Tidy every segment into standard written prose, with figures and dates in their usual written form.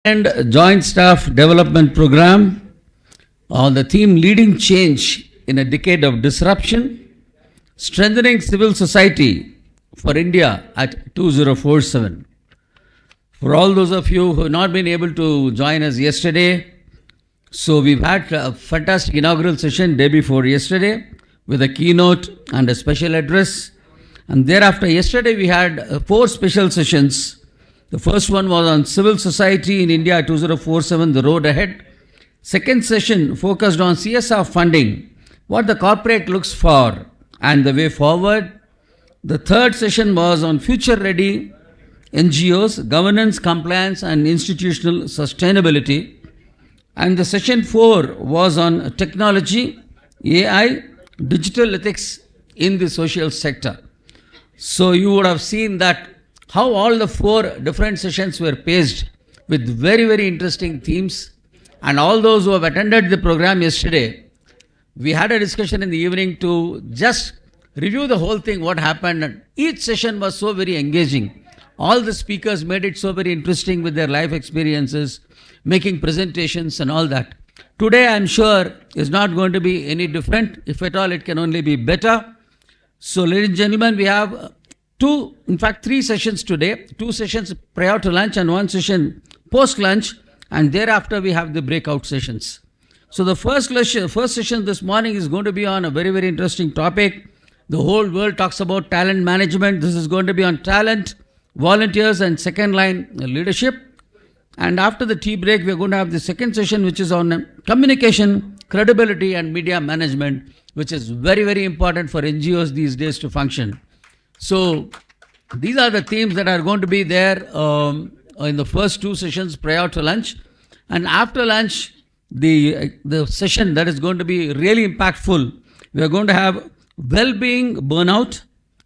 and Joint Staff Development Program on the theme Leading Change in a Decade of Disruption, Strengthening Civil Society for India at 2047. For all those of you who have not been able to join us yesterday, so we've had a fantastic inaugural session day before yesterday with a keynote and a special address. And thereafter, yesterday we had 4 special sessions. The first one was on civil society in India 2047, the road ahead. Second session focused on CSR funding, what the corporate looks for and the way forward. The third session was on future-ready NGOs, governance, compliance and institutional sustainability. And the session 4 was on technology, AI, digital ethics in the social sector. So you would have seen that how all the 4 different sessions were paced with very, very interesting themes. And all those who have attended the program yesterday, we had a discussion in the evening to just review the whole thing, what happened. And each session was so very engaging. All the speakers made it so very interesting with their life experiences, making presentations and all that. Today, I'm sure, is not going to be any different. If at all, it can only be better. So, ladies and gentlemen, we have 3 sessions today. 2 sessions prior to lunch and 1 session post-lunch. And thereafter, we have the breakout sessions. So, the first session this morning is going to be on a very, very interesting topic. The whole world talks about talent management. This is going to be on talent, volunteers and second-line leadership. And after the tea break, we're going to have the second session, which is on communication, credibility and media management, which is very, very important for NGOs these days to function. So these are the themes that are going to be there in the first 2 sessions prior to lunch. And after lunch, the session that is going to be really impactful, we are going to have well-being, burnout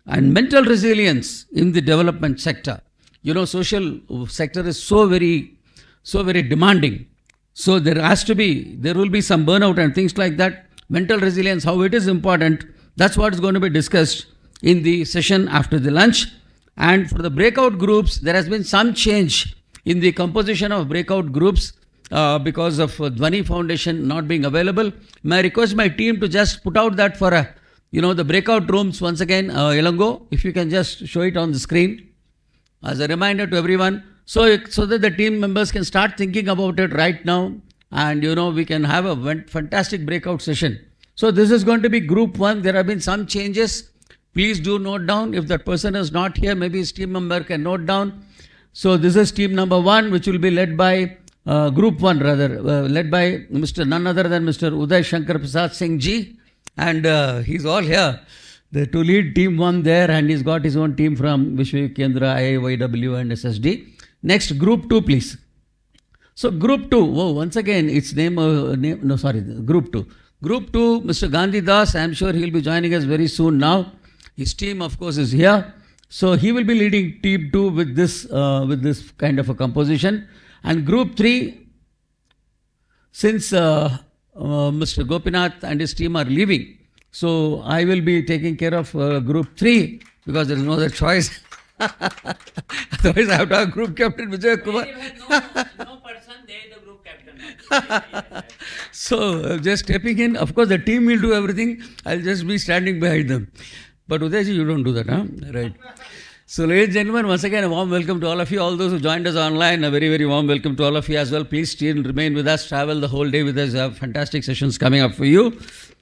and mental resilience in the development sector. You know, social sector is so very demanding. So there will be some burnout and things like that. Mental resilience, how it is important, that's what is going to be discussed in the session after the lunch. And for the breakout groups, there has been some change in the composition of breakout groups because of Dhwani Foundation not being available. May I request my team to just put out that for the breakout rooms once again, Elango, if you can just show it on the screen as a reminder to everyone, so that the team members can start thinking about it right now, and we can have a fantastic breakout session. So this is going to be group 1. There have been some changes. Please do note down. If that person is not here, maybe his team member can note down. So this is team number 1, which will be led by group 1 led by none other than Mr. Uday Shankar Prasad Singh Ji, and he's all here to lead team 1 there, and he's got his own team from Vishwa Kendra, IIYW and SSD. Next, group 2, please. So group 2, once again, its group 2. Group 2, Mr. Gandhi Das, I'm sure he'll be joining us very soon now. His team, of course, is here. So he will be leading team 2 with this kind of a composition. And group 3, since Mr. Gopinath and his team are leaving, so I will be taking care of group 3 because there is no other choice. Otherwise, I have to have group captain Vijay Kumar. No person, they are the group captain. So, just stepping in. Of course, the team will do everything. I'll just be standing behind them. But Udayji, you don't do that, huh? Right. So, ladies and gentlemen, once again, a warm welcome to all of you. All those who joined us online, a very, very warm welcome to all of you as well. Please still remain with us. Travel the whole day with us. We have fantastic sessions coming up for you.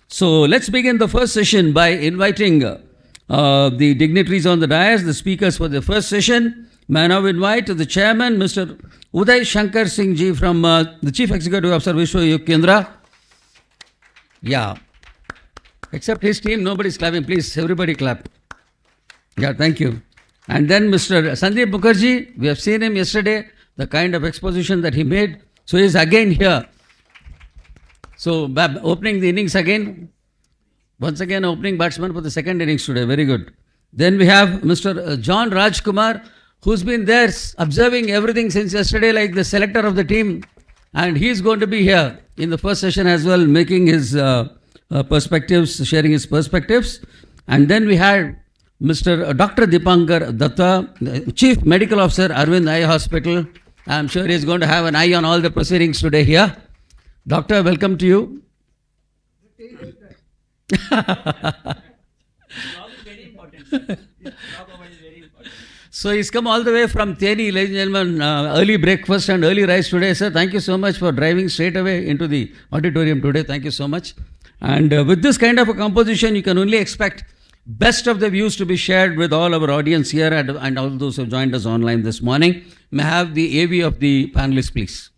So, let's begin the first session by inviting the dignitaries on the dais, the speakers for the first session. May I now invite the chairman, Mr. Uday Shankar Singh Ji from the Chief Executive Officer, Vishwa Yog Kendra. Yeah. Except his team, nobody's clapping. Please, everybody clap. Yeah, thank you. And then Mr. Sandip Mookerjee, we have seen him yesterday, the kind of exposition that he made. So he is again here. So opening the innings again. Once again, opening batsman for the second innings today. Very good. Then we have Mr. John Rajkumar, who's been there observing everything since yesterday, like the selector of the team. And he's going to be here in the first session as well, making his perspectives, sharing his perspectives. And then we had Mr. Dr. Dipankar Datta, Chief Medical Officer, Aravind Eye Hospital. I'm sure he's going to have an eye on all the proceedings today here. Doctor, welcome to you. Log is very important, sir. Log over is very important. So he's come all the way from Theni, ladies and gentlemen, early breakfast and early rise today. Sir, thank you so much for driving straight away into the auditorium today. Thank you so much. And with this kind of a composition, you can only expect best of the views to be shared with all our audience here and all those who have joined us online this morning. May I have the AV of the panelists, please.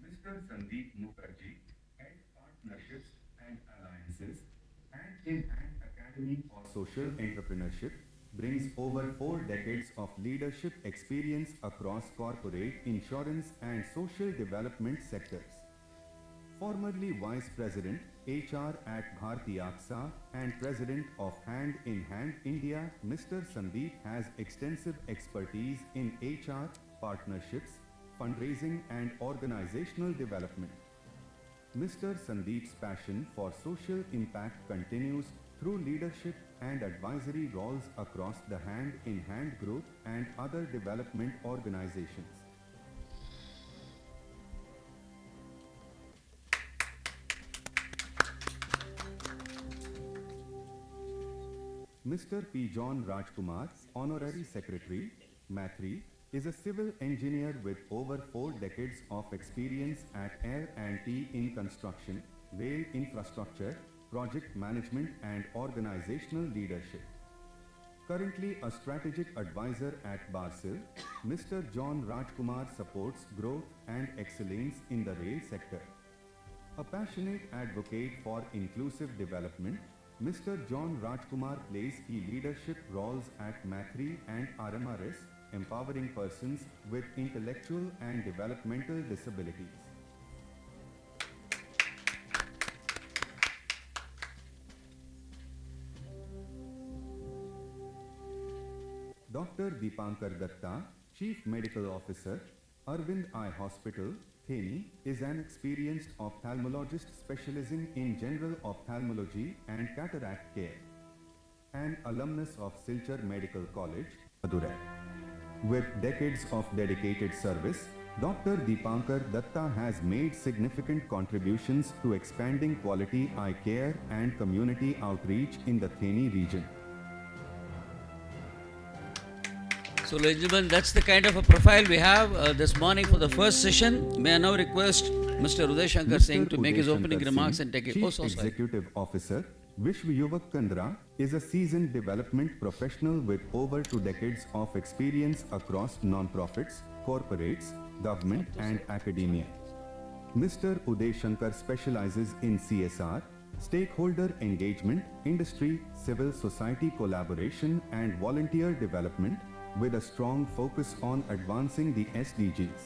Mr. Sandip Mookerjee, Head Partnerships and Alliances and in an Academy of Social Entrepreneurship, brings over 4 decades of leadership experience across corporate, insurance and social development sectors. Formerly Vice President, HR at Bharti AXA and President of Hand in Hand India, Mr. Sandip has extensive expertise in HR, partnerships, fundraising and organizational development. Mr. Sandip's passion for social impact continues through leadership and advisory roles across the Hand in Hand Group and other development organizations. Mr. P John Rajkumar, Honorary Secretary, Maithree, is a civil engineer with over 4 decades of experience at L&T in construction, rail infrastructure, project management and organizational leadership. Currently a strategic advisor at Barcel, Mr. John Rajkumar supports growth and excellence in the rail sector. A passionate advocate for inclusive development, Mr. John Rajkumar plays key leadership roles at Maithree and RMRS, empowering persons with intellectual and developmental disabilities. Dr. Dipankar Datta, Chief Medical Officer, Aravind Eye Hospital, Theni, is an experienced ophthalmologist specializing in general ophthalmology and cataract care. An alumnus of Silchar Medical College, Madurai. With decades of dedicated service, Dr. Dipankar Datta has made significant contributions to expanding quality eye care and community outreach in the Theni region. So, ladies and gentlemen, that's the kind of a profile we have this morning for the first session. May I now request Mr. Uday Shankar Singh to make his opening remarks and take it. Chief Executive Officer, Vishwa Yuvak Kandra, is a seasoned development professional with over 2 decades of experience across non-profits, corporates, government and academia. Mr. Uday Shankar specializes in CSR, stakeholder engagement, industry, civil society collaboration and volunteer development, with a strong focus on advancing the SDGs.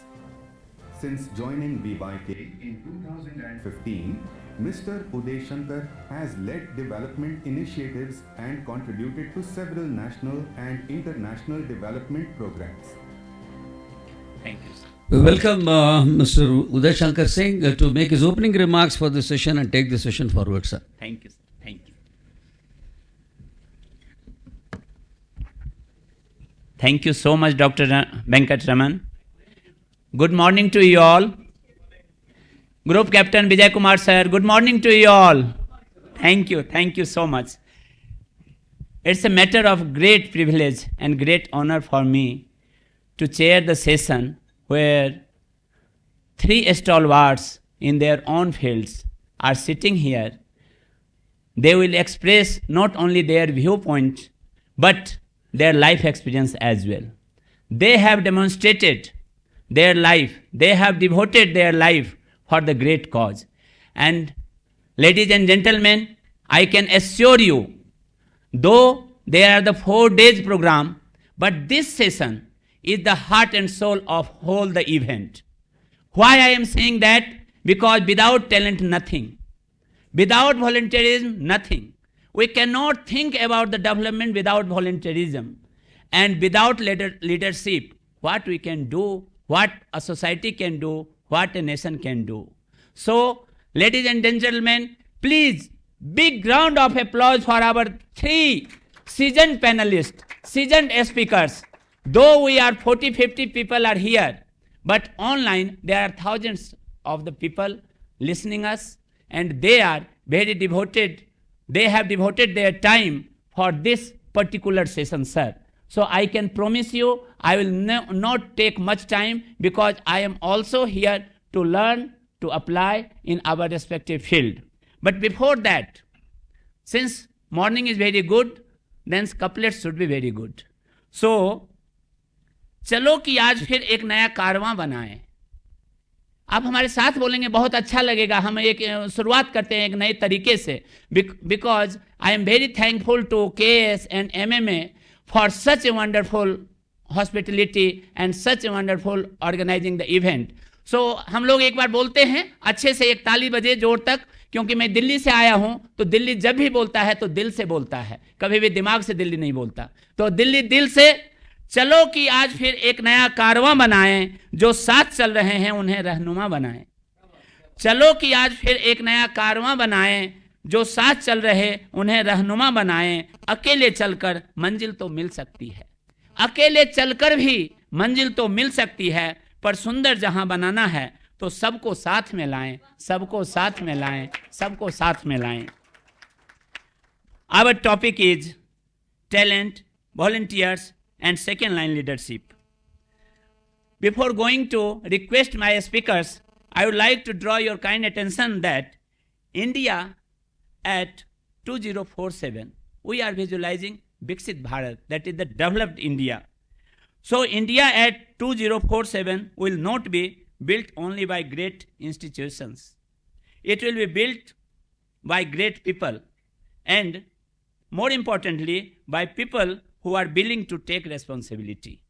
Since joining BYK in 2015, Mr. Uday Shankar has led development initiatives and contributed to several national and international development programs. Thank you, sir. We welcome Mr. Uday Shankar Singh to make his opening remarks for this session and take the session forward, sir. Thank you, sir. Thank you. Thank you so much, Dr. Venkatraman. Good morning to you all. Group Captain Vijay Kumar sir, good morning to you all. Thank you so much. It's a matter of great privilege and great honor for me to chair the session where 3 stalwarts in their own fields are sitting here. They will express not only their viewpoint, but their life experience as well. They have demonstrated their life, they have devoted their life for the great cause. And ladies and gentlemen, I can assure you, though they are the 4 days program, but this session is the heart and soul of whole the event. Why I am saying that? Because without talent, nothing. Without volunteerism, nothing. We cannot think about the development without volunteerism. And without leadership, what we can do, what a society can do, what a nation can do. So, ladies and gentlemen, please, big round of applause for our 3 seasoned panelists. seasoned speakers. Though we are 40, 50 people are here, but online there are thousands of the people listening us, and they are very devoted. They have devoted their time for this particular session, sir. So I can promise you, I will not take much time, because I am also here to learn, to apply in our respective field. But before that, since morning is very good, then couplets should be very good. So, चलो कि आज फिर एक नया कारवां बनाएं. आप हमारे साथ बोलेंगे, बहुत अच्छा लगेगा. हम एक शुरुआत करते हैं एक नए तरीके से. Because I am very thankful to KS and MMA for such a wonderful hospitality and such a wonderful organizing the event. So हम लोग एक बार बोलते हैं अच्छे से, एक ताली बजे जोर तक, क्योंकि मैं दिल्ली से आया हूं, तो दिल्ली जब भी बोलता है तो दिल से बोलता है, कभी भी दिमाग से दिल्ली नहीं बोलता. तो दिल्ली दिल से. चलो कि आज फिर एक नया कारवां बनाएं, जो साथ चल रहे हैं उन्हें रहनुमा बनाएं. चलो कि आज फिर एक नया कारवां बनाएं, जो साथ चल रहे उन्हें रहनुमा बनाएं. अकेले चलकर मंजिल तो मिल सकती है, अकेले चलकर भी मंजिल तो मिल सकती है, पर सुंदर जहां बनाना है तो सबको साथ में लाएं, सबको साथ में लाएं, सबको साथ में लाएं. Our topic is talent, volunteers and second-line leadership. Before going to request my speakers, I would like to draw your kind attention that India at 2047, we are visualizing Viksit Bharat, that is the developed India. So India at 2047 will not be built only by great institutions. It will be built by great people, and more importantly, by people who are willing to take responsibility.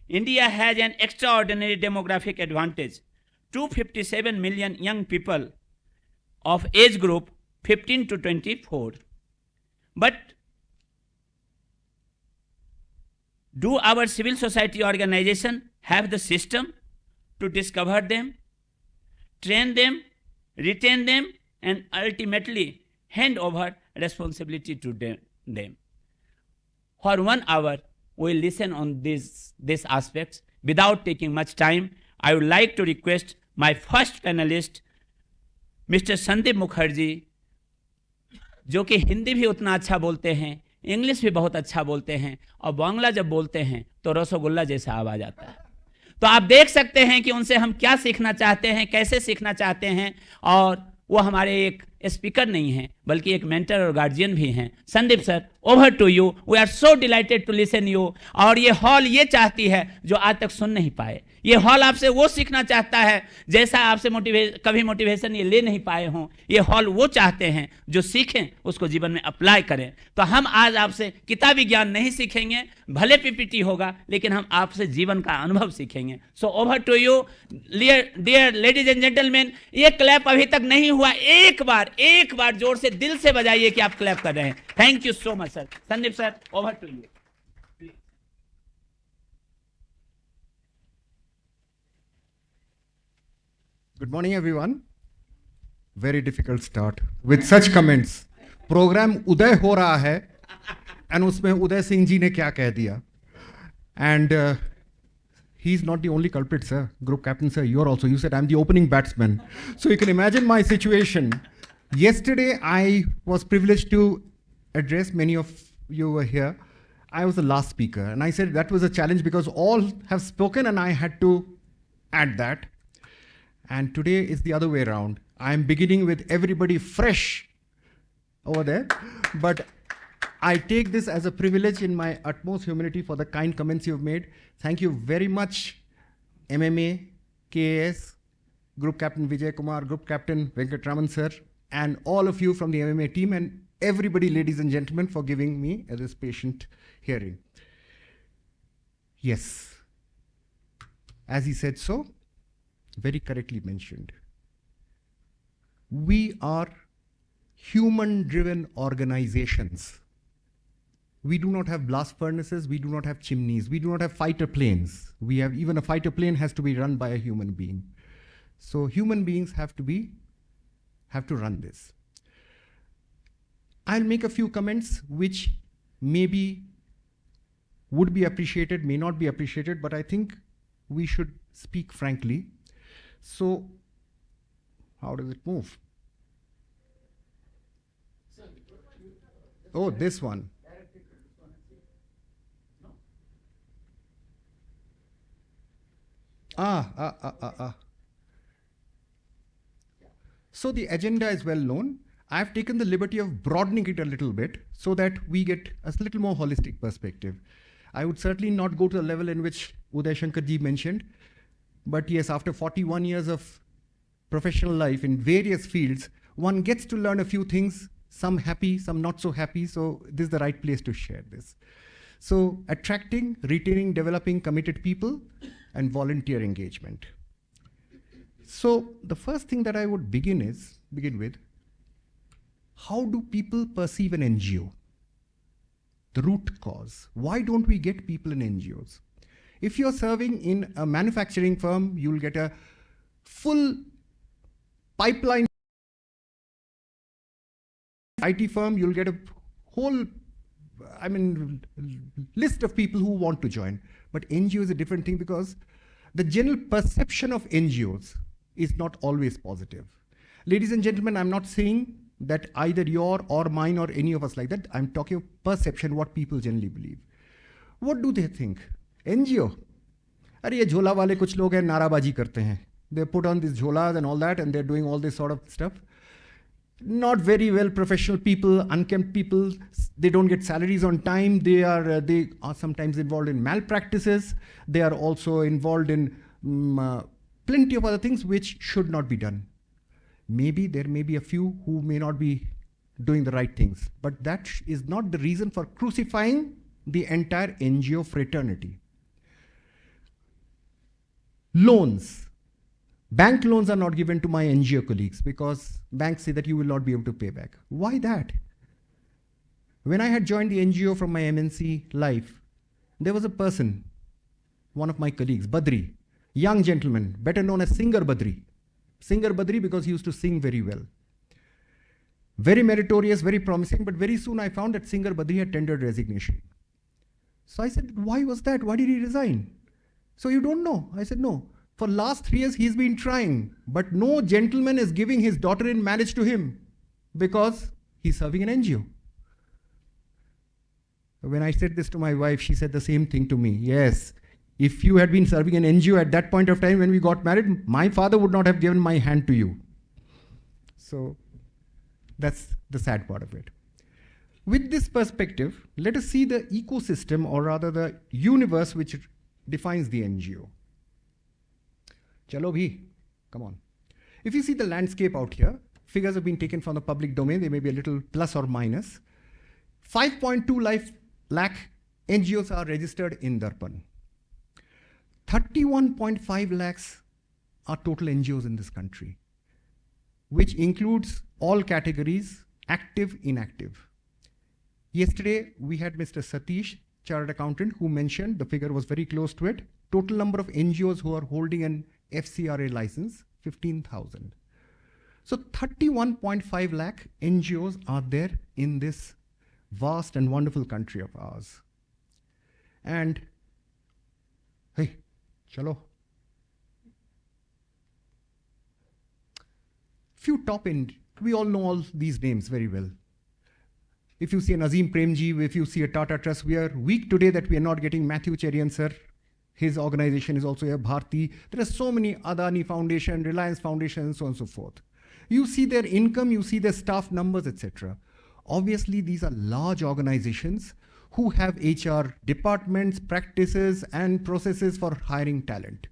India has an extraordinary demographic advantage. 257 million young people of age group 15 to 24. But do our civil society organization have the system to discover them, train them, retain them, and ultimately hand over responsibility to them? For 1 hour, we'll listen on these aspects. Without taking much time, I would like to request my first panelist, Mr. Sandip Mookerjee, जो कि हिंदी भी उतना अच्छा बोलते हैं, English भी बहुत अच्छा बोलते हैं, और बांग्ला जब बोलते हैं तो रसगुल्ला जैसा आवाज आता है. तो आप देख सकते हैं कि उनसे हम क्या सीखना चाहते हैं, कैसे सीखना चाहते हैं. और वो हमारे एक स्पीकर नहीं हैं, बल्कि एक मेंटर और गार्जियन भी हैं. Sandeep sir, over to you. We are so delighted to listen you. और ये हॉल ये चाहती है जो आज तक सुन नहीं पाए. ये हॉल आपसे वो सीखना चाहता है जैसा आपसे कभी मोटिवेशन ये ले नहीं पाए हों. ये हॉल वो चाहते हैं जो सीखें, उसको जीवन में अप्लाई करें. तो हम आज आपसे किताबी ज्ञान नहीं सीखेंगे, भले पीपीटी होगा, लेकिन हम आपसे जीवन का अनुभव सीखेंगे. So over to you dear ladies and gentleman. ये क्लैप अभी तक नहीं हुआ, एक बार जोर से दिल से बजाइए कि आप क्लैप कर रहे हैं. Thank you so much sir. Sandeep sir, over to you. Good morning, everyone. Very difficult start with such comments. Program उदय हो रहा है, and उसमें उदय सिंह जी ने क्या कह दिया. And he's not the only culprit, sir. Group captain, sir, you're also. You said I'm the opening batsman. So you can imagine my situation. Yesterday, I was privileged to address. Many of you were here. I was the last speaker, and I said that was a challenge because all have spoken, and I had to add that. And today is the other way around. I'm beginning with everybody fresh over there. But I take this as a privilege in my utmost humility for the kind comments you've made. Thank you very much, MMA, KAS, Group Captain Vijay Kumar, Group Captain Venkatraman sir, and all of you from the MMA team, and everybody, ladies and gentlemen, for giving me this patient hearing. Yes, as he said so, very correctly mentioned. We are human-driven organizations. We do not have blast furnaces, we do not have chimneys, we do not have fighter planes. We have, even a fighter plane has to be run by a human being. So human beings have to run this. I'll make a few comments which may be would be appreciated, may not be appreciated, but I think we should speak frankly. So, how does it move? Oh, this one. So the agenda is well known. I've taken the liberty of broadening it a little bit so that we get a little more holistic perspective. I would certainly not go to the level in which Uday Shankarji mentioned, but yes, after 41 years of professional life in various fields, one gets to learn a few things, some happy, some not so happy, so this is the right place to share this. So attracting, retaining, developing committed people and volunteer engagement. So the first thing that I would begin with, how do people perceive an NGO? The root cause. Why don't we get people in NGOs? If you're serving in a manufacturing firm, you'll get a full pipeline. IT firm, you'll get a whole, list of people who want to join. But NGO is a different thing because the general perception of NGOs is not always positive. Ladies and gentlemen, I'm not saying that either your or mine or any of us like that. I'm talking of perception, what people generally believe. What do they think? NGO? अरे ये झोला वाले कुछ लोग हैं नाराबाजी करते हैं. They put on these jholas and all that and they're doing all this sort of stuff. Not very well professional people, unkempt people. They don't get salaries on time. They are sometimes involved in malpractices. They are also involved in plenty of other things which should not be done. Maybe there may be a few who may not be doing the right things, but that is not the reason for crucifying the entire NGO fraternity. Loans. Bank loans are not given to my NGO colleagues because banks say that you will not be able to pay back. Why that? When I had joined the NGO from my MNC life, there was a person, one of my colleagues, Badri, young gentleman, better known as Singer Badri. Singer Badri because he used to sing very well. Very meritorious, very promising, but very soon I found that Singer Badri had tendered resignation. So I said, why was that? Why did he resign? So you don't know? I said, no. For last 3 years, he's been trying, but no gentleman is giving his daughter in marriage to him because he's serving an NGO. When I said this to my wife, she said the same thing to me. Yes, if you had been serving an NGO at that point of time when we got married, my father would not have given my hand to you. So that's the sad part of it. With this perspective, let us see the ecosystem, or rather the universe which defines the NGO. Chalo bhi, come on. If you see the landscape out here, figures have been taken from the public domain. They may be a little plus or minus. 5.2 lakh NGOs are registered in Darpan. 31.5 lakhs are total NGOs in this country, which includes all categories, active, inactive. Yesterday, we had Mr. Satish, chartered accountant, who mentioned the figure was very close to it. Total number of NGOs who are holding an FCRA license, 15,000. So 31.5 lakh NGOs are there in this vast and wonderful country of ours. And, hey, chalo. Few top end, we all know all these names very well. If you see an Azim Premji, if you see a Tata Trust, we are weak today that we are not getting Matthew Cherian sir. His organization is also a Bharti. There are so many Adani Foundation, Reliance Foundation, and so on and so forth. You see their income, you see their staff numbers, etc. Obviously, these are large organizations who have HR departments, practices, and processes for hiring talent.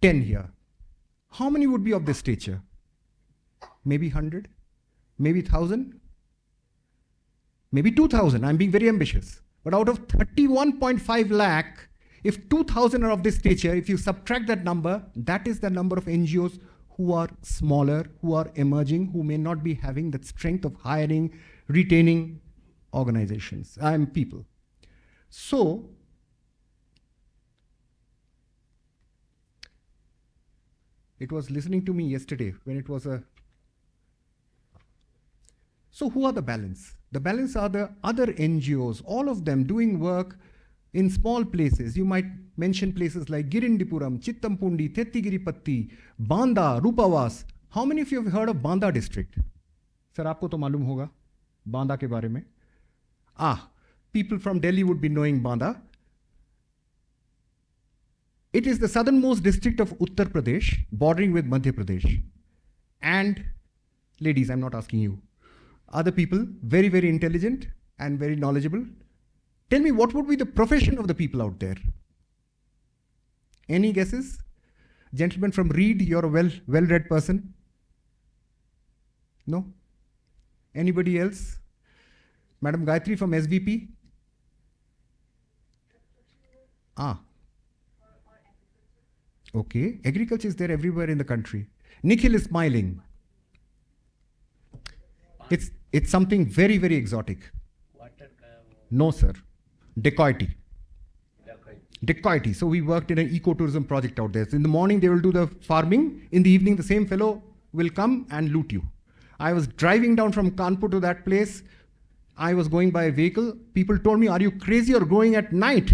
10 here. How many would be of this stature? Maybe 100? Maybe 1,000? Maybe 2,000. I'm being very ambitious. But out of 31.5 lakh, if 2,000 are of this stature, if you subtract that number, that is the number of NGOs who are smaller, who are emerging, who may not be having that strength of hiring, retaining organizations, people. So, it was listening to me yesterday when it was a... So who are the balance? The balance are the other NGOs, all of them doing work in small places. You might mention places like Girindipuram, Chittampundi, Thettigiripatti, Banda, Rupavas. How many of you have heard of Banda district? Sir, आपको तो मालूम होगा बांदा के बारे में. People from Delhi would be knowing Banda. It is the southernmost district of Uttar Pradesh, bordering with Madhya Pradesh. And ladies, I'm not asking you, other people, very, very intelligent and very knowledgeable. Tell me, what would be the profession of the people out there? Any guesses? Gentlemen from Reed, you're a well-read person. No? Anybody else? Madam Maithree from SVP? Okay, agriculture is there everywhere in the country. Nikhil is smiling. It's something very, very exotic. No, sir. Dacoity. Dacoity. So we worked in an ecotourism project out there. So in the morning they will do the farming. In the evening the same fellow will come and loot you. I was driving down from Kanpur to that place. I was going by a vehicle. People told me, are you crazy or going at night?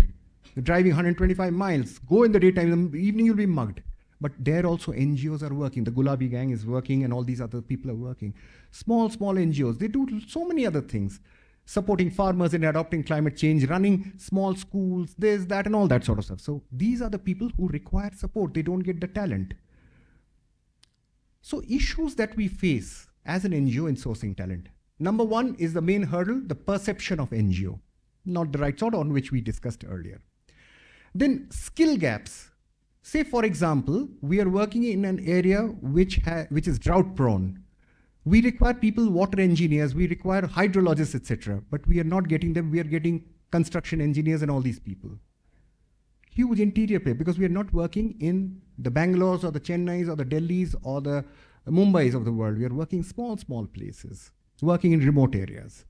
You're driving 125 miles. Go in the daytime. In the evening you'll be mugged. But there also NGOs are working. The Gulabi gang is working and all these other people are working. Small NGOs. They do so many other things. Supporting farmers in adopting climate change, running small schools, this, that, and all that sort of stuff. So these are the people who require support. They don't get the talent. So issues that we face as an NGO in sourcing talent. Number one is the main hurdle, the perception of NGO. Not the right sort on which we discussed earlier. Then skill gaps. Say, for example, we are working in an area which is drought prone. We require people, water engineers, we require hydrologists, etc. But we are not getting them. We are getting construction engineers and all these people. Huge interior pay because we are not working in the Bangalores or the Chennais or the Delhis or the Mumbais of the world. We are working small places, working in remote areas.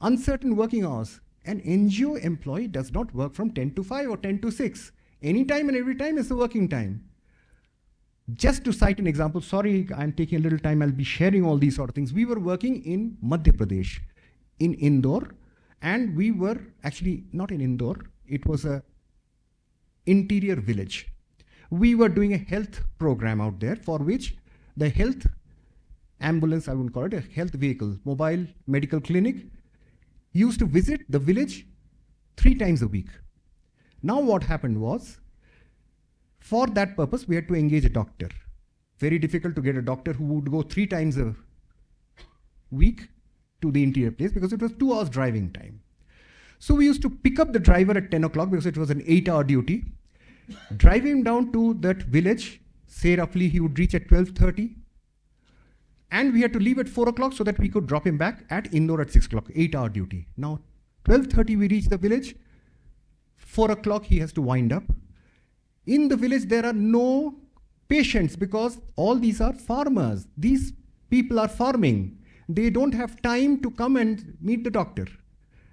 Uncertain working hours. An NGO employee does not work from 10 to 5 or 10 to 6. Any time and every time is the working time. Just to cite an example, sorry, I'm taking a little time, I'll be sharing all these sort of things. We were working in Madhya Pradesh, in Indore, and we were actually not in Indore, it was a interior village. We were doing a health program out there for which the health ambulance, I wouldn't call it, a health vehicle, mobile medical clinic, used to visit the village 3 times a week. Now what happened was, for that purpose, we had to engage a doctor. Very difficult to get a doctor who would go 3 times a week to the interior place because it was 2 hours driving time. So we used to pick up the driver at 10 o'clock because it was an 8-hour duty, drive him down to that village, say roughly he would reach at 12:30, and we had to leave at 4 o'clock so that we could drop him back at Indore at 6 o'clock, 8-hour duty. Now, 12:30 we reach the village, 4 o'clock he has to wind up. In the village, there are no patients because all these are farmers. These people are farming. They don't have time to come and meet the doctor.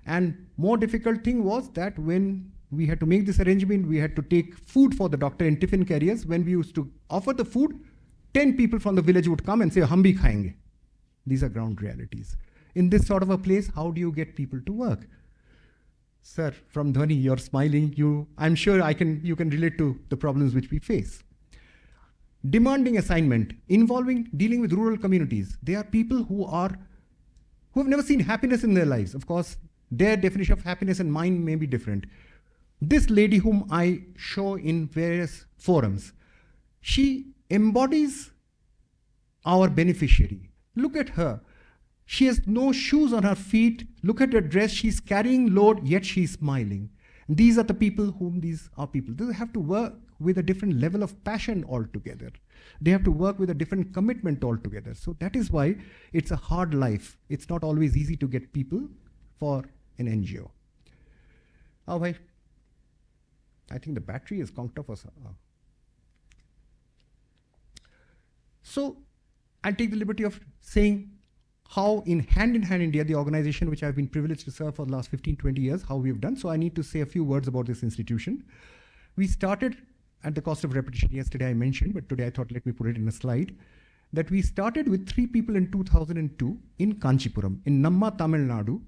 And more difficult thing was that when we had to make this arrangement, we had to take food for the doctor in tiffin carriers. When we used to offer the food, 10 people from the village would come and say, "Hum bhi khayenge." These are ground realities. In this sort of a place, how do you get people to work? Sir, from Theni, you're smiling. I'm sure you can relate to the problems which we face. Demanding assignment, dealing with rural communities. They are people who have never seen happiness in their lives. Of course, their definition of happiness and mine may be different. This lady whom I show in various forums, she embodies our beneficiary. Look at her. She has no shoes on her feet. Look at her dress. She's carrying load, yet she's smiling. These are the people whom these are people. They have to work with a different level of passion altogether. They have to work with a different commitment altogether. So that is why it's a hard life. It's not always easy to get people for an NGO. Oh, bhai. I think the battery is conked off or something. So I'll take the liberty of saying how in hand India, the organization which I've been privileged to serve for the last 15-20 years, how we've done. So I need to say a few words about this institution. We started at the cost of repetition. Yesterday I mentioned, but today I thought let me put it in a slide. that we started with 3 people in 2002 in Kanchipuram, in Namma, Tamil Nadu,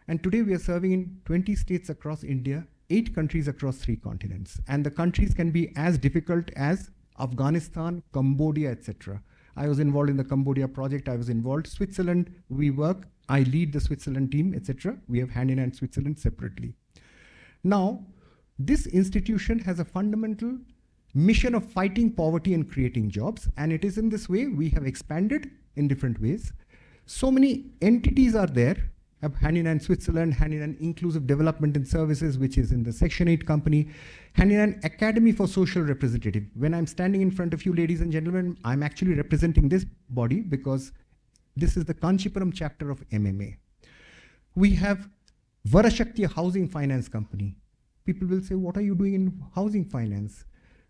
and today we are serving in 20 states across India, 8 countries across 3 continents. And the countries can be as difficult as Afghanistan, Cambodia, etc. I was involved in the Cambodia project, I was involved. Switzerland, we work, I lead the Switzerland team, etc. We have hand-in-hand Switzerland separately. Now, this institution has a fundamental mission of fighting poverty and creating jobs, and it is in this way we have expanded in different ways. So many entities are there, hand-in-hand Switzerland, hand-in-hand Inclusive Development and Services, which is in the Section 8 company, hand-in-hand Academy for Social Representative. When I'm standing in front of you, ladies and gentlemen, I'm actually representing this body because this is the Kanchipuram chapter of MMA. We have Varashakti, a housing finance company. People will say, what are you doing in housing finance?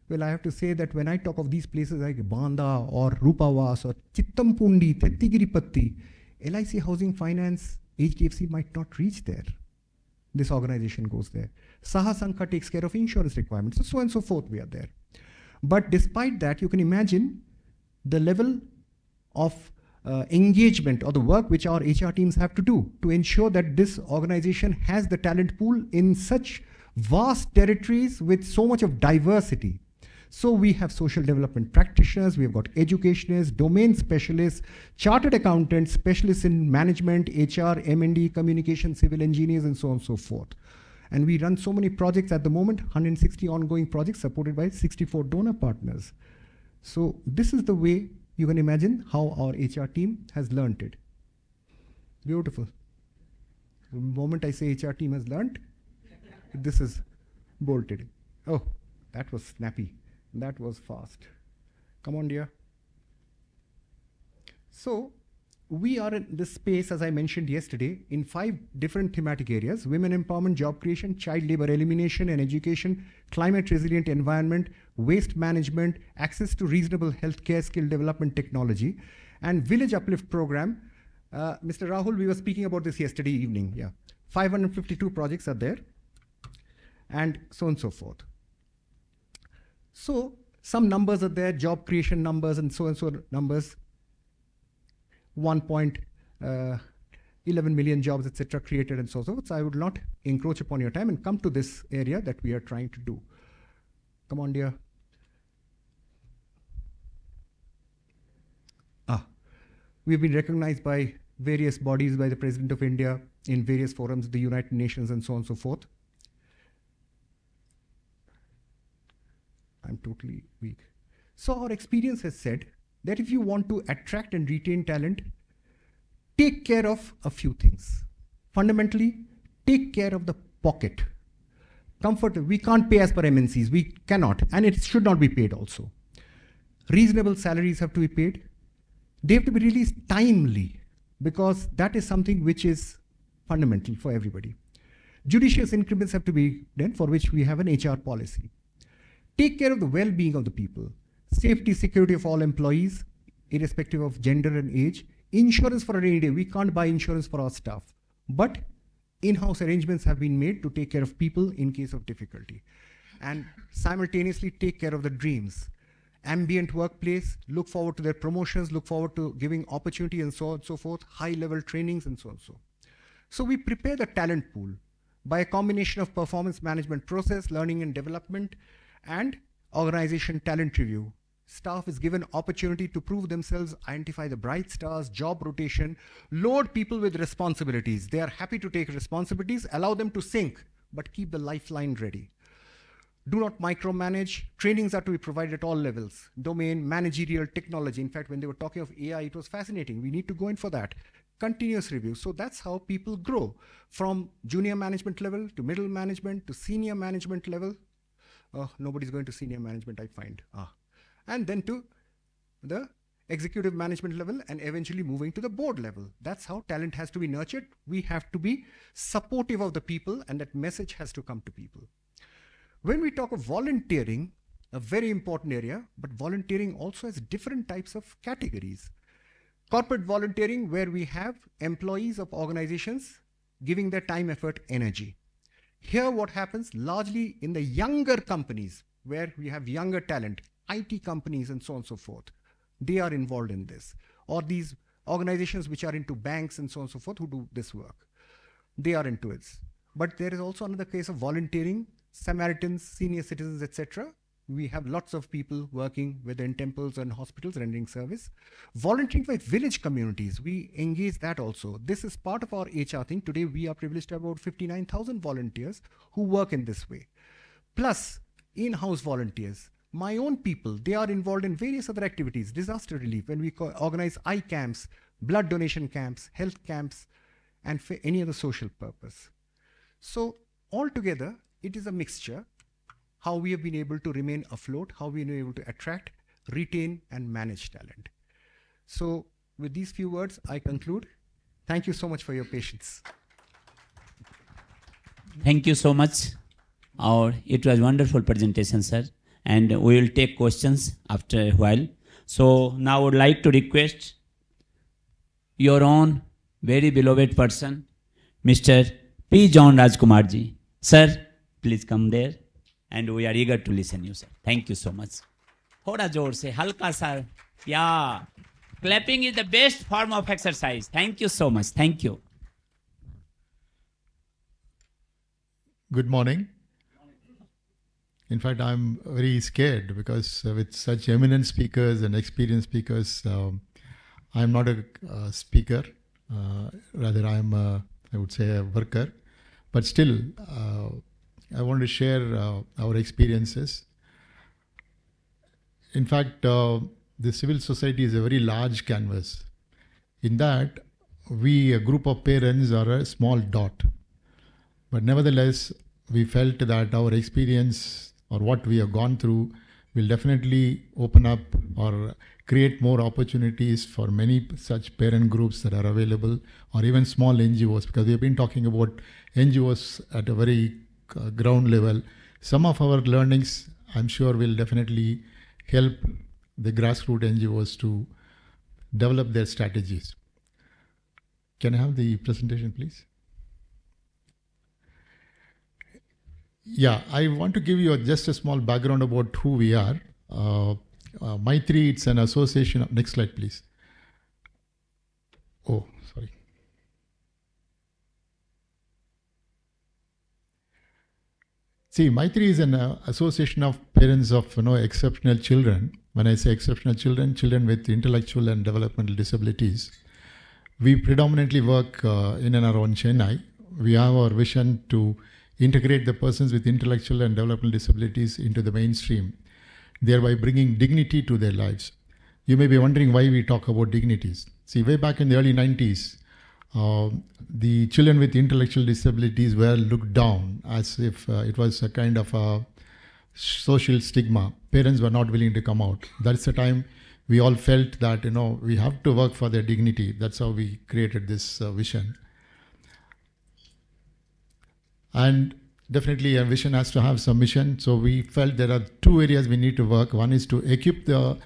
Well, I have to say that when I talk of these places like Banda or Rupavas or Chittampundi, Tettigiripatti, LIC Housing Finance, HDFC might not reach there. This organization goes there. Sahasanka takes care of insurance requirements, so on and so forth, we are there. But despite that, you can imagine the level of engagement or the work which our HR teams have to do to ensure that this organization has the talent pool in such vast territories with so much of diversity. So we have social development practitioners, we have got educationists, domain specialists, chartered accountants, specialists in management, HR, M&D, communication, civil engineers, and so on and so forth. And we run so many projects at the moment, 160 ongoing projects supported by 64 donor partners. So this is the way you can imagine how our HR team has learned it. Beautiful. The moment I say HR team has learned, this is bolted. Oh, that was snappy. That was fast. Come on, dear. So we are in this space, as I mentioned yesterday, in 5 different thematic areas: women empowerment, job creation, child labor elimination and education, climate resilient environment, waste management, access to reasonable healthcare, skill development technology, and village uplift program. Mr. Rahul, we were speaking about this yesterday evening. Yeah, 552 projects are there, and so on and so forth. So some numbers are there, job creation numbers and so numbers, 1.11 million jobs, etc. created and so forth. So I would not encroach upon your time and come to this area that we are trying to do. Come on, dear. We've been recognized by various bodies, by the President of India in various forums, the United Nations and so on and so forth. I'm totally weak. So our experience has said that if you want to attract and retain talent, take care of a few things. Fundamentally, take care of the pocket. Comfort, we can't pay as per MNCs, we cannot, and it should not be paid also. Reasonable salaries have to be paid. They have to be released timely, because that is something which is fundamental for everybody. Judicious increments have to be done, for which we have an HR policy. Take care of the well-being of the people. Safety, security of all employees, irrespective of gender and age. Insurance for a rainy day. We can't buy insurance for our staff. But in-house arrangements have been made to take care of people in case of difficulty. And simultaneously take care of the dreams. Ambient workplace, look forward to their promotions, look forward to giving opportunity and so on and so forth, high-level trainings and so on and so. So we prepare the talent pool by a combination of performance management process, learning and development, and organization talent review. Staff is given opportunity to prove themselves, identify the bright stars, job rotation, load people with responsibilities. They are happy to take responsibilities, allow them to sink, but keep the lifeline ready. Do not micromanage. Trainings are to be provided at all levels. Domain, managerial, technology. In fact, when they were talking of AI, it was fascinating. We need to go in for that. Continuous review. So that's how people grow from junior management level to middle management to senior management level. Nobody's going to senior management, I find. And then to the executive management level and eventually moving to the board level. That's how talent has to be nurtured. We have to be supportive of the people, and that message has to come to people. When we talk of volunteering, a very important area, but volunteering also has different types of categories. Corporate volunteering, where we have employees of organizations giving their time, effort, energy. Here what happens largely in the younger companies where we have younger talent, IT companies and so on and so forth. they are involved in this. Or these organizations which are into banks and so on and so forth who do this work, they are into it. But there is also another case of volunteering, Samaritans, senior citizens, etc. We have lots of people working within temples and hospitals rendering service. Volunteering by village communities, we engage that also. This is part of our HR thing. Today we are privileged to have about 59,000 volunteers who work in this way. Plus, in-house volunteers. My own people, they are involved in various other activities, disaster relief, when we organize eye camps, blood donation camps, health camps, and for any other social purpose. So altogether, it is a mixture, how we have been able to remain afloat, how we have been able to attract, retain, and manage talent. So with these few words, I conclude. Thank you so much for your patience. Thank you so much. It was wonderful presentation, sir. And we will take questions after a while. So now I would like to request your own very beloved person, Mr. P John Rajkumar ji. Sir, please come there. And we are eager to listen you, sir. Thank you so much. थोड़ा जोर से, हल्का सा. Yeah. Clapping is the best form of exercise. Thank you so much. Thank you. Good morning. In fact, I'm very scared because with such eminent speakers and experienced speakers, I'm not a speaker. Rather, I'm, I would say, a worker. But still, I want to share our experiences. In fact, the civil society is a very large canvas. In that, we, a group of parents, are a small dot. But nevertheless, we felt that our experience or what we have gone through will definitely open up or create more opportunities for many such parent groups that are available, or even small NGOs, because we have been talking about NGOs at a very ground level. Some of our learnings, I'm sure, will definitely help the grassroots NGOs to develop their strategies. Can I have the presentation, please? Yeah, I want to give you just a small background about who we are. Maithree, it's an association. Next slide, please. Oh, sorry. See, Maithree is an association of parents of exceptional children. When I say exceptional children, children with intellectual and developmental disabilities. We predominantly work in and around Chennai. We have our vision to integrate the persons with intellectual and developmental disabilities into the mainstream, thereby bringing dignity to their lives. You may be wondering why we talk about dignities. See, way back in the early 90s, the children with intellectual disabilities were looked down as if it was a kind of a social stigma. Parents were not willing to come out. That's the time we all felt that, we have to work for their dignity. That's how we created this vision. And definitely a vision has to have some mission. So we felt there are two areas we need to work. One is to equip the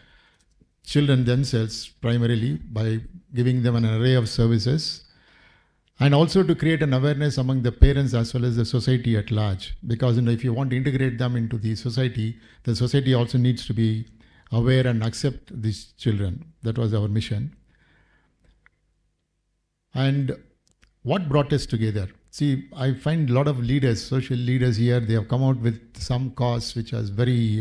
children themselves primarily by giving them an array of services, and also to create an awareness among the parents as well as the society at large. Because if you want to integrate them into the society also needs to be aware and accept these children. That was our mission. And what brought us together? See, I find a lot of leaders, social leaders here, they have come out with some cause which is very,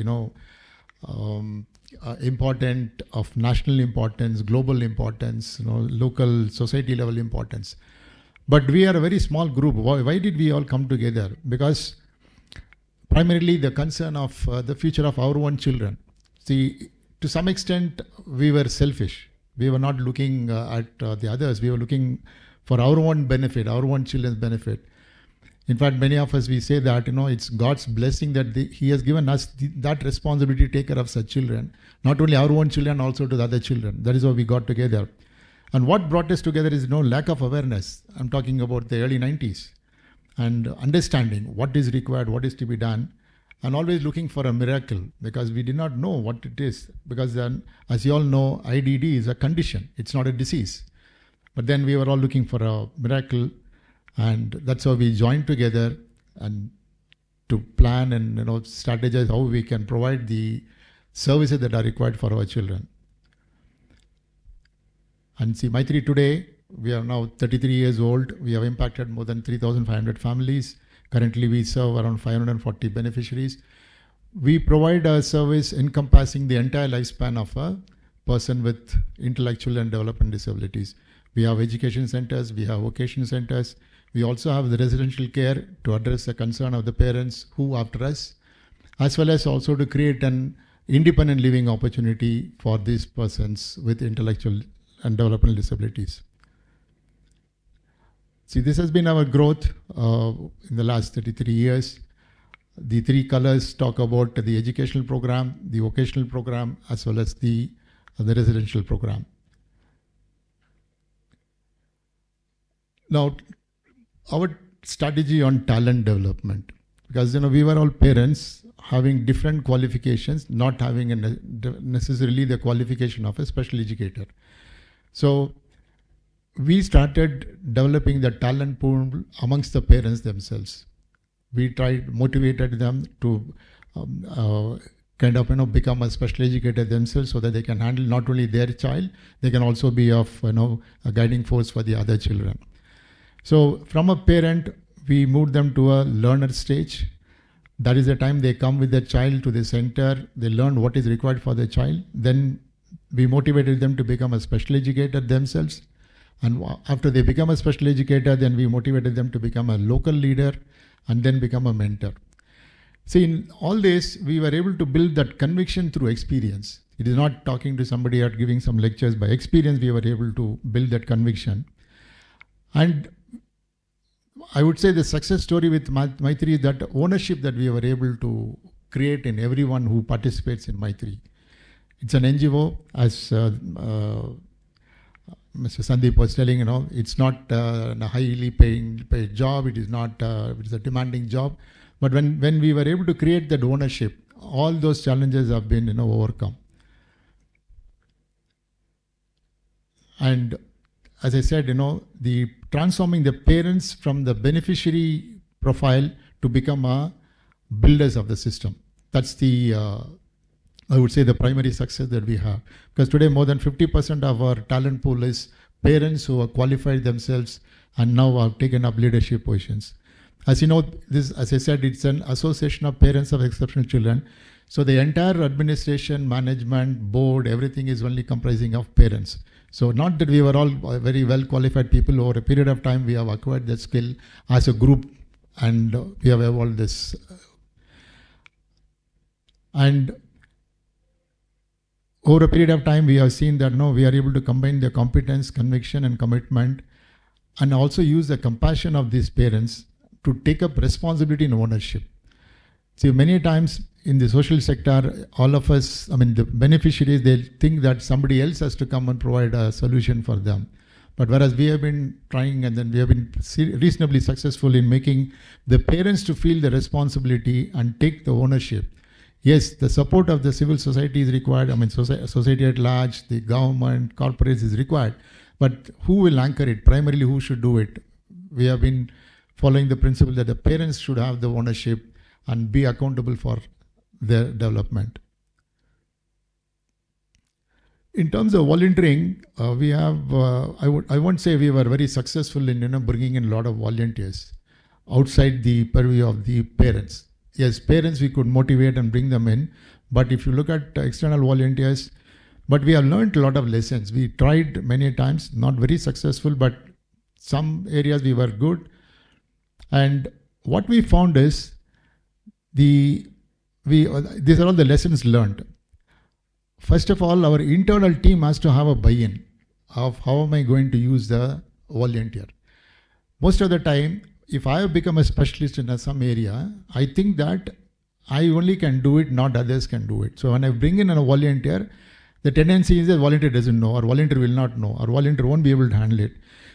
important, of national importance, global importance, local society level importance. But we are a very small group. Why did we all come together? Because primarily the concern of the future of our own children. See, to some extent, we were selfish. We were not looking at the others. We were looking for our own benefit, our own children's benefit. In fact, many of us, we say that, it's God's blessing that He has given us that responsibility to take care of such children, not only our own children, also to the other children. That is why we got together. And what brought us together is lack of awareness. I'm talking about the early 90s. And understanding what is required, what is to be done, and always looking for a miracle, because we did not know what it is. Because then, as you all know, IDD is a condition, it's not a disease. But then we were all looking for a miracle, and that's how we joined together and to plan and strategize how we can provide the services that are required for our children. And see, Maithree today, we are now 33 years old. We have impacted more than 3,500 families. Currently, we serve around 540 beneficiaries. We provide a service encompassing the entire lifespan of a person with intellectual and development disabilities. We have education centers, we have vocation centers. We also have the residential care to address the concern of the parents who after us, as well as also to create an independent living opportunity for these persons with intellectual and developmental disabilities. See, this has been our growth in the last 33 years. The three colors talk about the educational program, the vocational program, as well as the residential program. Now, our strategy on talent development, because we were all parents having different qualifications, not having necessarily the qualification of a special educator. So we started developing the talent pool amongst the parents themselves. We motivated them to become a special educator themselves so that they can handle not only their child, they can also be of a guiding force for the other children. So from a parent, we moved them to a learner stage. That is the time they come with their child to the center, they learn what is required for the child. Then we motivated them to become a special educator themselves. And after they become a special educator, then we motivated them to become a local leader and then become a mentor. See, in all this, we were able to build that conviction through experience. It is not talking to somebody or giving some lectures. By experience, we were able to build that conviction. And I would say the success story with Maithree is that ownership that we were able to create in everyone who participates in Maithree. It's an NGO, as Mr. Sandip was telling, it's not a highly paid job. It is not, it's a demanding job. But when we were able to create that ownership, all those challenges have been, overcome. And as I said, the transforming the parents from the beneficiary profile to become a builders of the system. That's the, I would say, the primary success that we have. Because today more than 50% of our talent pool is parents who have qualified themselves and now have taken up leadership positions. As you know, this, as I said, it's an association of parents of exceptional children. So the entire administration, management, board, everything is only comprising of parents. So not that we were all very well qualified people. Over a period of time, we have acquired that skill as a group and we have evolved this. And over a period of time, we have seen that we are able to combine the competence, conviction and commitment and also use the compassion of these parents to take up responsibility and ownership. See, many times in the social sector, all of us, the beneficiaries, they think that somebody else has to come and provide a solution for them. But whereas we have been trying and then we have been reasonably successful in making the parents to feel the responsibility and take the ownership. Yes, the support of the civil society is required. Society at large, the government, corporates is required. But who will anchor it? Primarily, who should do it? We have been following the principle that the parents should have the ownership and be accountable for their development. In terms of volunteering, we have, I won't say we were very successful in bringing in a lot of volunteers outside the purview of the parents. Yes, parents we could motivate and bring them in, but if you look at external volunteers, but we have learned a lot of lessons. We tried many times, not very successful, but some areas we were good. And what we found is these are all the lessons learned. First of all, our internal team has to have a buy-in of how am I going to use the volunteer. Most of the time, if I have become a specialist in some area, I think that I only can do it, not others can do it. So when I bring in a volunteer, the tendency is that volunteer doesn't know, or volunteer will not know, or volunteer won't be able to handle it.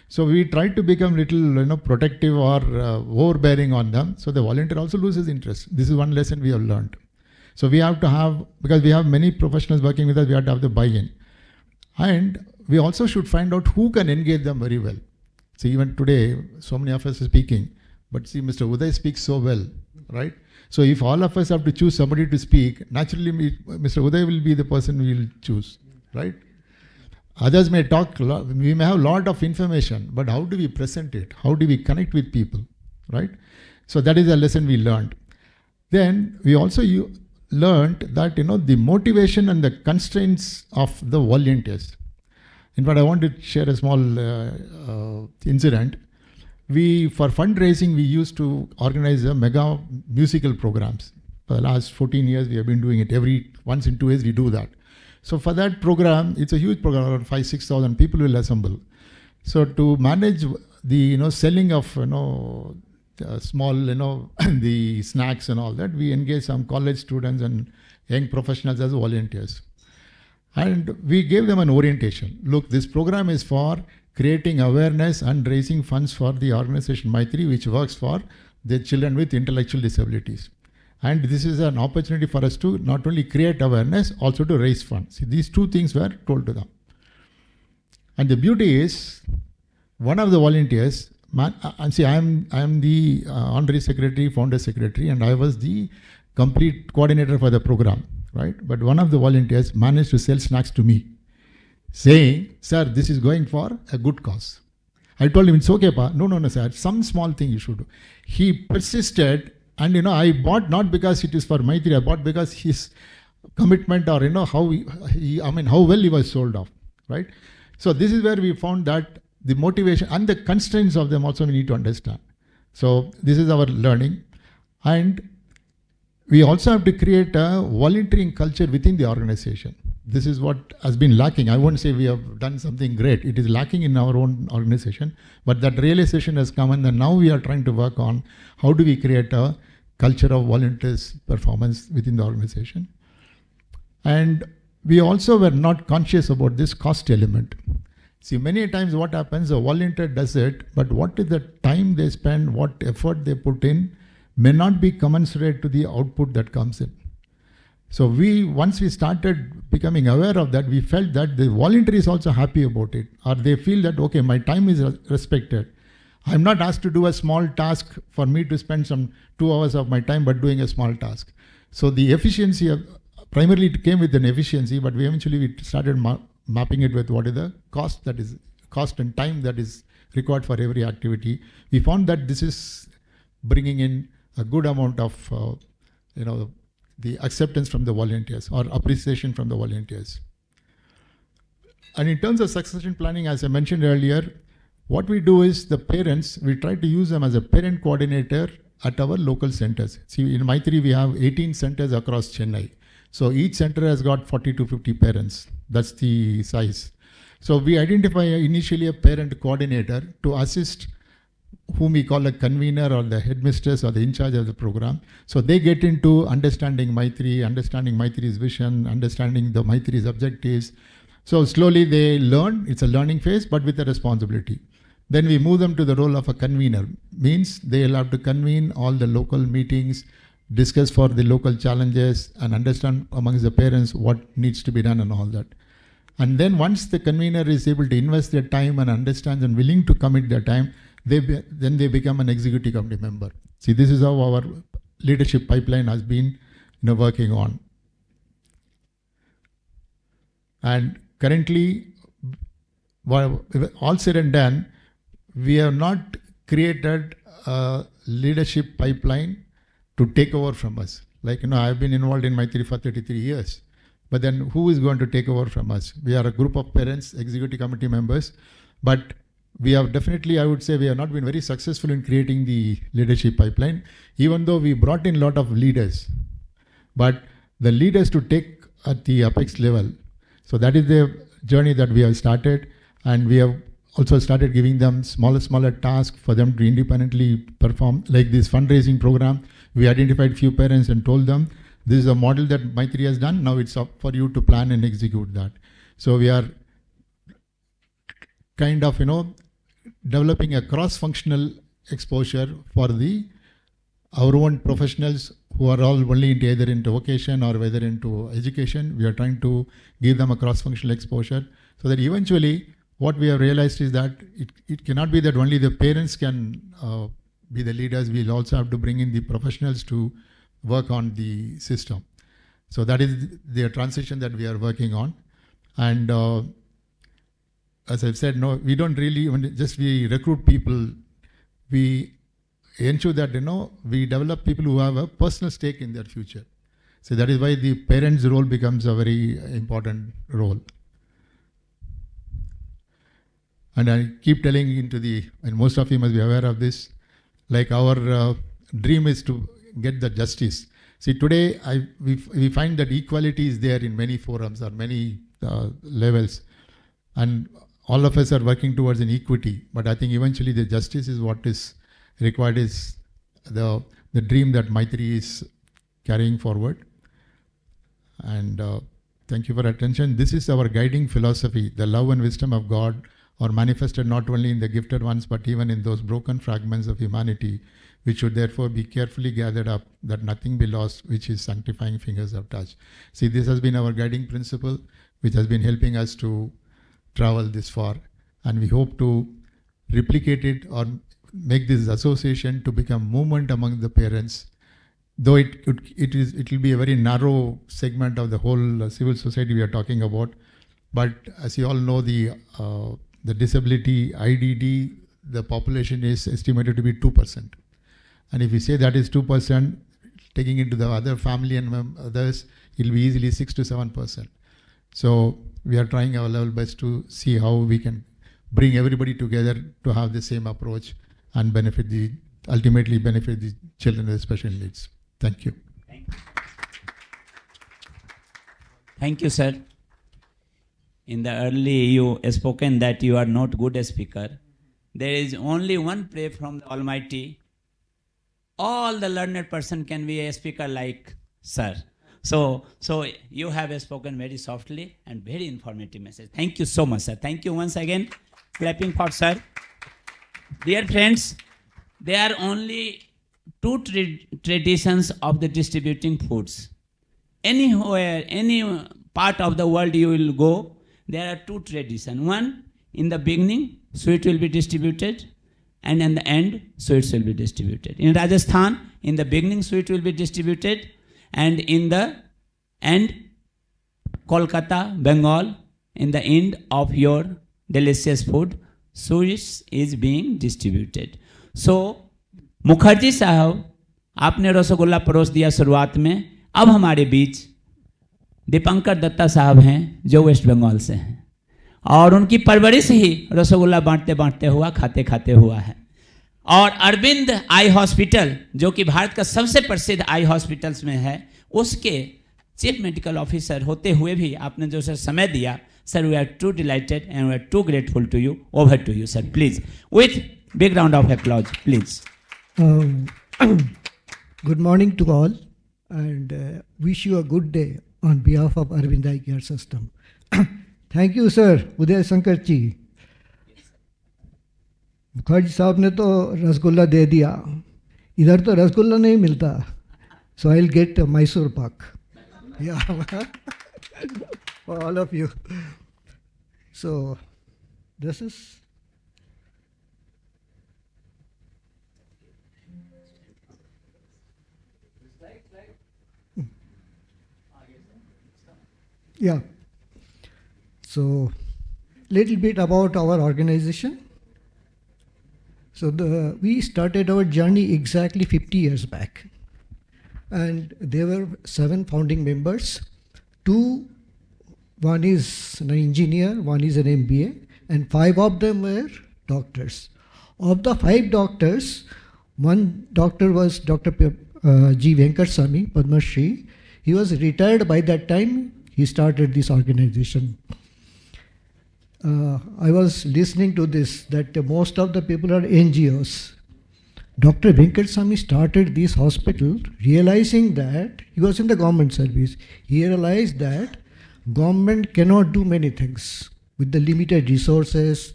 So we try to become little, protective or overbearing on them. So the volunteer also loses interest. This is one lesson we have learned. So we have to have, because we have many professionals working with us, we have to have the buy-in. And we also should find out who can engage them very well. See, even today, so many of us are speaking, but see, Mr. Uday speaks so well, right? So if all of us have to choose somebody to speak, naturally, Mr. Uday will be the person we will choose, right? Others may talk, we may have a lot of information, but how do we present it? How do we connect with people, right? So that is a lesson we learned. Then we also learned that, the motivation and the constraints of the volunteers. In fact, I want to share a small incident. For fundraising, we used to organize a mega musical programs. For the last 14 years, we have been doing it. Once in 2 years, we do that. So for that program, it's a huge program, around 5,000-6,000 people will assemble. So to manage the, selling of, small, the snacks and all that, we engage some college students and young professionals as volunteers. And we gave them an orientation. Look, this program is for creating awareness and raising funds for the organization Maithree, which works for the children with intellectual disabilities. And this is an opportunity for us to not only create awareness, also to raise funds. See, these two things were told to them. And the beauty is, one of the volunteers, and see, I am the Honorary Secretary, Founder Secretary, and I was the complete coordinator for the program, right? But one of the volunteers managed to sell snacks to me, saying, "Sir, this is going for a good cause." I told him, "It's okay, pa. No, sir. Some small thing you should do." He persisted, and I bought not because it is for Maithree. I bought because his commitment, or how how well he was sold off, right? So this is where we found that the motivation and the constraints of them also we need to understand. So this is our learning, and we also have to create a volunteering culture within the organization. This is what has been lacking. I won't say we have done something great. It is lacking in our own organization, but that realization has come, and then now we are trying to work on how do we create a culture of volunteers performance within the organization. And we also were not conscious about this cost element. See, many times what happens, a volunteer does it, but what is the time they spend, what effort they put in, may not be commensurate to the output that comes in. So once we started becoming aware of that, we felt that the volunteer is also happy about it, or they feel that, okay, my time is respected. I'm not asked to do a small task for me to spend some 2 hours of my time, but doing a small task. So the efficiency primarily it came with an efficiency, but we started mapping it with what is the cost and time that is required for every activity. We found that this is bringing in a good amount of, the acceptance from the volunteers or appreciation from the volunteers. And in terms of succession planning, as I mentioned earlier, what we do is the parents, we try to use them as a parent coordinator at our local centers. See, in Maithree, we have 18 centers across Chennai. So each center has got 40 to 50 parents. That's the size. So we identify initially a parent coordinator to assist whom we call a convener or the headmistress or the in charge of the program. So they get into understanding Maithree, understanding Maithree's vision, understanding the Maithree's objectives. So slowly they learn, it's a learning phase, but with a responsibility. Then we move them to the role of a convener, means they'll have to convene all the local meetings, discuss for the local challenges, and understand amongst the parents what needs to be done and all that. And then once the convener is able to invest their time and understands and willing to commit their time, then they become an executive committee member. See, this is how our leadership pipeline has been working on. And currently, all said and done, we have not created a leadership pipeline to take over from us. Like, I've been involved in Maithree for 33 years. But then who is going to take over from us? We are a group of parents, executive committee members, but we have definitely, I would say, we have not been very successful in creating the leadership pipeline, even though we brought in a lot of leaders. But the leaders to take at the apex level. So that is the journey that we have started, and we have also started giving them smaller tasks for them to independently perform. Like this fundraising program, we identified few parents and told them, this is a model that Maithree has done, now it's up for you to plan and execute that. So we are kind of, developing a cross-functional exposure for our own professionals who are all only either into vocation or whether into education. We are trying to give them a cross-functional exposure so that eventually what we have realized is that it cannot be that only the parents can be the leaders. We'll also have to bring in the professionals to work on the system. So that is the transition that we are working on. And as I've said, no, we don't really just we recruit people. We ensure that we develop people who have a personal stake in their future. So that is why the parents' role becomes a very important role. And I keep telling and most of you must be aware of this, like our dream is to get the justice. See, today we find that equality is there in many forums or many levels, and all of us are working towards an equity. But I think eventually the justice is what is required, is the dream that Maithree is carrying forward. And thank you for attention. This is our guiding philosophy. The love and wisdom of God are manifested not only in the gifted ones, but even in those broken fragments of humanity, which should therefore be carefully gathered up, that nothing be lost, which is sanctifying fingers of touch. See, this has been our guiding principle, which has been helping us to travel this far. And we hope to replicate it or make this association to become movement among the parents. Though it will be a very narrow segment of the whole civil society we are talking about. But as you all know, the disability IDD, the population is estimated to be 2%. And if we say that is 2%, taking into the other family and others, it will be easily 6 to 7%. So we are trying our level best to see how we can bring everybody together to have the same approach and ultimately benefit the children with special needs. Thank you. Thank you, sir. In the early you spoken that you are not good a speaker. There is only one prayer from the Almighty. All the learned person can be a speaker like sir. So you have spoken very softly and very informative message. Thank you so much, sir. Thank you once again. Clapping for sir. Dear friends, there are only two traditions of the distributing foods. Anywhere, any part of the world you will go, there are two traditions. One, in the beginning, sweet will be distributed, and in the end, sweets will be distributed. In Rajasthan, in the beginning, sweet will be distributed, and in the end, Kolkata, Bengal, in the end of your delicious food, sweets is being distributed. So, Mukherjee साहब, आपने रसगुल्ला परोस दिया शुरुआत में. अब हमारे बीच दीपंकर दत्ता साहब हैं, जो वेस्ट बंगाल से हैं, और उनकी परवरिश ही रसगुल्ला बांटते बांटते हुआ, खाते खाते हुआ है. और अरविंद आई हॉस्पिटल, जो कि भारत का सबसे प्रसिद्ध आई हॉस्पिटल्स में है, उसके चीफ मेडिकल ऑफिसर होते हुए भी आपने जो सर समय दिया, sir, we are too delighted and we are too grateful to you. Over to you, sir, please, with big round of applause, please. Good morning to all, and wish you a good day on behalf of Aravind Eye Care System. Thank you, sir. Uday Shankar ji. Mukherjee साहब ने तो रसगुल्ला दे दिया. इधर तो रसगुल्ला नहीं मिलता. So I'll get Mysore pak. Yeah, for all of you. So this is. Yeah. So, little bit about our organization. So, we started our journey exactly 50 years back. And there were 7 founding members. One is an engineer, one is an MBA, and 5 of them were doctors. Of the 5 doctors, one doctor was Dr. G. Venkateswamy, Padma Shri. He was retired by that time. He started this organization. I was listening to this, that most of the people are NGOs. Dr. Venkateswamy started this hospital realizing that he was in the government service. He realized that government cannot do many things with the limited resources,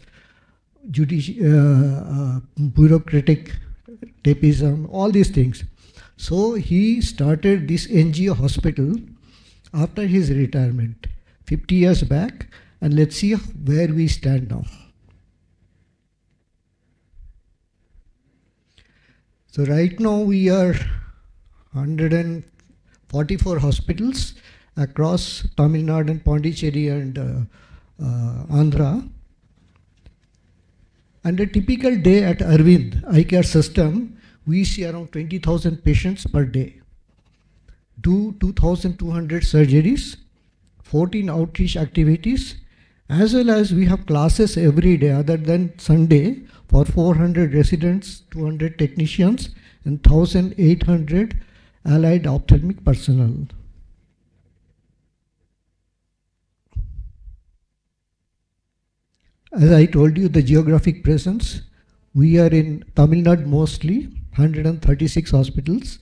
bureaucratic tapeism, all these things. So he started this NGO hospital after his retirement, 50 years back, and let's see where we stand now. So right now we are 144 hospitals across Tamil Nadu and Pondicherry and Andhra. And a typical day at Aravind eye care system, we see around 20,000 patients per day. Do 2,200 surgeries, 14 outreach activities, as well as we have classes every day other than Sunday for 400 residents, 200 technicians, and 1,800 allied ophthalmic personnel. As I told you, the geographic presence, we are in Tamil Nadu mostly, 136 hospitals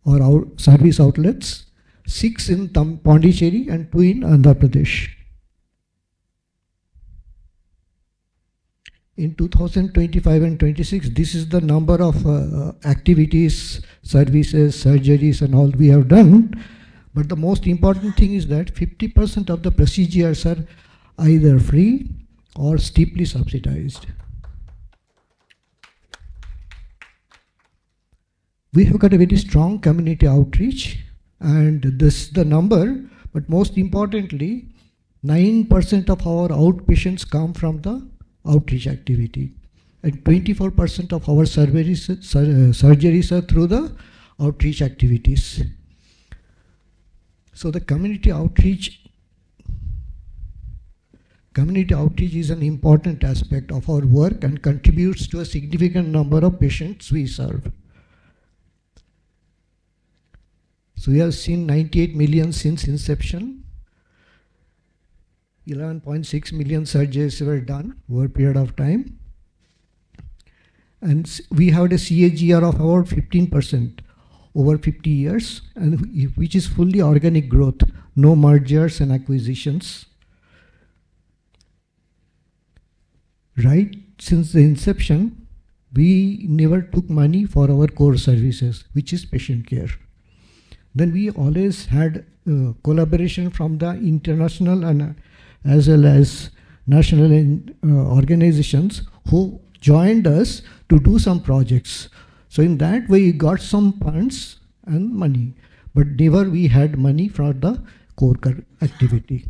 or service outlets, 6 in Pondicherry and 2 in Andhra Pradesh. In 2025 and 26, this is the number of activities, services, surgeries and all we have done. But the most important thing is that 50% of the procedures are either free or steeply subsidized. We have got a very strong community outreach, and this is the number, but most importantly, 9% of our outpatients come from the outreach activity, and 24% of our surgeries are through the outreach activities. So the community outreach is an important aspect of our work and contributes to a significant number of patients we serve. So we have seen 98 million since inception. 11.6 million surgeries were done over a period of time. And we had a CAGR of about 15% over 50 years, and which is fully organic growth, no mergers and acquisitions. Right since the inception, we never took money for our core services, which is patient care. Then we always had collaboration from the international and as well as national organizations who joined us to do some projects. So in that way, we got some funds and money, but never we had money for the core activity.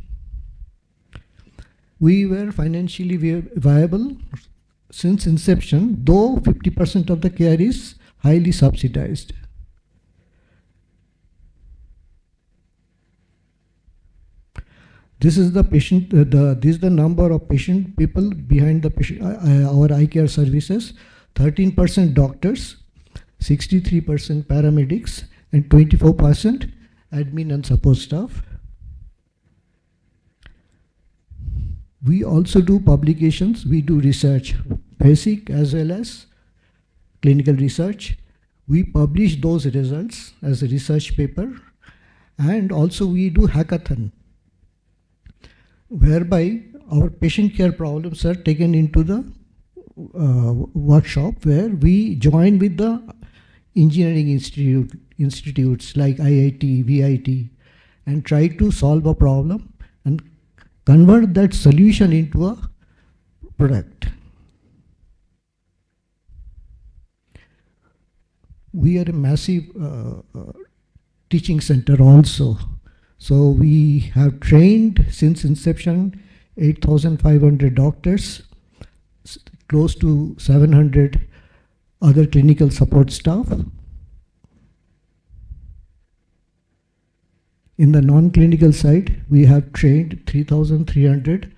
We were financially viable since inception, though 50% of the care is highly subsidized. This is the patient. This is the number of patient people behind the patient, our eye care services. 13% doctors, 63% paramedics, and 24% admin and support staff. We also do publications. We do research, basic as well as clinical research. We publish those results as a research paper, and also we do hackathon, whereby our patient care problems are taken into the workshop, where we join with the engineering institutes like IIT, VIT, and try to solve a problem and convert that solution into a product. We are a massive teaching center also. So we have trained since inception 8,500 doctors, close to 700 other clinical support staff. In the non-clinical side, we have trained 3,300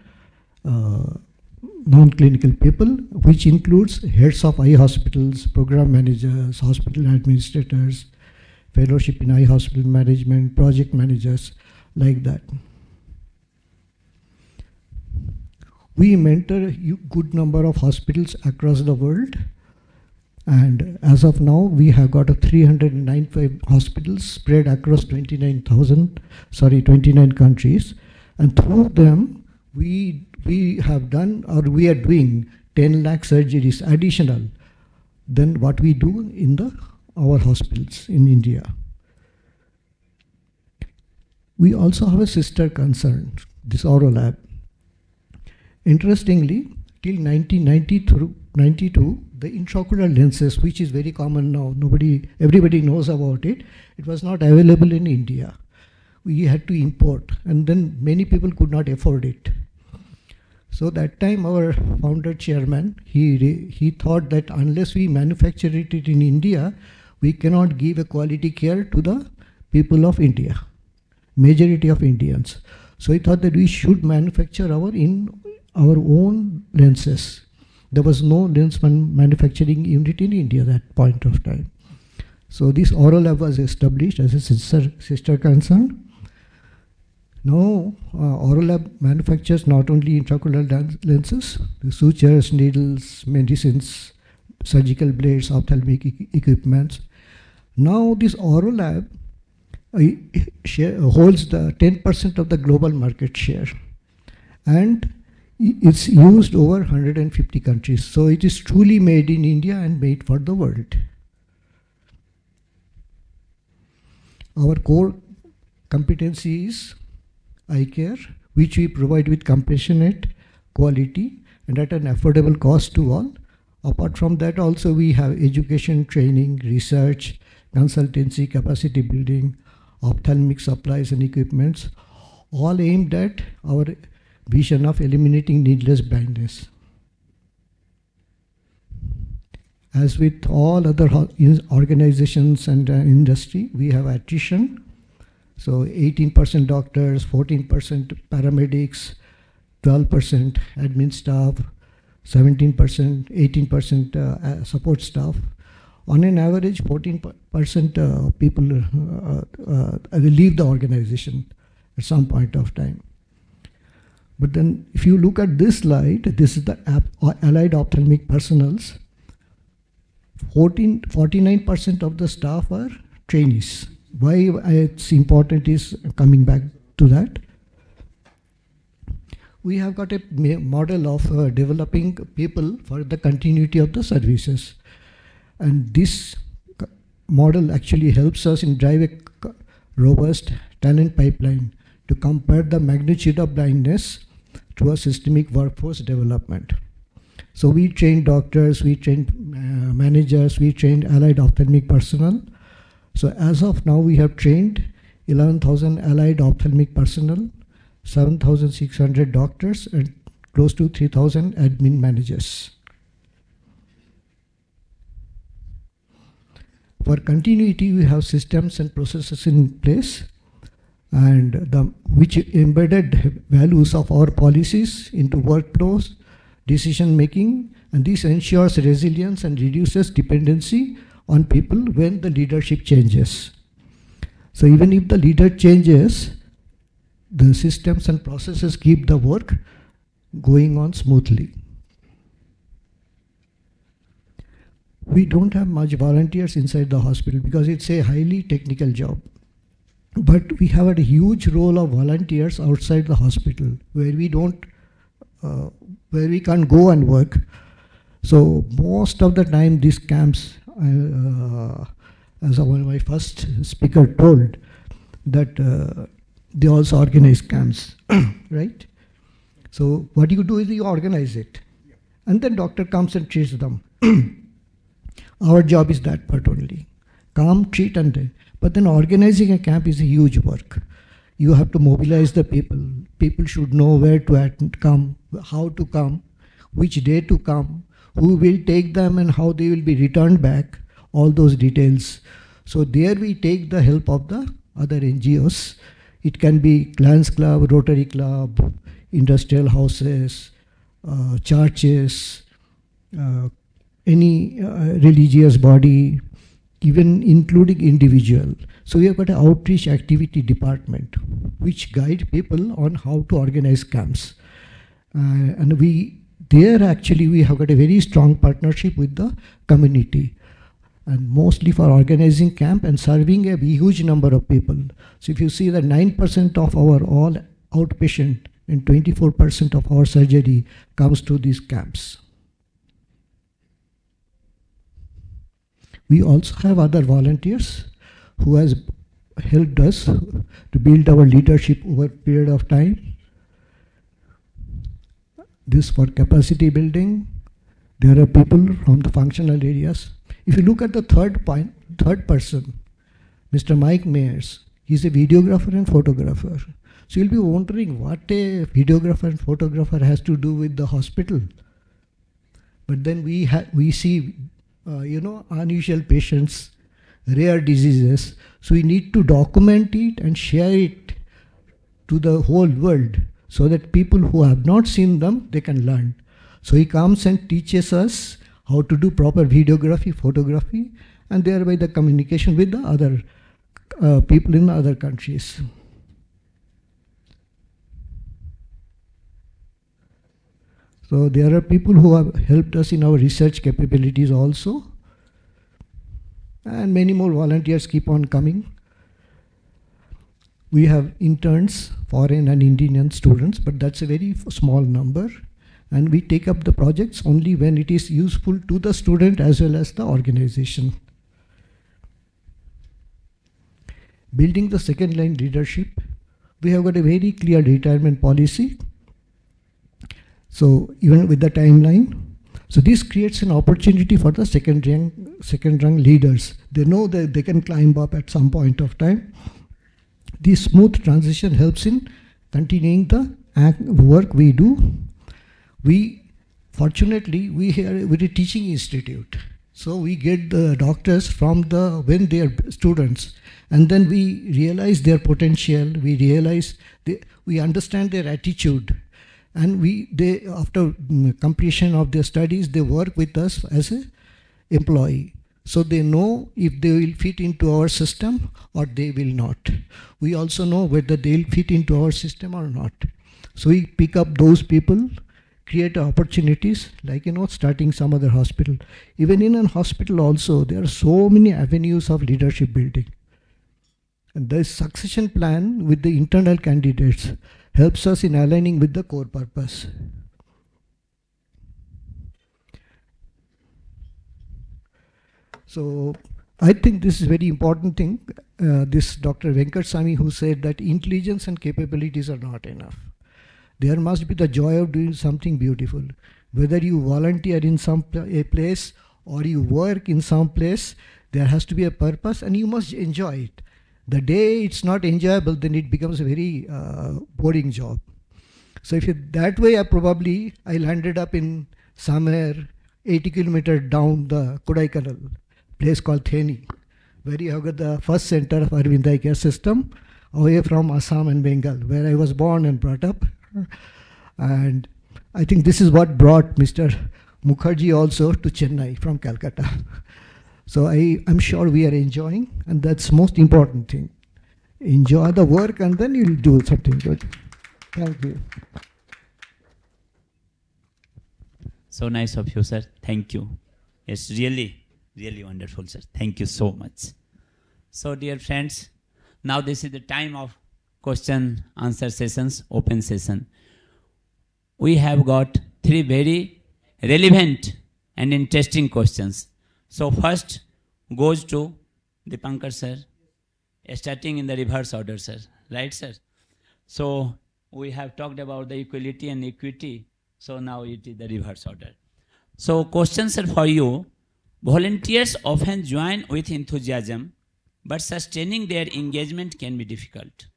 non-clinical people, which includes heads of eye hospitals, program managers, hospital administrators, fellowship in eye hospital management, project managers, like that. We mentor a good number of hospitals across the world, and as of now, we have got 395 hospitals spread across 29 countries, and through them, we have done, or we are doing 10 lakh surgeries additional than what we do in our hospitals in India. We also have a sister concern, this Oro Lab. Interestingly, till 1992, the intraocular lenses, which is very common now, everybody knows about it, it was not available in India. We had to import, and then many people could not afford it. So that time our founder chairman, he thought that unless we manufacture it in India, we cannot give a quality care to the people of India, majority of Indians. So he thought that we should manufacture our own lenses. There was no lens manufacturing unit in India at that point of time. So this Oral Lab was established as a sister concern. Now, Oral Lab manufactures not only intraocular lenses, the sutures, needles, medicines, surgical blades, ophthalmic equipments. Now, this Oral Lab holds the 10% of the global market share, and it's used over 150 countries. So it is truly made in India and made for the world. Our core competency is eye care, which we provide with compassionate quality and at an affordable cost to all. Apart from that, also we have education, training, research, consultancy, capacity building, ophthalmic supplies and equipments, all aimed at our vision of eliminating needless blindness. As with all other organizations and industry, we have attrition. So 18% doctors, 14% paramedics, 12% admin staff, 17%, 18% support staff. On an average, 14% people leave the organization at some point of time. But then if you look at this slide, this is the allied ophthalmic personals. 49% of the staff are trainees. Why it's important is coming back to that. We have got a model of developing people for the continuity of the services. And this model actually helps us in drive a robust talent pipeline to compare the magnitude of blindness to a systemic workforce development. So we train doctors, we train managers, we train allied ophthalmic personnel. So as of now, we have trained 11,000 allied ophthalmic personnel, 7,600 doctors, and close to 3,000 admin managers. For continuity, we have systems and processes in place, and which embedded values of our policies into workflows, decision making, and this ensures resilience and reduces dependency on people when the leadership changes. So even if the leader changes, the systems and processes keep the work going on smoothly. We don't have much volunteers inside the hospital because it's a highly technical job. But we have a huge role of volunteers outside the hospital where we can't go and work. So most of the time these camps, as one of my first speaker told, that they also organize camps, right? So what you do is you organize it, and then doctor comes and treats them. Our job is that part only. Come, treat, and but then organizing a camp is a huge work. You have to mobilize the people. People should know where to come, how to come, which day to come, who will take them and how they will be returned back, all those details. So there we take the help of the other NGOs. It can be Lions Club, Rotary Club, industrial houses, churches, any religious body, even including individual. So we have got an outreach activity department which guide people on how to organize camps. And we have got a very strong partnership with the community, and mostly for organizing camp and serving a huge number of people. So if you see that 9% of our all outpatient and 24% of our surgery comes to these camps. We also have other volunteers who has helped us to build our leadership over a period of time. This for capacity building. There are people from the functional areas. If you look at the third person, Mr. Mike Mayers, He's a videographer and photographer. So you'll be wondering what a videographer and photographer has to do with the hospital. But then we see, unusual patients, rare diseases. So we need to document it and share it to the whole world so that people who have not seen them, they can learn. So he comes and teaches us how to do proper videography, photography, and thereby the communication with the other people in other countries. So there are people who have helped us in our research capabilities also, and many more volunteers keep on coming. We have interns, foreign and Indian students, but that's a very small number. And we take up the projects only when it is useful to the student as well as the organization. Building the second line leadership, we have got a very clear retirement policy. So even with the timeline, so this creates an opportunity for the second rank leaders. They know that they can climb up at some point of time. This smooth transition helps in continuing the work we do. Fortunately, we are a teaching institute. So we get the doctors from when they are students, and then we realize their potential, we understand their attitude, and after completion of their studies, they work with us as an employee. So they know if they will fit into our system or they will not. We also know whether they will fit into our system or not. So we pick up those people, create opportunities, like starting some other hospital. Even in a hospital also, there are so many avenues of leadership building. And the succession plan with the internal candidates helps us in aligning with the core purpose. So I think this is a very important thing. This Dr. Venkateswamy who said that intelligence and capabilities are not enough. There must be the joy of doing something beautiful. Whether you volunteer in a place or you work in some place, there has to be a purpose and you must enjoy it. The day it's not enjoyable, then it becomes a very boring job. So if that way, I landed up in somewhere 80 kilometers down the Kodaikanal, place called Theni, where you have got the first center of Aravind Eye Care System, away from Assam and Bengal, where I was born and brought up. And I think this is what brought Mr. Mookerjee also to Chennai from Calcutta. So I'm sure we are enjoying, and that's most important thing. Enjoy the work and then you'll do something good. Thank you. So nice of you, sir. Thank you. It's really, really wonderful, sir. Thank you so much. So dear friends, now this is the time of question answer sessions, open session. We have got 3 very relevant and interesting questions. So first goes to Dipankar sir, starting in the reverse order, sir. Right, sir? So we have talked about the equality and equity. So now it is the reverse order. So questions are for you. Volunteers often join with enthusiasm, but sustaining their engagement can be difficult.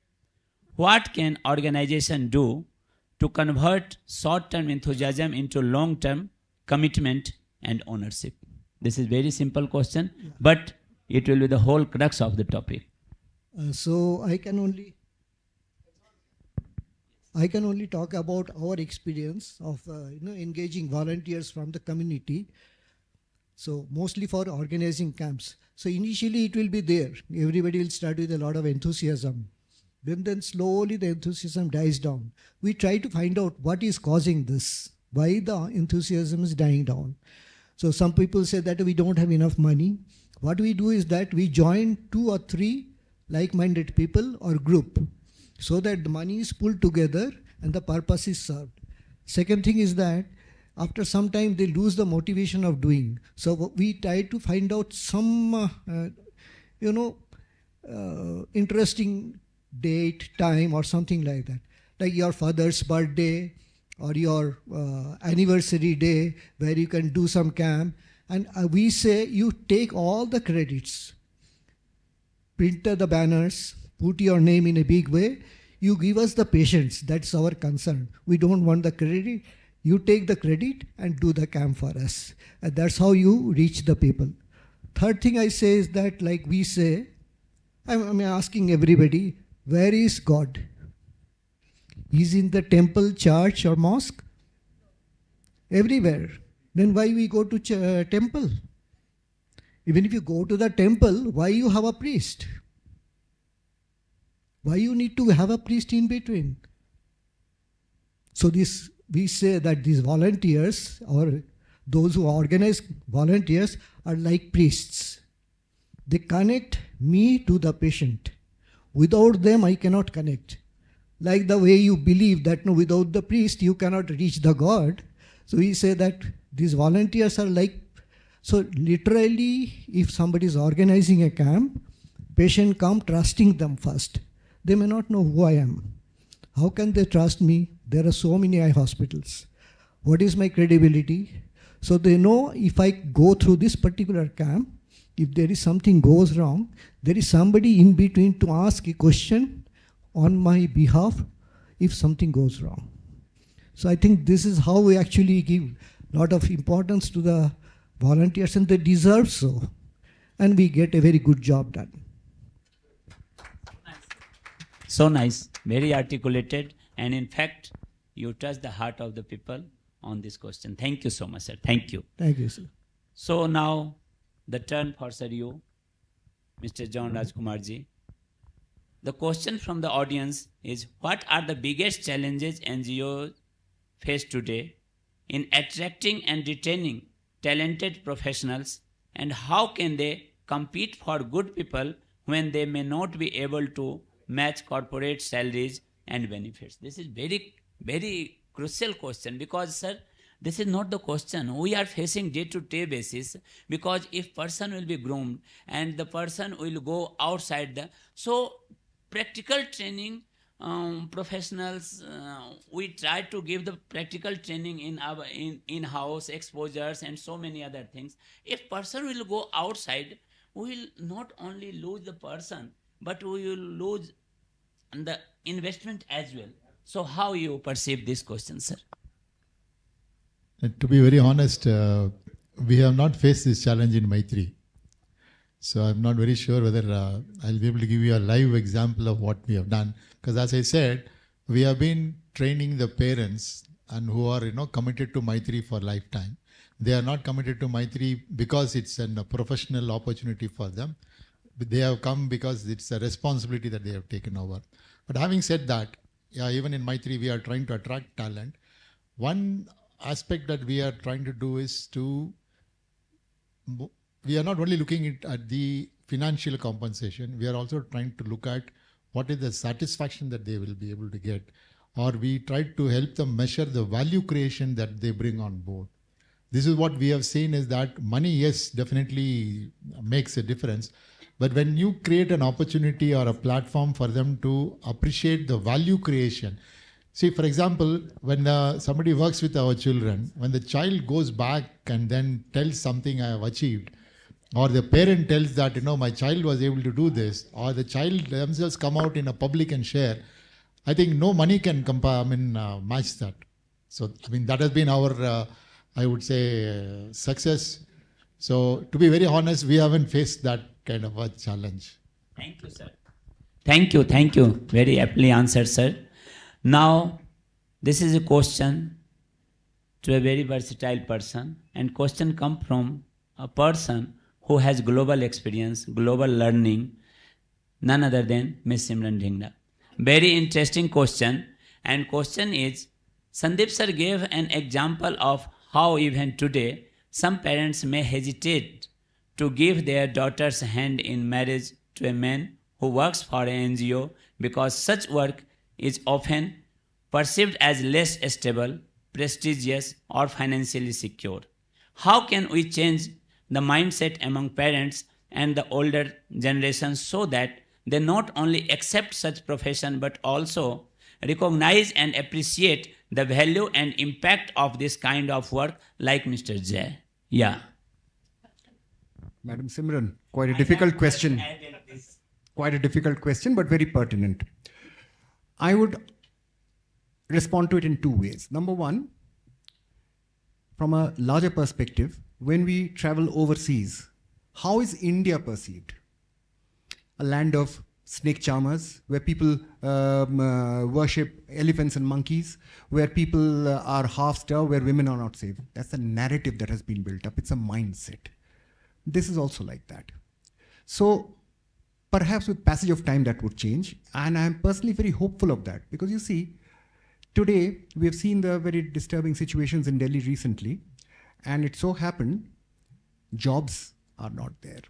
What can organization do to convert short-term enthusiasm into long-term commitment and ownership? This is very simple question, but it will be the whole crux of the topic. So I can only talk about our experience of engaging volunteers from the community. So mostly for organizing camps. So initially it will be there. Everybody will start with a lot of enthusiasm. Then slowly the enthusiasm dies down. We try to find out what is causing this, why the enthusiasm is dying down. So some people say that we don't have enough money. What we do is that we join 2 or 3 like-minded people or group so that the money is pulled together and the purpose is served. Second thing is that after some time they lose the motivation of doing. So we try to find out some, interesting date, time or something like that. Like your father's birthday or your anniversary day where you can do some camp. And we say you take all the credits, print the banners, put your name in a big way. You give us the patients. That's our concern. We don't want the credit. You take the credit and do the camp for us. And that's how you reach the people. Third thing I say is that, like we say, I'm asking everybody, where is God? He's in the temple, church, or mosque? Everywhere. Then why we go to temple? Even if you go to the temple, why you have a priest? Why you need to have a priest in between? So this, we say that these volunteers or those who organize volunteers are like priests. They connect me to the patient. Without them, I cannot connect. Like the way you believe that no, without the priest, you cannot reach the God. So we say that these volunteers are like, so literally, if somebody is organizing a camp, patient come trusting them first. They may not know who I am. How can they trust me? There are so many eye hospitals. What is my credibility? So they know if I go through this particular camp, if there is something goes wrong, there is somebody in between to ask a question on my behalf if something goes wrong. So I think this is how we actually give a lot of importance to the volunteers, and they deserve so. And we get a very good job done. So nice, very articulated, and in fact, you touch the heart of the people on this question. Thank you so much, sir. Thank you. Thank you, sir. So now, the turn for Sir you, Mr. John Rajkumar ji. The question from the audience is, what are the biggest challenges NGOs face today in attracting and retaining talented professionals, and how can they compete for good people when they may not be able to match corporate salaries and benefits? This is very, very crucial question, because, sir, this is not the question we are facing day-to-day basis, because if person will be groomed and the person will go outside the, so practical training professionals, we try to give the practical training in our in-house exposures and so many other things. If person will go outside, we will not only lose the person, but we will lose the investment as well. So how you perceive this question, sir? To be very honest, we have not faced this challenge in Maithree. So I'm not very sure whether I'll be able to give you a live example of what we have done. Because as I said, we have been training the parents and who are committed to Maithree for lifetime. They are not committed to Maithree because it's a professional opportunity for them. But they have come because it's a responsibility that they have taken over. But having said that, yeah, even in Maithree, we are trying to attract talent. One aspect that we are trying to do is we are not only looking at the financial compensation, we are also trying to look at what is the satisfaction that they will be able to get. Or we try to help them measure the value creation that they bring on board. This is what we have seen is that money, yes, definitely makes a difference. But when you create an opportunity or a platform for them to appreciate the value creation, see, for example, when somebody works with our children, when the child goes back and then tells something I have achieved, or the parent tells that, my child was able to do this, or the child themselves come out in a public and share, I think no money can match that. So, that has been our, I would say, success. So, to be very honest, we haven't faced that kind of a challenge. Thank you, sir. Thank you. Very aptly answered, sir. Now, this is a question to a very versatile person, and question come from a person who has global experience, global learning, none other than Ms. Simran Dhingda. Very interesting question, and question is, Sandip sir gave an example of how even today some parents may hesitate to give their daughter's hand in marriage to a man who works for an NGO, because such work is often perceived as less stable, prestigious, or financially secure. How can we change the mindset among parents and the older generation so that they not only accept such profession but also recognize and appreciate the value and impact of this kind of work, like Mr. Jay? Yeah. Madam Simran, quite a difficult question. quite a difficult question, but very pertinent. I would respond to it in two ways. Number one, from a larger perspective, when we travel overseas, how is India perceived? A land of snake charmers, where people worship elephants and monkeys, where people are half-starved, where women are not safe. That's the narrative that has been built up. It's a mindset. This is also like that. So perhaps with passage of time that would change, and I'm personally very hopeful of that, because you see, today we have seen the very disturbing situations in Delhi recently, and it so happened jobs are not there.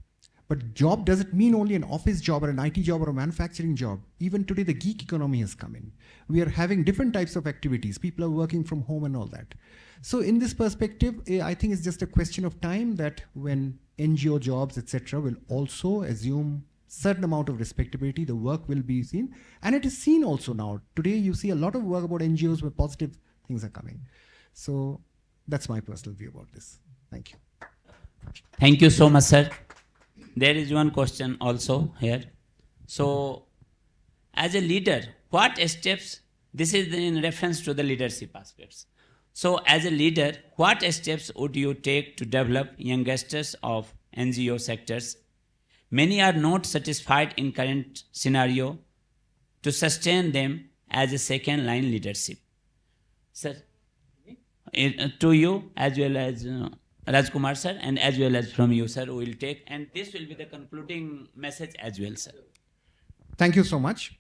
But job doesn't mean only an office job or an IT job or a manufacturing job. Even today the gig economy has come in. We are having different types of activities. People are working from home and all that. So in this perspective, I think it's just a question of time that when NGO jobs, etc., will also assume certain amount of respectability, the work will be seen. And it is seen also now. Today you see a lot of work about NGOs where positive things are coming. So that's my personal view about this. Thank you. Thank you so much, sir. There is one question also here. So, as a leader, what steps, this is in reference to the leadership aspects. So, as a leader, what steps would you take to develop youngsters of NGO sectors? Many are not satisfied in current scenario to sustain them as a second-line leadership. Sir, to you as well as Rajkumar sir, and as well as from you, sir, we will take, and this will be the concluding message as well, sir. Thank you so much.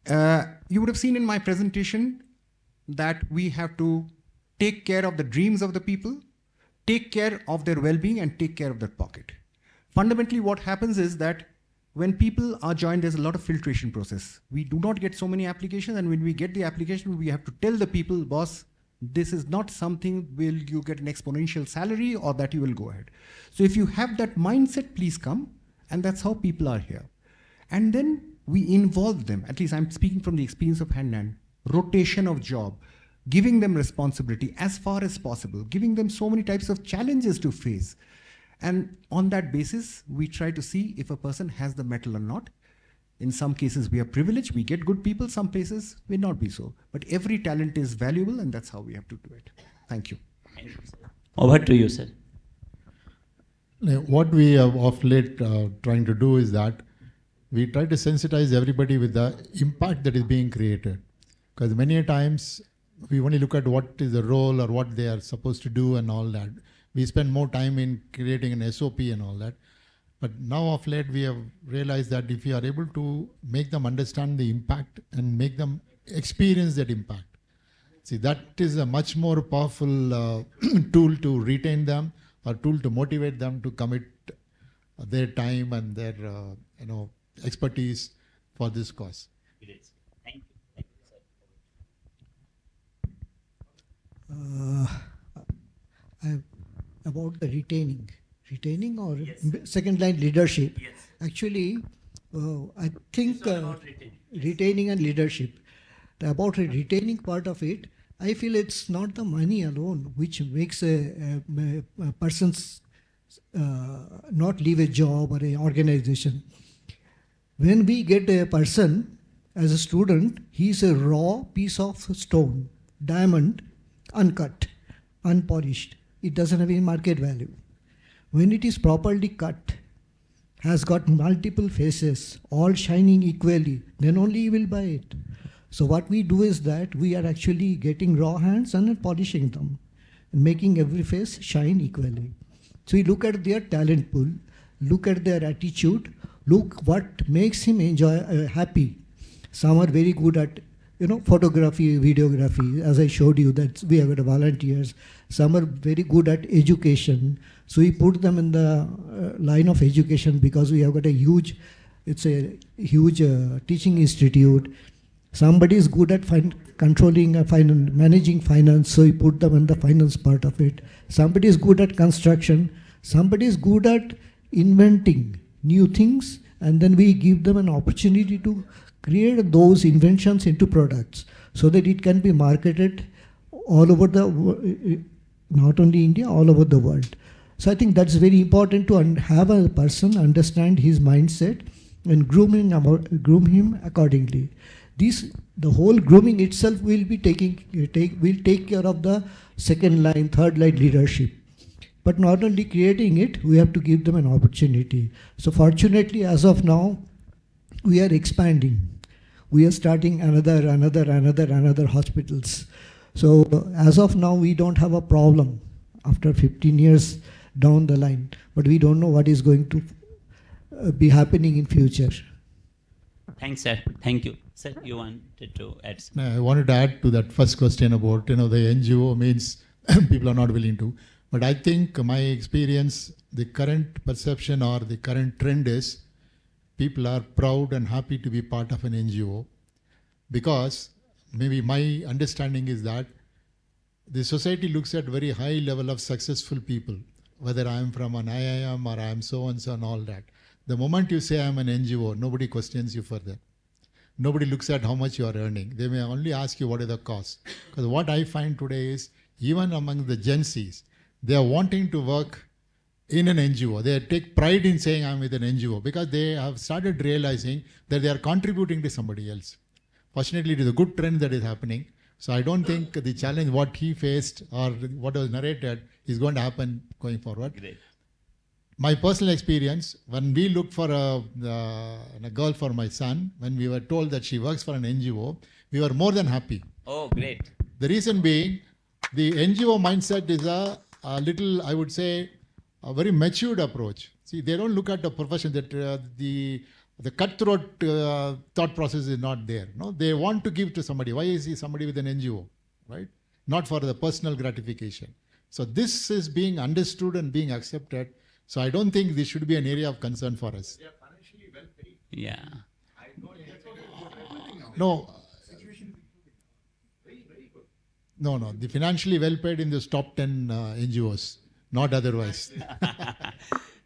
You would have seen in my presentation that we have to take care of the dreams of the people, take care of their well-being, and take care of their pocket. Fundamentally, what happens is that when people are joined, there's a lot of filtration process. We do not get so many applications, and when we get the application, we have to tell the people, boss, this is not something will you get an exponential salary or that you will go ahead. So if you have that mindset, please come. And that's how people are here. And then we involve them, at least I'm speaking from the experience of Hannan, rotation of job, giving them responsibility as far as possible, giving them so many types of challenges to face. And on that basis, we try to see if a person has the mettle or not. In some cases, we are privileged, we get good people, some places may not be so. But every talent is valuable, and that's how we have to do it. Thank you. Over to you, sir. What we have of late trying to do is that we try to sensitize everybody with the impact that is being created. Because many times, we only look at what is the role or what they are supposed to do and all that. We spend more time in creating an SOP and all that. But now of late, we have realized that if we are able to make them understand the impact and make them experience that impact, see, that is a much more powerful tool to retain them or tool to motivate them to commit their time and their expertise for this cause. Thank you. Thank you, sir. About the retaining or Yes. second line leadership. Yes. Actually, I think It's all about retaining and leadership. About the retaining part of it, I feel it's not the money alone which makes a person's not leave a job or an organization. When we get a person as a student, he's a raw piece of stone, diamond, uncut, unpolished. It doesn't have any market value. When it is properly cut, has got multiple faces, all shining equally, then only you will buy it. So what we do is that we are actually getting raw hands and polishing them and making every face shine equally. So we look at their talent pool, look at their attitude, look what makes him enjoy happy. Some are very good at photography, videography, as I showed you that we have got volunteers. Some are very good at education. So we put them in the line of education because we have got a huge teaching institute. Somebody is good at controlling managing finance, so we put them in the finance part of it. Somebody is good at construction. Somebody is good at inventing new things, and then we give them an opportunity to create those inventions into products so that it can be marketed all over not only India, all over the world. So I think that's very important to have a person understand his mindset and groom him accordingly. The whole grooming itself will take care of the second line, third line leadership. But not only creating it, we have to give them an opportunity. So fortunately, as of now, we are expanding. We are starting another hospitals. So as of now, we don't have a problem after 15 years down the line. But we don't know what is going to be happening in future. Thanks, sir. Thank you. Sir, you wanted to add something? I wanted to add to that first question about, the NGO means people are not willing to. But I think my experience, the current perception or the current trend is people are proud and happy to be part of an NGO, because maybe my understanding is that the society looks at very high level of successful people, whether I am from an IIM or I am so and so and all that. The moment you say I am an NGO, nobody questions you further. Nobody looks at how much you are earning. They may only ask you what is the cost. Because what I find today is, even among the Gen Zs, they are wanting to work in an NGO. They take pride in saying I'm with an NGO because they have started realizing that they are contributing to somebody else. Fortunately, it is a good trend that is happening. So I don't think the challenge what he faced or what was narrated is going to happen going forward. Great. My personal experience, when we looked for a girl for my son, when we were told that she works for an NGO, we were more than happy. Oh, great. The reason being, the NGO mindset is a little, I would say, a very matured approach. See, they don't look at the profession, that the cutthroat thought process is not there. No, they want to give to somebody. Why is he somebody with an NGO, right? Not for the personal gratification. So this is being understood and being accepted. So I don't think this should be an area of concern for us. They are financially well paid. Yeah. I know that's what everything now. No, Situation is very, very good. no. The financially well paid in the top 10 NGOs, not otherwise.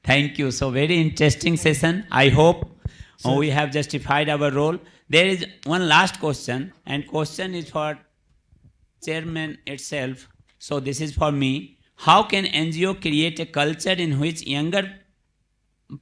Thank you. So very interesting session. I hope we have justified our role. There is one last question, and question is for chairman itself. So this is for me. How can NGO create a culture in which younger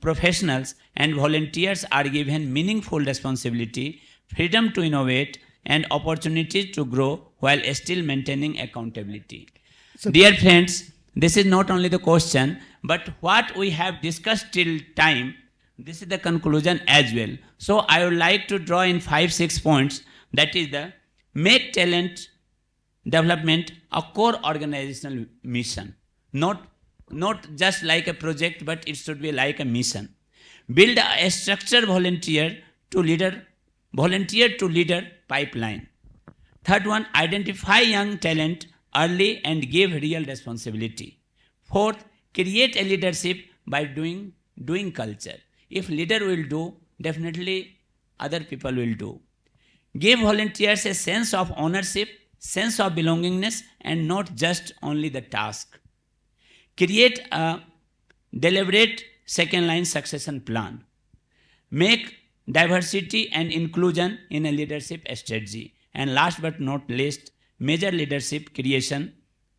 professionals and volunteers are given meaningful responsibility, freedom to innovate, and opportunities to grow while still maintaining accountability? So Dear friends, this is not only the question, but what we have discussed till time, this is the conclusion as well. So I would like to draw in 5-6 points. That is the make talent development a core organizational mission. Not just like a project, but it should be like a mission. Build a structured volunteer to leader pipeline. Third one, identify young talent early and give real responsibility. Fourth, create a leadership by doing culture. If leader will do, definitely other people will do. Give volunteers a sense of ownership, sense of belongingness, and not just only the task. Create a deliberate second line succession plan. Make diversity and inclusion in a leadership strategy. And last but not least, measure leadership creation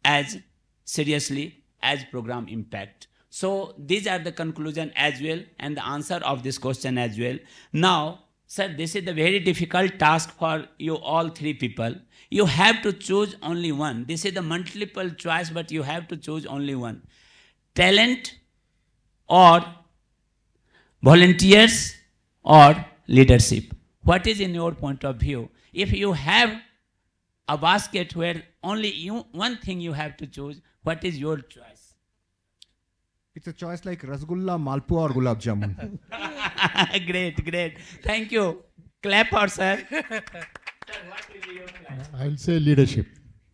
as seriously as program impact. So these are the conclusion as well and the answer of this question as well. Now, sir, this is the very difficult task for you all three people. You have to choose only one. This is the multiple choice, but you have to choose only one. Talent or volunteers or leadership. What is in your point of view? If you have a basket where only one thing you have to choose, what is your choice? It's a choice like Rasgulla, Malpua or Gulab Jamun. Great. Thank you. Clap for sir. Sir, what will be your choice? I'll say leadership.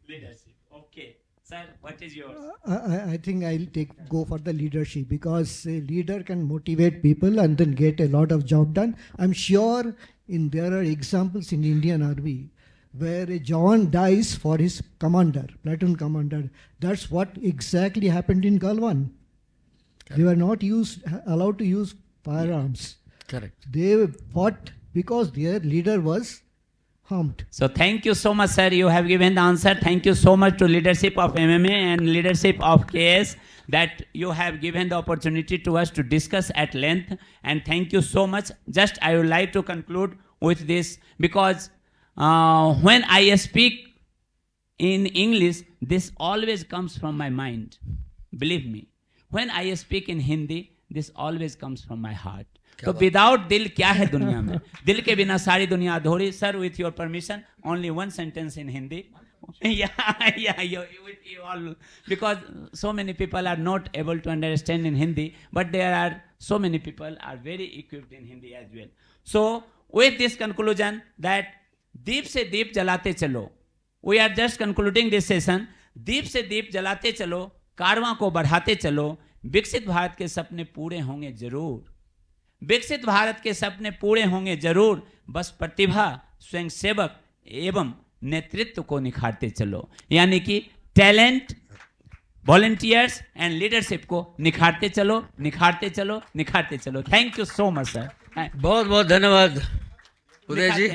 Leadership. Okay. Sir, what is yours? I think I'll go for the leadership, because a leader can motivate people and then get a lot of job done. I'm sure there are examples in Indian Army where a Jawan dies for his commander, platoon commander. That's what exactly happened in Galwan. They were not allowed to use firearms. Correct. They fought because their leader was harmed. So thank you so much, sir. You have given the answer. Thank you so much to leadership of MMA and leadership of KS. that you have given the opportunity to us to discuss at length, and thank you so much. Just I would like to conclude with this, because when I speak in English, this always comes from my mind. Believe me. When I speak in Hindi, this always comes from my heart. So without dil kya hai duniya mein? Dil ke bina sari duniya adhuri. Sir, with your permission, only one sentence in Hindi. With you all, because so many people are not able to understand in Hindi, but there are so many people are very equipped in Hindi as well. So with this conclusion that deep se deep jalate chalo, we are just concluding this session. दीप से दीप जलाते चलो, कारवां को बढ़ाते चलो, विकसित भारत के सपने पूरे होंगे जरूर, विकसित भारत के सपने पूरे होंगे जरूर, बस प्रतिभा, स्वयंसेवक एवं नेतृत्व को निखारते चलो, यानी कि टैलेंट, वॉलंटियर्स एंड लीडरशिप को निखारते चलो, निखारते चलो, निखारते चलो. Thank you so much sir. बहुत बहुत धन्यवाद उदय जी.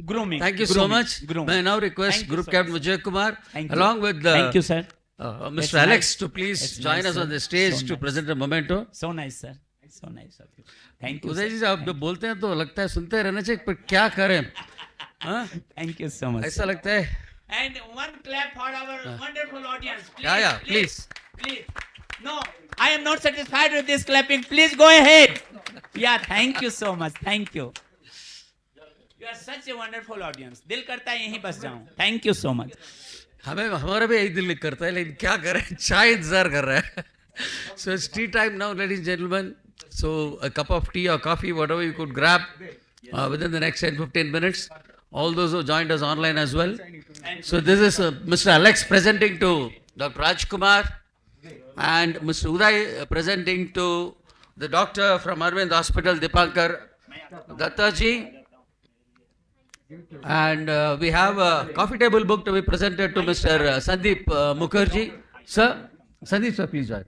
Grooming. Thank you so much. May I now request Group Captain Vijay Kumar along with thank you, sir. Mr. Alex to please join us on the stage to present a memento. So nice, sir. So nice of you. Thank you. उदय जी आप जब बोलते हैं तो लगता है सुनते रहना चाहिए, पर क्या करें? Thank you so much. ऐसा लगता है. And one clap for our wonderful audience. Please, Yeah, please. No, I am not satisfied with this clapping. Please go ahead. Yeah, thank you so much. Thank you. You are such a wonderful audience. दिल करता है यहीं बस जाऊं. Thank you so much. हमारा भी यही दिल करता है, लेकिन क्या करें, चाय इंतजार कर रहा है. So it's tea time now, ladies and gentlemen. So a cup of tea or coffee, whatever you could grab within the next 10-15 minutes. All those who joined us online as well. So this is Mr. Alex presenting to Dr. Rajkumar and Mr. Uday presenting to the doctor from Aravind Hospital, Dipankar Datta ji. And we have a coffee table book to be presented to Mr. Sandip Mookerjee. Sir, Sandip sir, please join.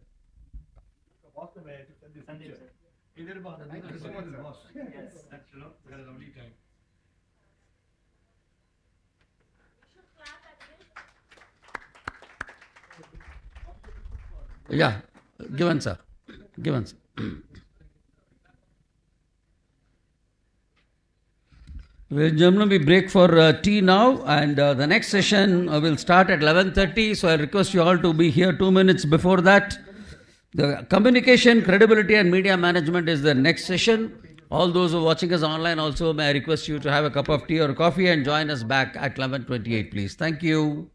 Yeah, given sir, given sir. Ladies and gentlemen, we break for tea now, and the next session will start at 11:30. So I request you all to be here 2 minutes before that. The communication, credibility, and media management is the next session. All those who are watching us online also, may I request you to have a cup of tea or coffee and join us back at 11:28, please. Thank you.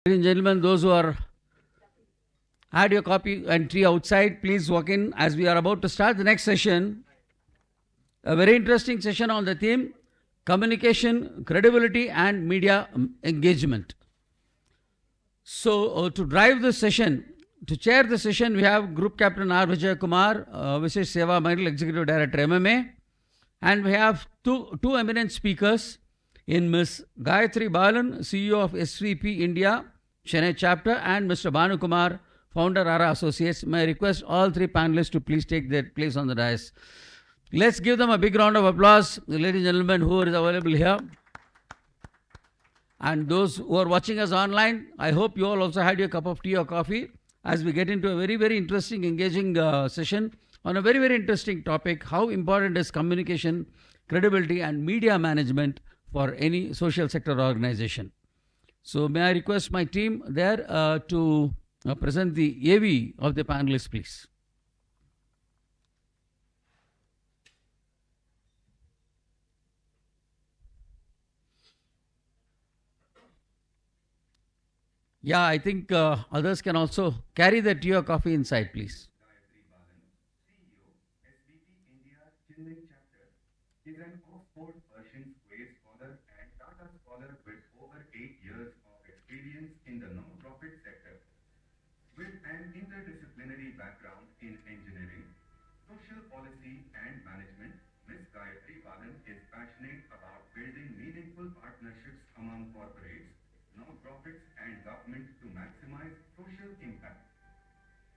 Ladies and gentlemen, those who are had your copy and tree outside, please walk in as we are about to start the next session. A very interesting session on the theme communication, credibility and media engagement. So to drive this session, to chair the session, we have Group Captain R. Vijay Kumar, Visesh Seva Mandal Executive Director MMA, and we have two eminent speakers in Ms. Maithree Balan, CEO of SVP India, Chennai chapter, and Mr. Bhanu Kumar, founder Ara Associates. May I request all three panelists to please take their place on the dais. Let's give them a big round of applause, ladies and gentlemen, who is available here. And those who are watching us online, I hope you all also had your cup of tea or coffee as we get into a very, very interesting, engaging session on a very, very interesting topic: how important is communication, credibility and media management for any social sector organization. So may I request my team there to present the AV of the panelists, please. Yeah, I think others can also carry the tea or coffee inside, please. Maithree Balan, CEO, SVP India, Chennai chapter, is an Oxford Persian Square scholar and Tata scholar with over 8 years of experience in the non-profit sector. With an interdisciplinary background in engineering, social policy and management, Ms. Maithree Balan is passionate about building meaningful partnerships among corporates, non-profits and government to maximize social impact.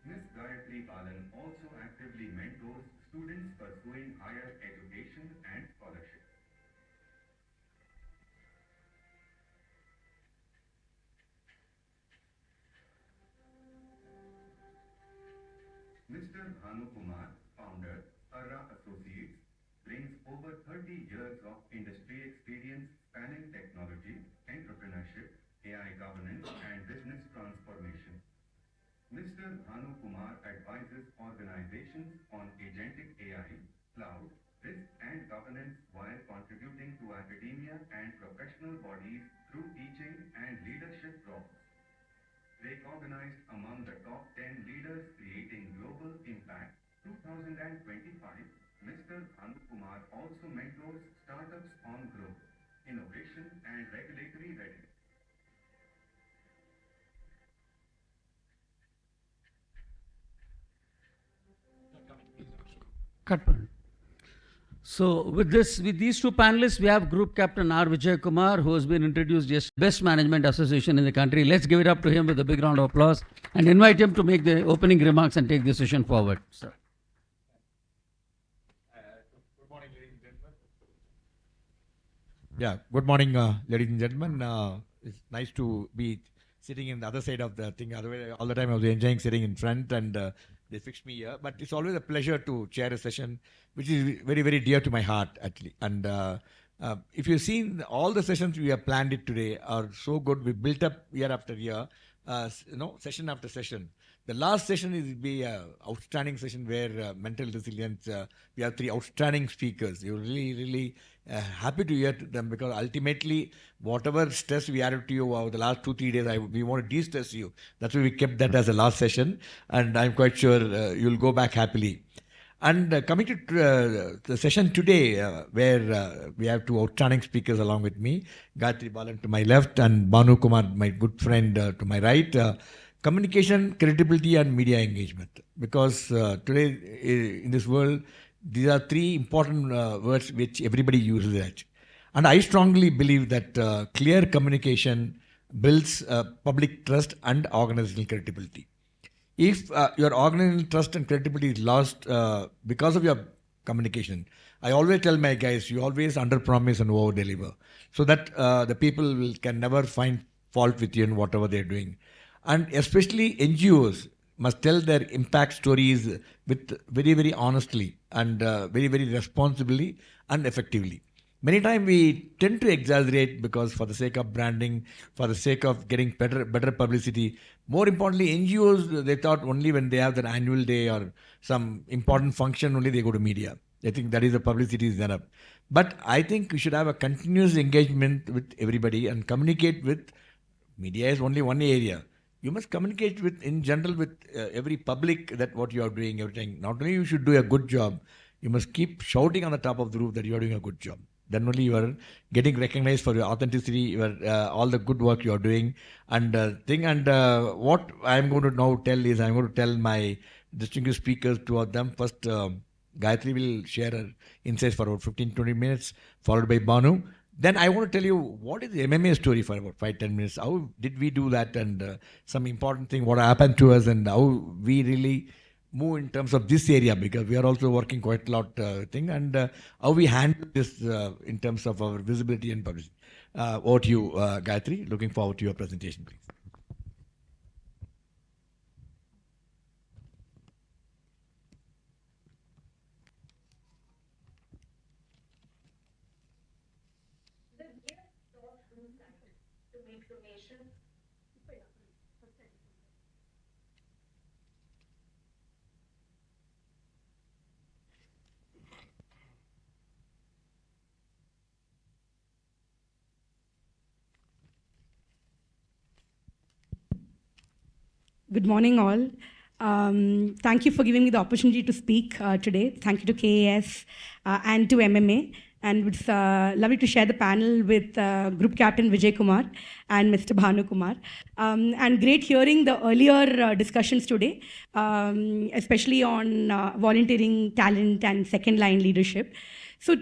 Ms. Maithree Balan also actively mentors students pursuing higher education and scholarship. Mr. Bhanu Kumar, founder, Ara Associates, brings over 30 years of industry experience spanning technology, entrepreneurship, AI governance and business transformation. Mr. Bhanu Kumar advises organizations on agentic AI, cloud, risk and governance while contributing to academia and professional bodies through teaching and leadership roles. Recognized among the top 10 leaders creating global impact 2025, Mr. Bhanu Kumar also mentors startups on growth, innovation and regulatory readiness. Cut. So with these two panelists, we have Group Captain R. Vijay Kumar, who has been introduced as best management association in the country. Let's give it up to him with a big round of applause and invite him to make the opening remarks and take the session forward. Sir. Good morning, ladies and gentlemen. Yeah, good morning, ladies and gentlemen. It's nice to be sitting in the other side of the thing. Otherwise, all the time I was enjoying sitting in front, and they fixed me here. But it's always a pleasure to chair a session which is very, very dear to my heart, actually. And if you've seen all the sessions we have planned it today are so good. We built up year after year, session after session. The last session is be an outstanding session where mental resilience. We have three outstanding speakers. You're really, really happy to hear them, because ultimately, whatever stress we added to you over the last 2-3 days, we want to de-stress you. That's why we kept that as the last session, and I'm quite sure you'll go back happily. And coming to the session today, where we have two outstanding speakers along with me, Maithree Balan to my left and Bhanu Kumar, my good friend, to my right. Communication, credibility and media engagement. Because today in this world, these are three important words which everybody uses it. And I strongly believe that clear communication builds public trust and organizational credibility. If your organizational trust and credibility is lost because of your communication, I always tell my guys, you always under-promise and over-deliver, so that the people can never find fault with you in whatever they're doing. And especially NGOs must tell their impact stories with very, very honestly and very, very responsibly and effectively. Many times we tend to exaggerate because for the sake of branding, for the sake of getting better publicity. More importantly, NGOs, they thought only when they have their annual day or some important function, only they go to media. I think that is the publicity is enough. But I think we should have a continuous engagement with everybody and communicate with Media is only one area. You must communicate with, in general, with every public that what you are doing, everything. Not only you should do a good job, you must keep shouting on the top of the roof that you are doing a good job. Then only you are getting recognized for your authenticity, your all the good work you are doing. And what I am going to now tell is, I am going to tell my distinguished speakers, two of them. First, Gayatri will share her insights for about 15-20 minutes, followed by Banu. Then I want to tell you what is the MMA story for about 5-10 minutes. How did we do that, and some important thing, what happened to us, and how we really move in terms of this area, because we are also working quite a lot and how we handle this in terms of our visibility and publicity. Over to you, Gayatri. Looking forward to your presentation, please. Good morning, all. Thank you for giving me the opportunity to speak today. Thank you to KAS and to MMA. And it's lovely to share the panel with Group Captain Vijay Kumar and Mr. Bhanu Kumar. And great hearing the earlier discussions today, especially on volunteering, talent, and second-line leadership. So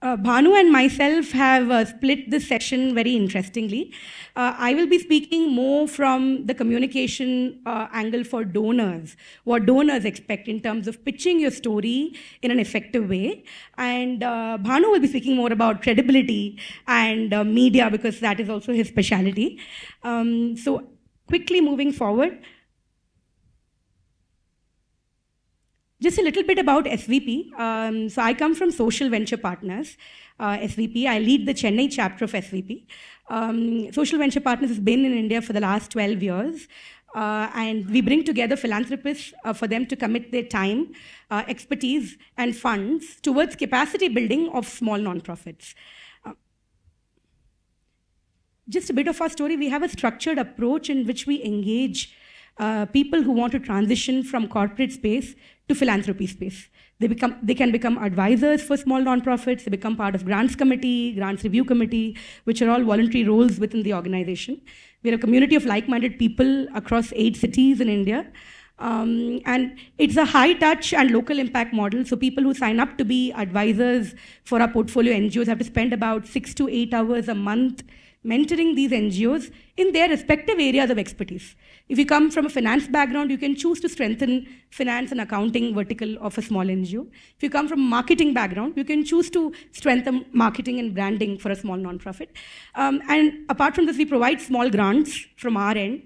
Bhanu and myself have split this session very interestingly. I will be speaking more from the communication angle for donors, what donors expect in terms of pitching your story in an effective way. And Bhanu will be speaking more about credibility and media, because that is also his specialty. So quickly moving forward, just a little bit about SVP. So I come from Social Venture Partners, SVP. I lead the Chennai chapter of SVP. Social Venture Partners has been in India for the last 12 years. And we bring together philanthropists for them to commit their time, expertise, and funds towards capacity building of small nonprofits. Just a bit of our story, we have a structured approach in which we engage people who want to transition from corporate space to philanthropy space. They can become advisors for small nonprofits. They become part of grants committee, grants review committee, which are all voluntary roles within the organization. We're a community of like-minded people across 8 cities in India. And it's a high touch and local impact model. So people who sign up to be advisors for our portfolio NGOs have to spend about 6 to 8 hours a month mentoring these NGOs in their respective areas of expertise. If you come from a finance background, you can choose to strengthen finance and accounting vertical of a small NGO. If you come from a marketing background, you can choose to strengthen marketing and branding for a small nonprofit. And apart from this, we provide small grants from our end.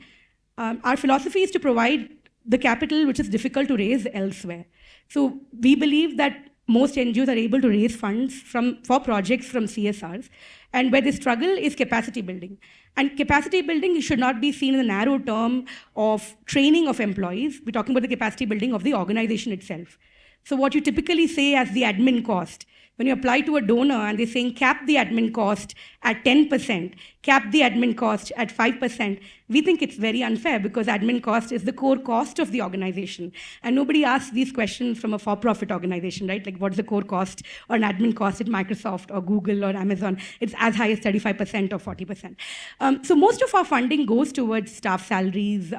Our philosophy is to provide the capital which is difficult to raise elsewhere. So we believe that most NGOs are able to raise funds for projects from CSRs, and where they struggle is capacity building. And capacity building should not be seen in the narrow term of training of employees. We're talking about the capacity building of the organization itself. So what you typically say as the admin cost, when you apply to a donor and they're saying cap the admin cost at 10%, cap the admin cost at 5%, we think it's very unfair, because admin cost is the core cost of the organization. And nobody asks these questions from a for-profit organization, right? Like, what's the core cost or an admin cost at Microsoft or Google or Amazon? It's as high as 35% or 40%. So most of our funding goes towards staff salaries,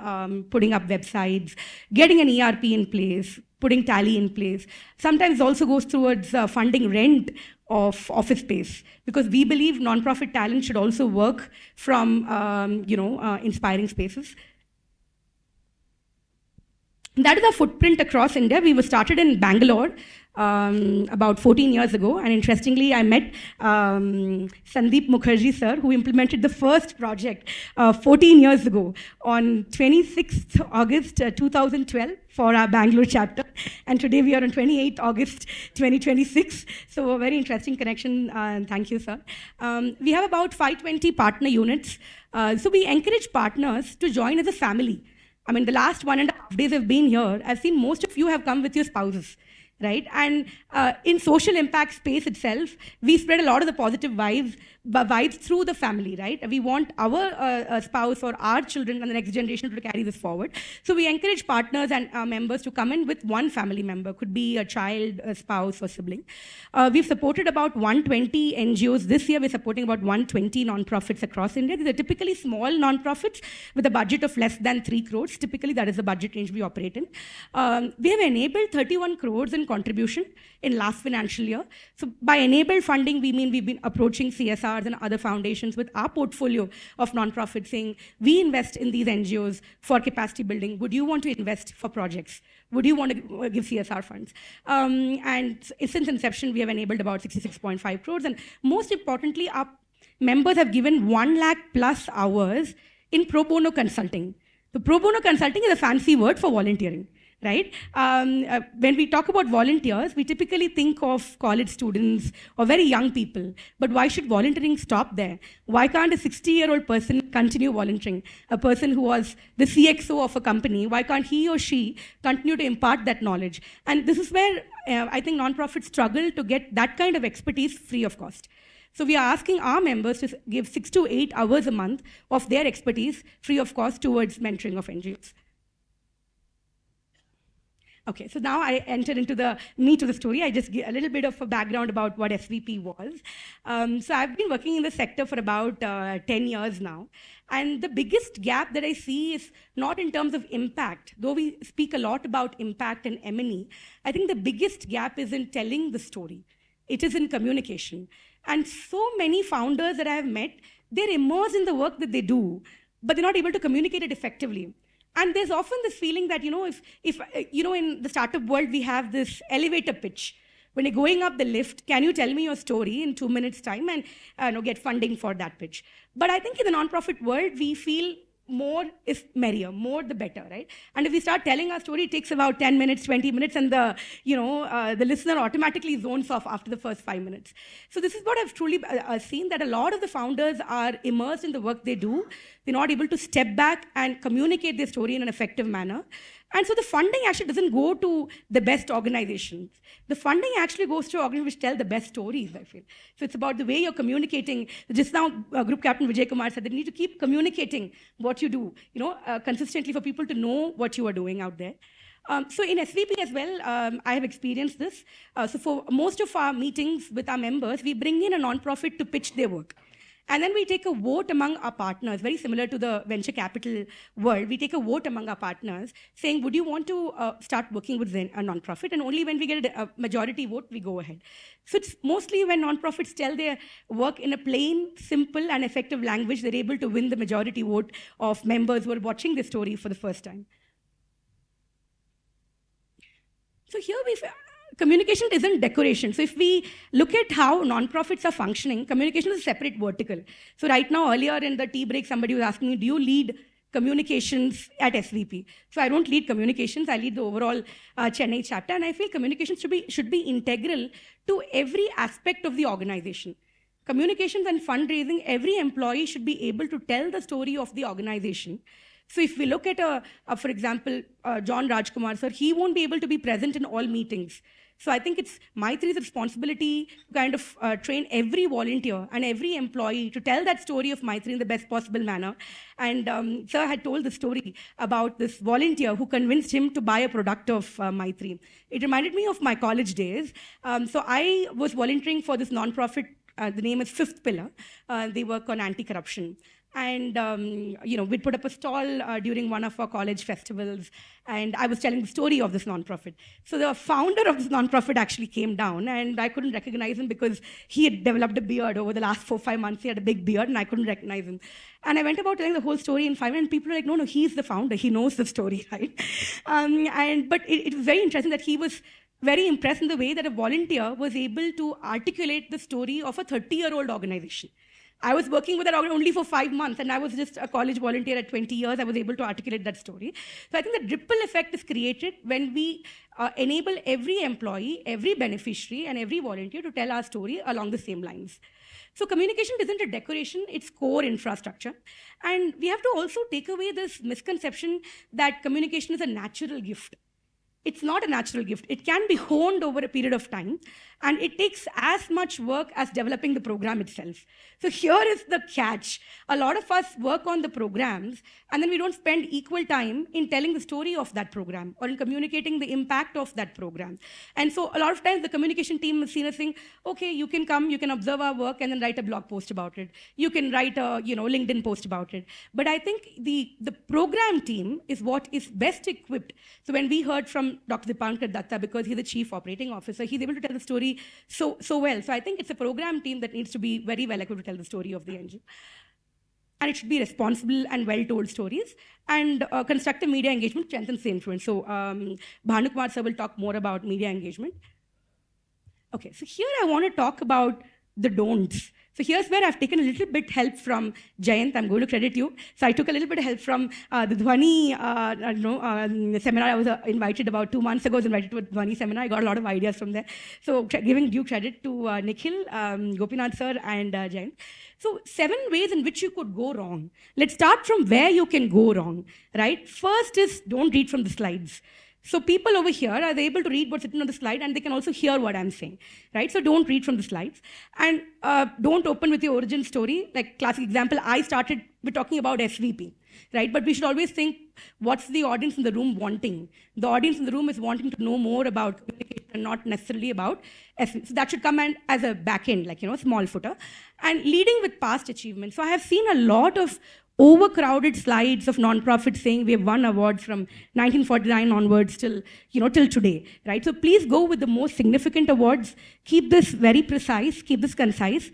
putting up websites, getting an ERP in place, putting Tally in place. Sometimes also goes towards funding rent of office space, because we believe nonprofit talent should also work from inspiring spaces. That is our footprint across India. We were started in Bangalore about 14 years ago, and interestingly, I met Sandip Mookerjee, sir, who implemented the first project 14 years ago on 26th August 2012 for our Bangalore chapter, and today we are on 28th August 2026, so a very interesting connection, and thank you, sir. We have about 520 partner units, so we encourage partners to join as a family. I mean, the last 1.5 days I've been here, I've seen most of you have come with your spouses. right? And in social impact space itself, we spread a lot of the positive vibes through the family, right? We want our spouse or our children and the next generation to carry this forward. So we encourage partners and members to come in with one family member, could be a child, a spouse, or sibling. We've supported about 120 NGOs. This year, we're supporting about 120 nonprofits across India. These are typically small nonprofits with a budget of less than 3 crores. Typically, that is the budget range we operate in. We have enabled 31 crores in contribution in last financial year. So by enabled funding, we mean we've been approaching CSRs and other foundations with our portfolio of nonprofits saying, we invest in these NGOs for capacity building. Would you want to invest for projects? Would you want to give CSR funds? And since inception, we have enabled about 66.5 crores. And most importantly, our members have given 1 lakh plus hours in pro bono consulting. So pro bono consulting is a fancy word for volunteering, right? When we talk about volunteers, we typically think of college students or very young people. But why should volunteering stop there? Why can't a 60-year-old person continue volunteering? A person who was the CXO of a company, why can't he or she continue to impart that knowledge? And this is where I think nonprofits struggle to get that kind of expertise free of cost. So we are asking our members to give 6 to 8 hours a month of their expertise free of cost towards mentoring of NGOs. Okay, so now I enter into the meat of the story. I just give a little bit of a background about what SVP was. So I've been working in the sector for about 10 years now. And the biggest gap that I see is not in terms of impact. Though we speak a lot about impact and M&E, I think the biggest gap is in telling the story. It is in communication. And so many founders that I have met, they're immersed in the work that they do, but they're not able to communicate it effectively. And there's often this feeling that, if in the startup world, we have this elevator pitch. When you're going up the lift, can you tell me your story in 2 minutes time and get funding for that pitch? But I think in the nonprofit world, we feel more is merrier, more the better, right? And if we start telling our story, it takes about 10 minutes, 20 minutes, and the listener automatically zones off after the first 5 minutes. So this is what I've truly seen, that a lot of the founders are immersed in the work they do. They're not able to step back and communicate their story in an effective manner. And so the funding actually doesn't go to the best organizations. The funding actually goes to organizations which tell the best stories, I feel. So it's about the way you're communicating. Just now, Group Captain Vijay Kumar said that you need to keep communicating what you do, consistently for people to know what you are doing out there. So in SVP as well, I have experienced this. So for most of our meetings with our members, we bring in a nonprofit to pitch their work. And then we take a vote among our partners, very similar to the venture capital world. We take a vote among our partners saying, would you want to start working with a nonprofit? And only when we get a majority vote, we go ahead. So it's mostly when nonprofits tell their work in a plain, simple, and effective language, they're able to win the majority vote of members who are watching the story for the first time. So here communication isn't decoration. So if we look at how nonprofits are functioning, communication is a separate vertical. So right now, earlier in the tea break, somebody was asking me, do you lead communications at SVP? So I don't lead communications, I lead the overall Chennai chapter, and I feel communications should be integral to every aspect of the organization. Communications and fundraising, every employee should be able to tell the story of the organization. So if we look at, for example, John Rajkumar, sir, he won't be able to be present in all meetings. So I think it's Maithree's responsibility to kind of train every volunteer and every employee to tell that story of Maithree in the best possible manner. And sir had told the story about this volunteer who convinced him to buy a product of Maithree. It reminded me of my college days. So I was volunteering for this nonprofit. The name is Fifth Pillar. They work on anti-corruption. And, we'd put up a stall during one of our college festivals, and I was telling the story of this nonprofit. So the founder of this nonprofit actually came down, and I couldn't recognize him because he had developed a beard over the last 4-5 months. He had a big beard, and I couldn't recognize him. And I went about telling the whole story in 5 minutes, and people were like, no, he's the founder. He knows the story, right? But it was very interesting that he was very impressed in the way that a volunteer was able to articulate the story of a 30-year-old organization. I was working with that only for 5 months, and I was just a college volunteer at 20 years. I was able to articulate that story. So I think the ripple effect is created when we enable every employee, every beneficiary, and every volunteer to tell our story along the same lines. So communication isn't a decoration, it's core infrastructure. And we have to also take away this misconception that communication is a natural gift. It's not a natural gift. It can be honed over a period of time, and it takes as much work as developing the program itself. So here is the catch. A lot of us work on the programs, and then we don't spend equal time in telling the story of that program or in communicating the impact of that program. And so a lot of times the communication team is seen as saying, okay, you can come, you can observe our work and then write a blog post about it. You can write a LinkedIn post about it. But I think the program team is what is best equipped. So when we heard from Dr. Dipankar Datta, because he's the chief operating officer, he's able to tell the story so well. So I think it's a program team that needs to be very well equipped to tell the story of the NGO. And it should be responsible and well-told stories. And constructive media engagement strengthens the influence. So Bhanukumar sir will talk more about media engagement. Okay, so here I want to talk about the don'ts. So here's where I've taken a little bit help from Jayant. I'm going to credit you. So I took a little bit of help from the Dhwani seminar I was invited about 2 months ago. I was invited to a Dhwani seminar. I got a lot of ideas from there. So giving due credit to Nikhil, Gopinath sir, and Jayant. So 7 ways in which you could go wrong. Let's start from where you can go wrong, right? First is don't read from the slides. So people over here are able to read what's written on the slide, and they can also hear what I'm saying, right? So don't read from the slides. And don't open with your origin story. Like classic example, I started with talking about SVP, right? But we should always think, what's the audience in the room wanting? The audience in the room is wanting to know more about communication and not necessarily about SVP. So that should come in as a back end, like, small footer. And leading with past achievements. So I have seen a lot of overcrowded slides of nonprofits saying we have won awards from 1949 onwards till today, right? So please go with the most significant awards. Keep this very precise, keep this concise,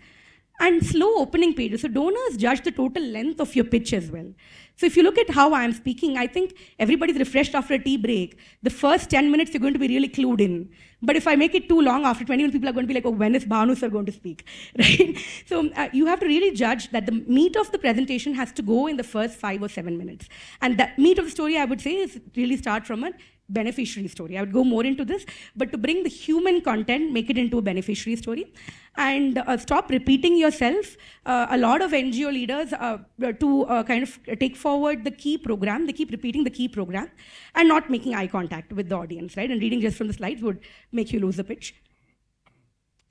and slow opening pages. So donors judge the total length of your pitch as well. So if you look at how I'm speaking, I think everybody's refreshed after a tea break. The first 10 minutes, you're going to be really clued in. But if I make it too long, after 20 minutes, people are going to be like, oh, when is Bhanu sir going to speak, right? So you have to really judge that the meat of the presentation has to go in the first 5 or 7 minutes. And the meat of the story, I would say, is really start from a beneficiary story. I would go more into this, but to bring the human content, make it into a beneficiary story. And stop repeating yourself. A lot of NGO leaders to kind of take forward the key program, they keep repeating the key program and not making eye contact with the audience, right? And reading just from the slides would make you lose the pitch.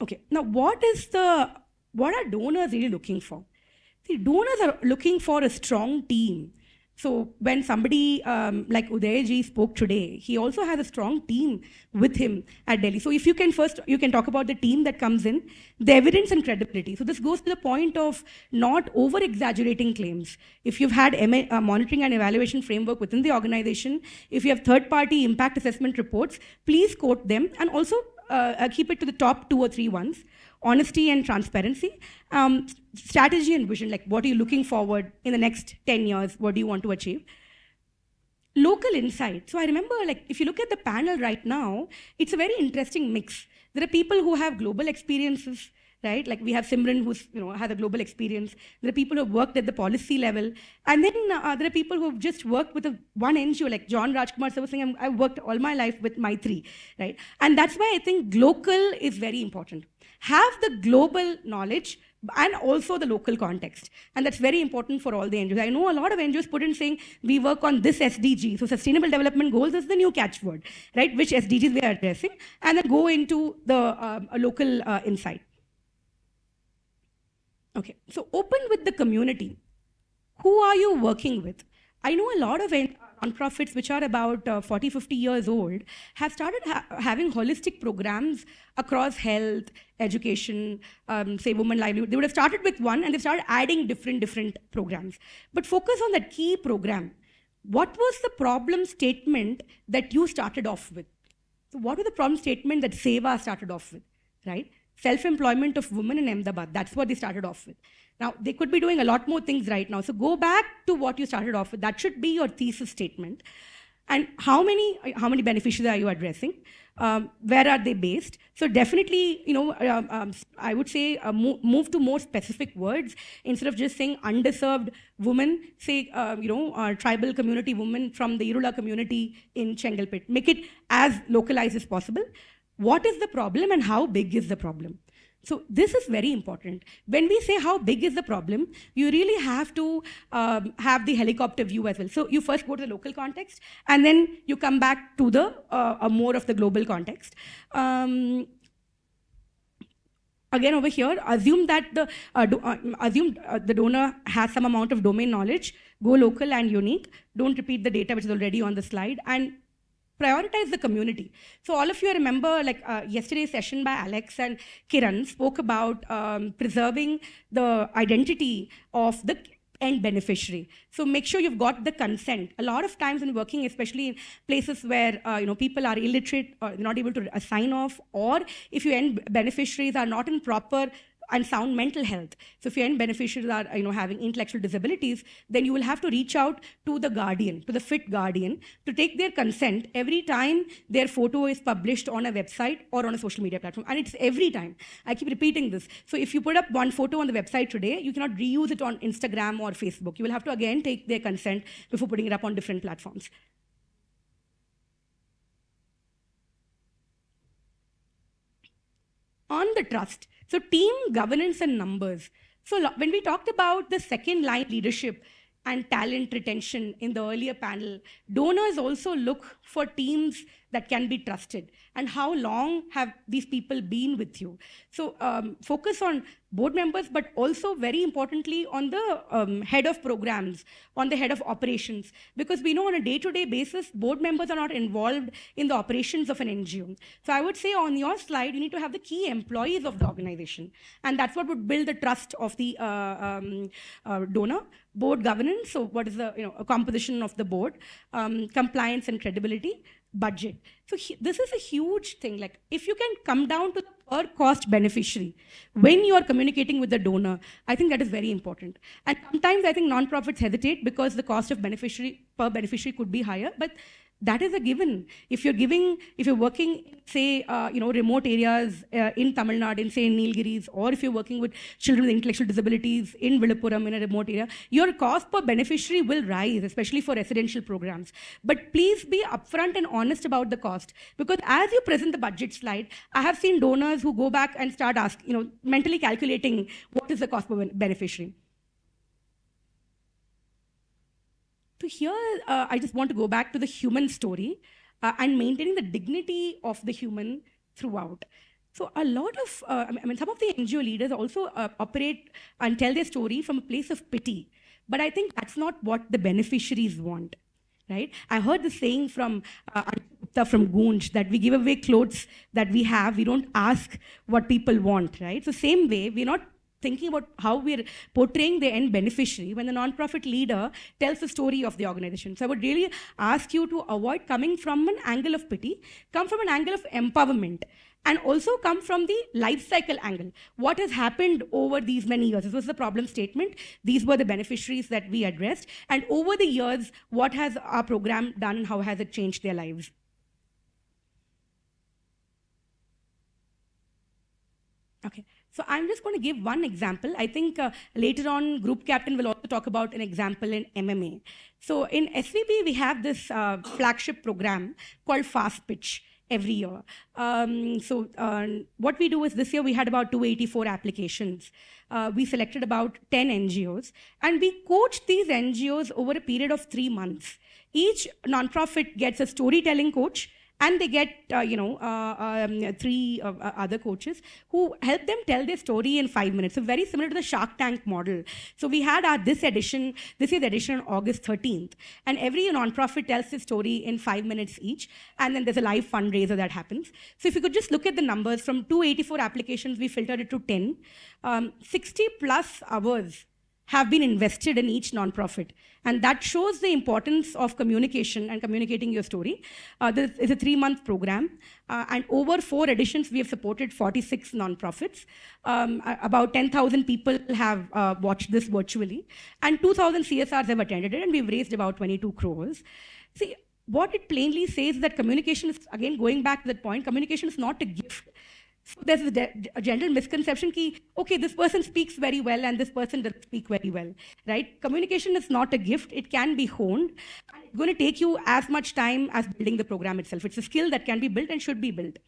Okay, now what are donors really looking for? See, donors are looking for a strong team. So when somebody like Udayji spoke today, he also has a strong team with him at Delhi. So if you can talk about the team that comes in, the evidence and credibility. So this goes to the point of not over-exaggerating claims. If you've had monitoring and evaluation framework within the organization, if you have third-party impact assessment reports, please quote them and also keep it to the top 2 or 3 ones. Honesty and transparency, strategy and vision, like what are you looking forward in the next 10 years, what do you want to achieve? Local insight. So I remember, like, if you look at the panel right now, it's a very interesting mix. There are people who have global experiences, right? Like we have Simran who's, has a global experience. There are people who have worked at the policy level. And then there are people who have just worked with one NGO, like John Rajkumar was saying, I've worked all my life with Maithree, right? And that's why I think local is very important. Have the global knowledge and also the local context. And that's very important for all the NGOs. I know a lot of NGOs put in saying, we work on this SDG. So Sustainable Development Goals is the new catchword, right? Which SDGs we are addressing, and then go into the local insight. Okay, so open with the community. Who are you working with? I know a lot of nonprofits which are about 40, 50 years old have started having holistic programs across health, education, say women livelihood. They would have started with one and they started adding different programs. But focus on that key program. What was the problem statement that you started off with? So what was the problem statement that Seva started off with, right? Self-employment of women in Ahmedabad. That's what they started off with. Now, they could be doing a lot more things right now. So go back to what you started off with. That should be your thesis statement. And how many beneficiaries are you addressing? Where are they based? So definitely, I would say move to more specific words instead of just saying underserved women, say, tribal community women from the Irula community in Chengalpet. Make it as localized as possible. What is the problem and how big is the problem? So this is very important. When we say how big is the problem, you really have to have the helicopter view as well. So you first go to the local context, and then you come back to the more of the global context. Again, over here, assume that the donor has some amount of domain knowledge. Go local and unique. Don't repeat the data which is already on the slide, and prioritize the community. So all of you remember, like yesterday's session by Alex and Kiran spoke about preserving the identity of the end beneficiary. So make sure you've got the consent. A lot of times when working, especially in places where people are illiterate or not able to sign off, or if your end beneficiaries are not in proper and sound mental health. So if your end beneficiaries are having intellectual disabilities, then you will have to reach out to the guardian, to the fit guardian, to take their consent every time their photo is published on a website or on a social media platform. And it's every time. I keep repeating this. So if you put up one photo on the website today, you cannot reuse it on Instagram or Facebook. You will have to again take their consent before putting it up on different platforms. On the trust. So team governance and numbers. So when we talked about the second line leadership and talent retention in the earlier panel, donors also look for teams that can be trusted. And how long have these people been with you? So focus on board members, but also very importantly on the head of programs, on the head of operations, because we know on a day-to-day basis, board members are not involved in the operations of an NGO. So I would say on your slide, you need to have the key employees of the organization. And that's what would build the trust of the donor. Board governance, so what is the composition of the board, compliance and credibility, budget. So this is a huge thing. Like if you can come down to the per cost beneficiary when you are communicating with the donor, I think that is very important. And sometimes I think nonprofits hesitate because the cost of per beneficiary could be higher, but that is a given. If you're working, say, remote areas in Tamil Nadu, in say in Nilgiris, or if you're working with children with intellectual disabilities in Viluppuram in a remote area, your cost per beneficiary will rise, especially for residential programs. But please be upfront and honest about the cost, because as you present the budget slide, I have seen donors who go back and start asking, mentally calculating what is the cost per beneficiary. So here, I just want to go back to the human story and maintaining the dignity of the human throughout. So a lot of, some of the NGO leaders also operate and tell their story from a place of pity. But I think that's not what the beneficiaries want, right? I heard the saying from Goonj that we give away clothes that we have. We don't ask what people want, right? So same way, we're not thinking about how we're portraying the end beneficiary when the nonprofit leader tells the story of the organization. So I would really ask you to avoid coming from an angle of pity, come from an angle of empowerment, and also come from the life cycle angle. What has happened over these many years? This was the problem statement. These were the beneficiaries that we addressed. And over the years, what has our program done and how has it changed their lives? Okay. So I'm just going to give one example. I think later on, Group Captain will also talk about an example in MMA. So in SVP, we have this flagship program called Fast Pitch every year. What we do is this year we had about 284 applications. We selected about 10 NGOs, and we coached these NGOs over a period of 3 months. Each nonprofit gets a storytelling coach, and they get 3 other coaches who help them tell their story in 5 minutes. So very similar to the Shark Tank model. So we had this year's edition on August 13th. And every nonprofit tells the story in 5 minutes each. And then there's a live fundraiser that happens. So if you could just look at the numbers, from 284 applications, we filtered it to 10. 60 plus hours have been invested in each nonprofit. And that shows the importance of communication and communicating your story. This is a 3-month program. And over 4 editions, we have supported 46 nonprofits. About 10,000 people have watched this virtually. And 2,000 CSRs have attended it, and we've raised about 22 crores. See, what it plainly says is that communication is, again, going back to that point, communication is not a gift. So there's a general misconception that, okay, this person speaks very well and this person doesn't speak very well, right? Communication is not a gift. It can be honed. And it's going to take you as much time as building the program itself. It's a skill that can be built and should be built.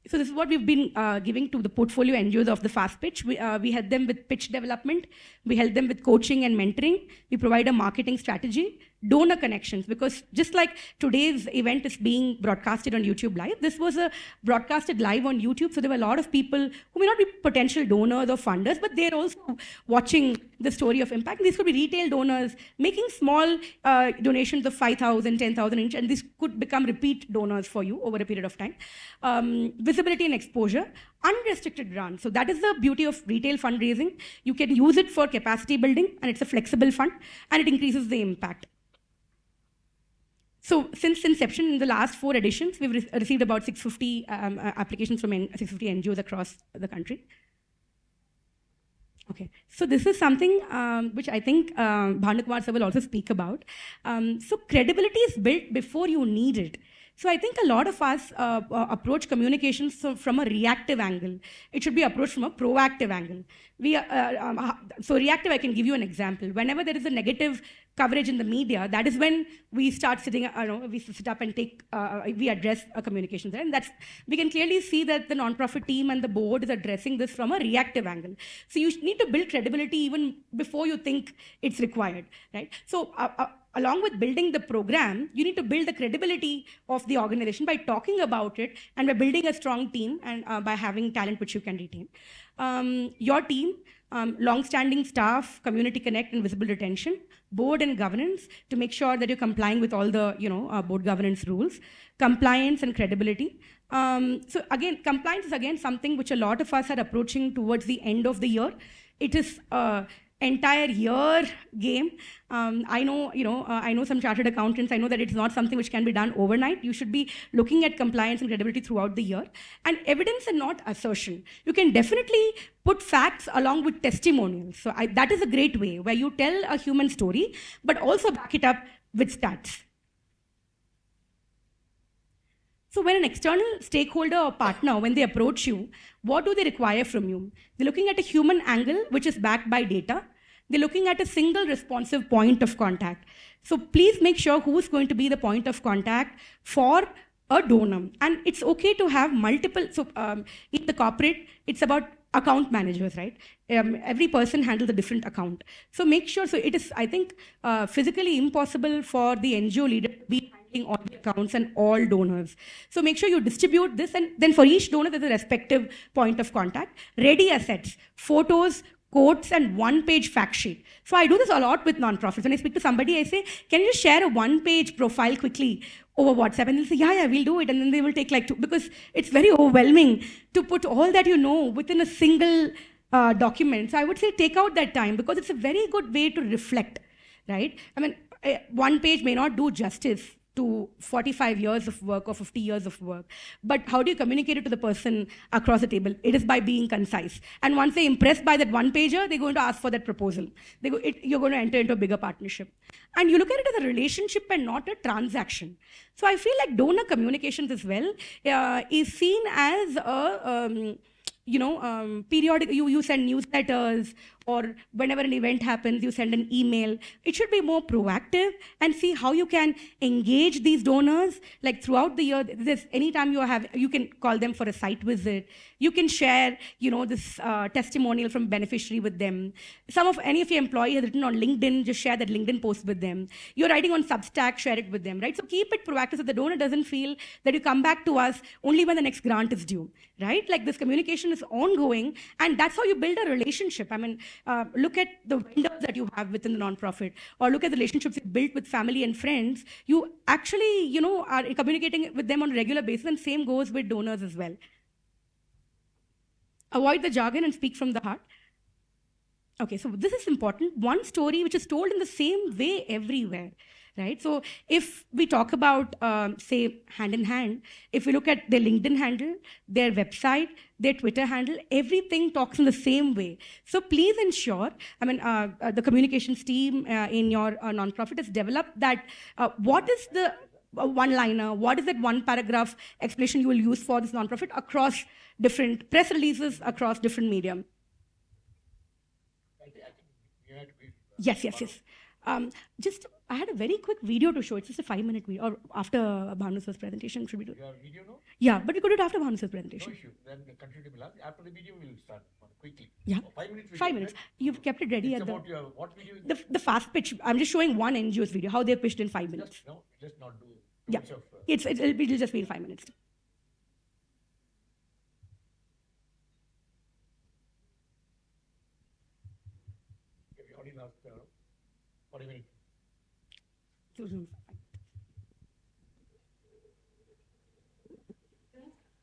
So this is what we've been giving to the portfolio NGOs of the Fast Pitch. We help them with pitch development. We help them with coaching and mentoring. We provide a marketing strategy, donor connections, because just like today's event is being broadcasted on YouTube Live, this was a broadcasted live on YouTube. So there were a lot of people who may not be potential donors or funders, but they're also watching the story of impact. These could be retail donors making small donations of 5,000, 10,000 each, and these could become repeat donors for you over a period of time. Visibility and exposure, unrestricted grants. So that is the beauty of retail fundraising. You can use it for capacity building, and it's a flexible fund, and it increases the impact. So since inception, in the last 4 editions, we've received about 650 applications from 650 NGOs across the country. Okay, so this is something which I think Bhanukumar sir will also speak about. So credibility is built before you need it. So I think a lot of us approach communications from a reactive angle. It should be approached from a proactive angle. So reactive, I can give you an example. Whenever there is a negative coverage in the media, that is when we start sitting, we sit up and we address a communications. And we can clearly see that the nonprofit team and the board is addressing this from a reactive angle. So you need to build credibility even before you think it's required, right? So along with building the program, you need to build the credibility of the organization by talking about it and by building a strong team and by having talent which you can retain. Your team, long-standing staff, community connect and visible retention, board and governance to make sure that you're complying with all the board governance rules, compliance and credibility. So again, compliance is again something which a lot of us are approaching towards the end of the year. It is entire year game. I know some chartered accountants. I know that it's not something which can be done overnight. You should be looking at compliance and credibility throughout the year. And evidence and not assertion. You can definitely put facts along with testimonials. So that is a great way where you tell a human story, but also back it up with stats. So when an external stakeholder or partner, when they approach you, what do they require from you? They're looking at a human angle, which is backed by data. They're looking at a single responsive point of contact. So please make sure who's going to be the point of contact for a donor. And it's okay to have multiple, so in the corporate, it's about account managers, right? Every person handles a different account. So make sure, so it is, I think, physically impossible for the NGO leader to be handling all the accounts and all donors. So make sure you distribute this, and then for each donor, there's a respective point of contact. Ready assets, photos, quotes, and one-page fact sheet. So I do this a lot with nonprofits. When I speak to somebody, I say, can you just share a one-page profile quickly over WhatsApp? And they'll say, yeah, we'll do it. And then they will take like 2, because it's very overwhelming to put all that you know within a single document. So I would say take out that time, because it's a very good way to reflect, right? I mean, one page may not do justice to 45 years of work or 50 years of work. But how do you communicate it to the person across the table? It is by being concise. And once they're impressed by that one pager, they're going to ask for that proposal. You're going to enter into a bigger partnership. And you look at it as a relationship and not a transaction. So I feel like donor communications as well is seen as a periodic, you send newsletters, or whenever an event happens, you send an email. It should be more proactive and see how you can engage these donors. Like throughout the year, anytime you can call them for a site visit. You can share, this testimonial from beneficiary with them. Any of your employee has written on LinkedIn, just share that LinkedIn post with them. You're writing on Substack, share it with them, right? So keep it proactive so the donor doesn't feel that you come back to us only when the next grant is due, right? Like this communication is ongoing, and that's how you build a relationship. I mean, look at the vendors that you have within the nonprofit, or look at the relationships you built with family and friends. You actually, are communicating with them on a regular basis, and same goes with donors as well. Avoid the jargon and speak from the heart. Okay, so this is important. One story which is told in the same way everywhere, right? So if we talk about, say, hand in hand, if we look at their LinkedIn handle, their website, their Twitter handle, everything talks in the same way. So please ensure, the communications team in your nonprofit has developed that, what is the one-liner, what is that one paragraph explanation you will use for this nonprofit across different press releases, across different medium. Yes. Just I had a very quick video to show. It's just a 5-minute video, or after Bhanu sir's presentation, should we do it? Your video, no? Yeah, but we could do it after Bhanu sir's No presentation. issue. Then continue to Milan. After the video, we'll start quickly. Yeah. 5 minutes video. 5 minutes. You've kept it ready It's at the, about your, what video? the fast pitch. I'm just showing one NGO's video, how they pitched in 5 minutes. Just, no, just not do too Yeah, much of... it'll just be in 5 minutes. we already lost 40 minutes.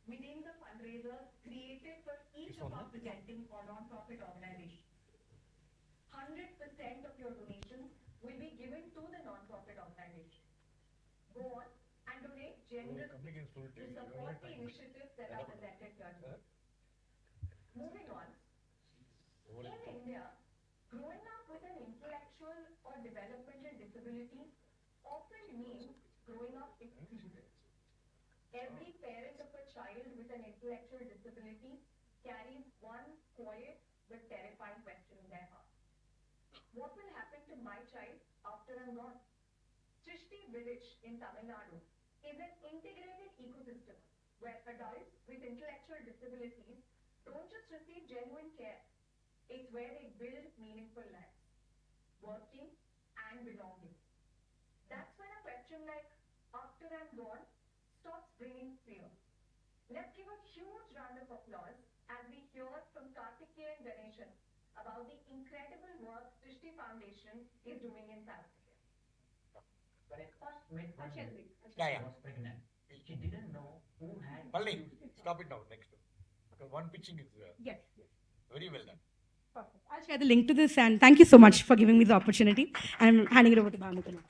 Within the fundraiser created for each of our presenting or non-profit organizations. 100% of your donations will be given to the non-profit organization. Go on and donate generously to support the initiatives that are presented here. Moving on, in India, growing up with an intellectual or developmental disability often means growing up excluded. Every parent of a child with an intellectual disability carries one quiet but terrifying question in their heart. What will happen to my child after I'm gone? Srishti Village in Tamil Nadu is an integrated ecosystem where adults with intellectual disabilities don't just receive genuine care. It's where they build meaningful lives, working and belonging. That's when a question like, after I'm gone, stops bringing fear. Let's give a huge round of applause as we hear from Kartikeya and Ganeshan about the incredible work Srishti Foundation is doing in South India. When I first met Palni, Yeah. was pregnant. She didn't know who had. Palni, stop it now next to. Because one pitching is Yes. very well done. Perfect. I'll share the link to this, and thank you so much for giving me the opportunity. I'm handing it over to Bhanu now.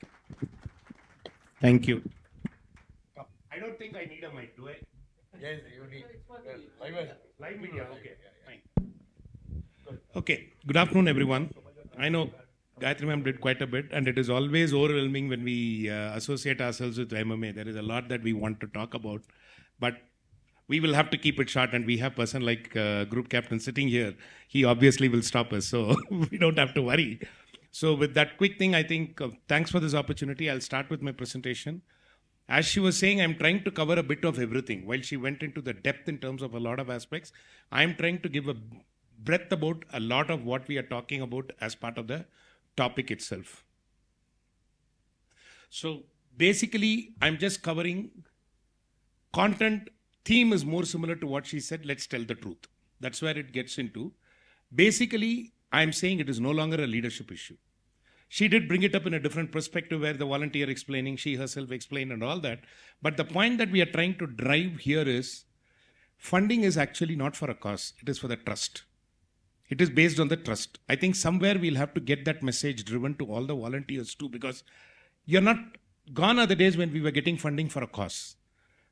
Thank you. I don't think I need a mic, do I? Yes, you need. Live media, okay. Fine. Okay, good afternoon, everyone. I know Gayatri ma'am did quite a bit, and it is always overwhelming when we associate ourselves with MMA. There is a lot that we want to talk about, but we will have to keep it short, and we have person like group captain sitting here. He obviously will stop us, so we don't have to worry. So with that quick thing, I think thanks for this opportunity. I'll start with my presentation. As she was saying, I'm trying to cover a bit of everything. While she went into the depth in terms of a lot of aspects, I'm trying to give a breadth about a lot of what we are talking about as part of the topic itself. So basically, I'm just covering content. Theme is more similar to what she said. Let's tell the truth. That's where it gets into. Basically, I'm saying it is no longer a leadership issue. She did bring it up in a different perspective where the volunteer explaining, she herself explained and all that. But the point that we are trying to drive here is funding is actually not for a cause. It is for the trust. It is based on the trust. I think somewhere we'll have to get that message driven to all the volunteers too, because you're not gone are the days when we were getting funding for a cause.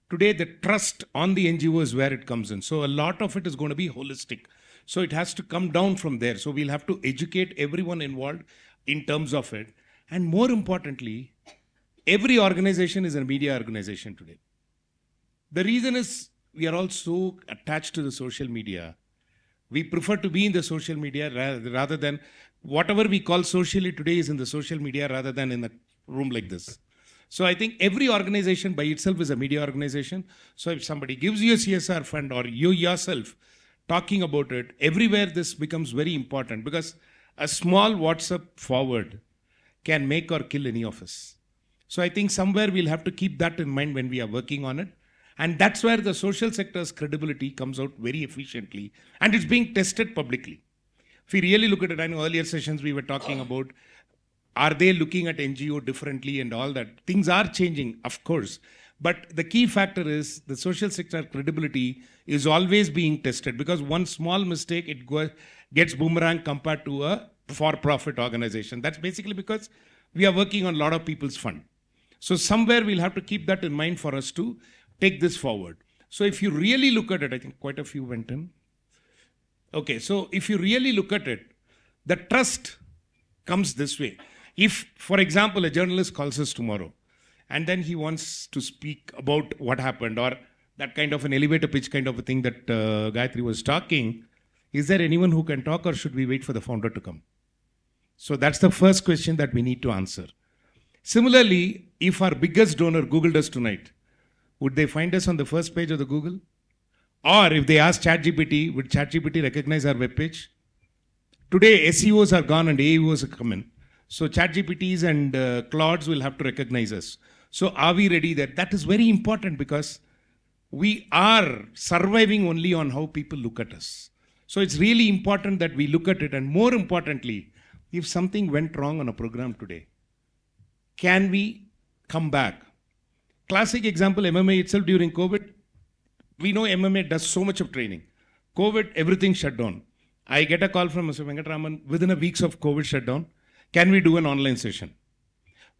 Today, the trust on the NGO is where it comes in. So a lot of it is going to be holistic. So it has to come down from there. So we'll have to educate everyone involved in terms of it. And more importantly, every organization is a media organization today. The reason is we are all so attached to the social media. We prefer to be in the social media rather than whatever we call socially today is in the social media rather than in a room like this. So I think every organization by itself is a media organization. So if somebody gives you a CSR fund or you yourself talking about it, everywhere this becomes very important because a small WhatsApp forward can make or kill any of us. So I think somewhere we'll have to keep that in mind when we are working on it. And that's where the social sector's credibility comes out very efficiently. And it's being tested publicly. If we really look at it, I know earlier sessions we were talking about, are they looking at NGO differently and all that? Things are changing, of course. But the key factor is the social sector credibility is always being tested because one small mistake, it gets boomerang compared to a for-profit organization. That's basically because we are working on a lot of people's fund. So somewhere we'll have to keep that in mind for us to take this forward. So if you really look at it, I think quite a few went in. Okay, so if you really look at it, the trust comes this way. If, for example, a journalist calls us tomorrow and then he wants to speak about what happened or that kind of an elevator pitch kind of a thing that Gayatri was talking, is there anyone who can talk or should we wait for the founder to come? So that's the first question that we need to answer. Similarly, if our biggest donor Googled us tonight, would they find us on the first page of the Google? Or if they ask ChatGPT, would ChatGPT recognize our web page? Today, SEOs are gone and AEOs are coming. So ChatGPTs and Claudes will have to recognize us. So are we ready there? That is very important because we are surviving only on how people look at us. So it's really important that we look at it. And more importantly, if something went wrong on a program today, can we come back? Classic example, MMA itself during COVID. We know MMA does so much of training. COVID, everything shut down. I get a call from Mr. Venkatraman within a week of COVID shutdown. Can we do an online session?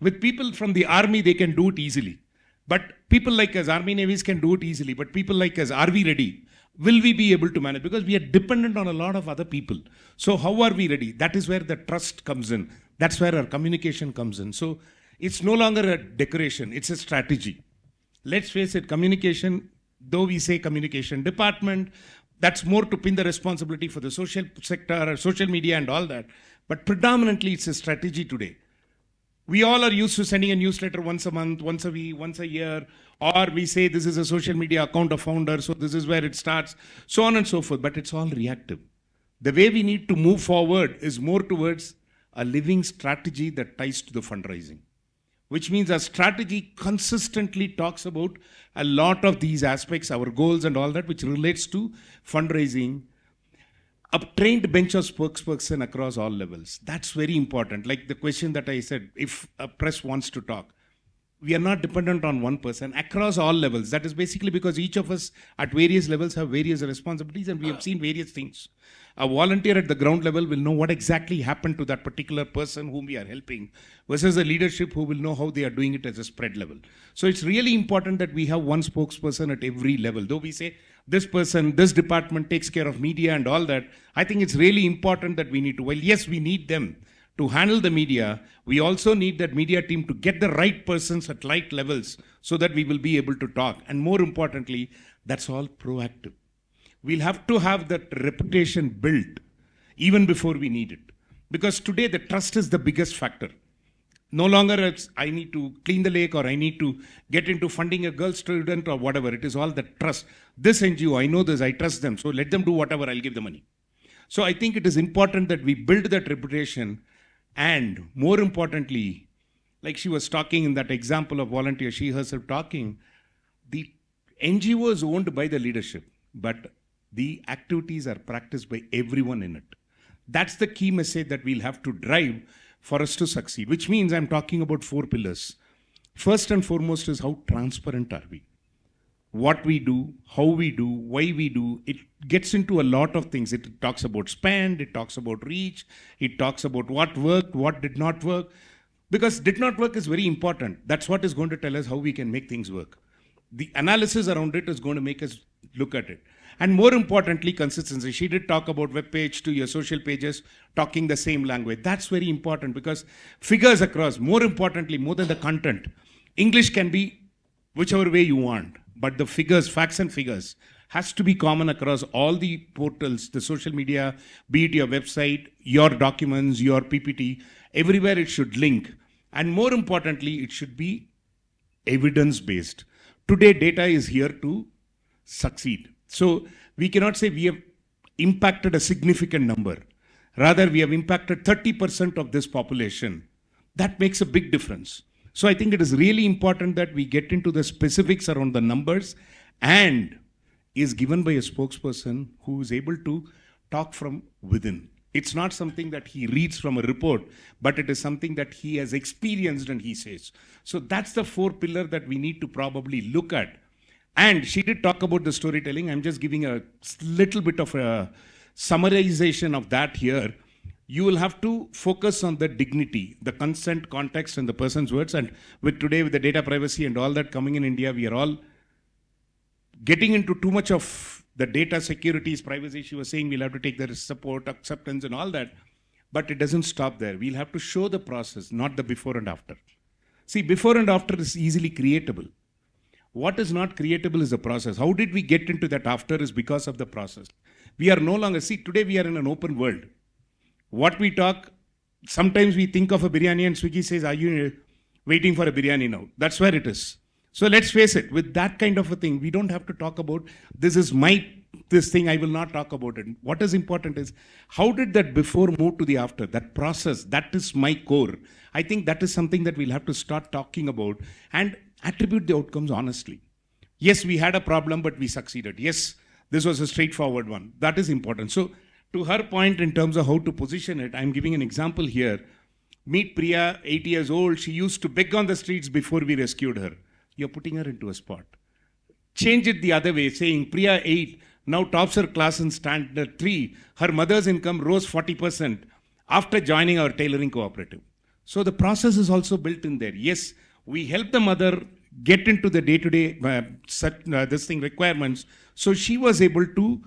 With people from the army, they can do it easily. But people like us, army navies can do it easily. But people like us, are we ready? Will we be able to manage? Because we are dependent on a lot of other people. So how are we ready? That is where the trust comes in. That's where our communication comes in. So it's no longer a decoration, it's a strategy. Let's face it, communication, though we say communication department, that's more to pin the responsibility for the social sector, social media and all that. But predominantly it's a strategy today. We all are used to sending a newsletter once a month, once a week, once a year, or we say this is a social media account of founder, so this is where it starts, so on and so forth, but it's all reactive. The way we need to move forward is more towards a living strategy that ties to the fundraising, which means our strategy consistently talks about a lot of these aspects, our goals and all that, which relates to fundraising, a trained bench of spokesperson across all levels. That's very important. Like the question that I said, if a press wants to talk, we are not dependent on one person across all levels. That is basically because each of us at various levels have various responsibilities and we have seen various things. A volunteer at the ground level will know what exactly happened to that particular person whom we are helping versus a leadership who will know how they are doing it as a spread level. So it's really important that we have one spokesperson at every level. Though we say this person, this department takes care of media and all that, I think it's really important that we need to, well, yes, we need them to handle the media. We also need that media team to get the right persons at right levels so that we will be able to talk. And more importantly, that's all proactive. We'll have to have that reputation built even before we need it. Because today the trust is the biggest factor. No longer it's I need to clean the lake or I need to get into funding a girl student or whatever. It is all the trust. This NGO, I know this, I trust them. So let them do whatever, I'll give the money. So I think it is important that we build that reputation. And more importantly, like she was talking in that example of volunteer, she herself talking, the NGO is owned by the leadership, but the activities are practiced by everyone in it. That's the key message that we'll have to drive for us to succeed, which means I'm talking about 4 pillars. First and foremost is how transparent are we? What we do, how we do, why we do. It gets into a lot of things. It talks about spend, it talks about reach, it talks about what worked, what did not work. Because did not work is very important. That's what is going to tell us how we can make things work. The analysis around it is going to make us look at it. And more importantly, consistency. She did talk about web page to your social pages, talking the same language. That's very important because figures across, more importantly, more than the content, English can be whichever way you want. But the figures, facts and figures, has to be common across all the portals, the social media, be it your website, your documents, your PPT, everywhere it should link. And more importantly, it should be evidence-based. Today, data is here to succeed. So we cannot say we have impacted a significant number. Rather, we have impacted 30% of this population. That makes a big difference. So I think it is really important that we get into the specifics around the numbers and is given by a spokesperson who is able to talk from within. It's not something that he reads from a report, but it is something that he has experienced and he says. So that's the 4 pillar that we need to probably look at. And she did talk about the storytelling. I'm just giving a little bit of a summarization of that here. You will have to focus on the dignity, the consent, context, and the person's words. And with today, with the data privacy and all that coming in India, we are all getting into too much of the data securities, privacy. She was saying we'll have to take the support, acceptance, and all that. But it doesn't stop there. We'll have to show the process, not the before and after. See, before and after is easily creatable. What is not creatable is the process. How did we get into that after is because of the process. We are no longer, see, today we are in an open world. What we talk, sometimes we think of a biryani and Swiggy says, waiting for a biryani now. That's where it is. So let's face it, with that kind of a thing, we don't have to talk about this thing, I will not talk about it. What is important is, how did that before move to the after? That process, that is my core. I think that is something that we'll have to start talking about and attribute the outcomes honestly. Yes, we had a problem, but we succeeded. Yes, this was a straightforward one. That is important. So to her point in terms of how to position it, I'm giving an example here. Meet Priya, 8 years old. She used to beg on the streets before we rescued her. You're putting her into a spot. Change it the other way, saying Priya 8 now tops her class in standard 3. Her mother's income rose 40% after joining our tailoring cooperative. So the process is also built in there. Yes, we help the mother get into the day-to-day requirements. So she was able to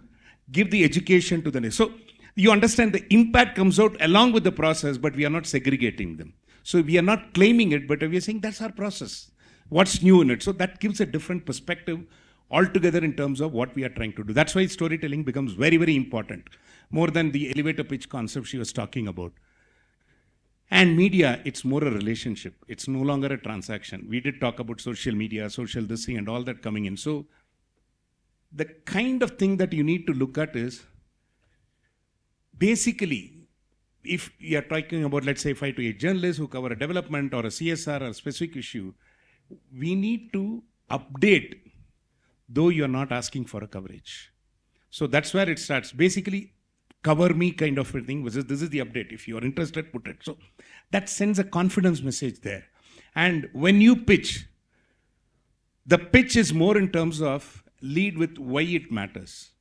give the education to the next. So you understand the impact comes out along with the process, but we are not segregating them. So we are not claiming it, but we are saying that's our process. What's new in it? So that gives a different perspective altogether in terms of what we are trying to do. That's why storytelling becomes very, very important, more than the elevator pitch concept she was talking about. And media, it's more a relationship. It's no longer a transaction. We did talk about social media, social this thing and all that coming in. So the kind of thing that you need to look at is, basically, if you are talking about, let's say, 5 to 8 journalists who cover a development or a CSR or a specific issue, we need to update, though you're not asking for a coverage. So that's where it starts. Basically, cover me kind of a thing, this is the update. If you're interested, put it. So that sends a confidence message there. And when you pitch, the pitch is more in terms of lead with why it matters.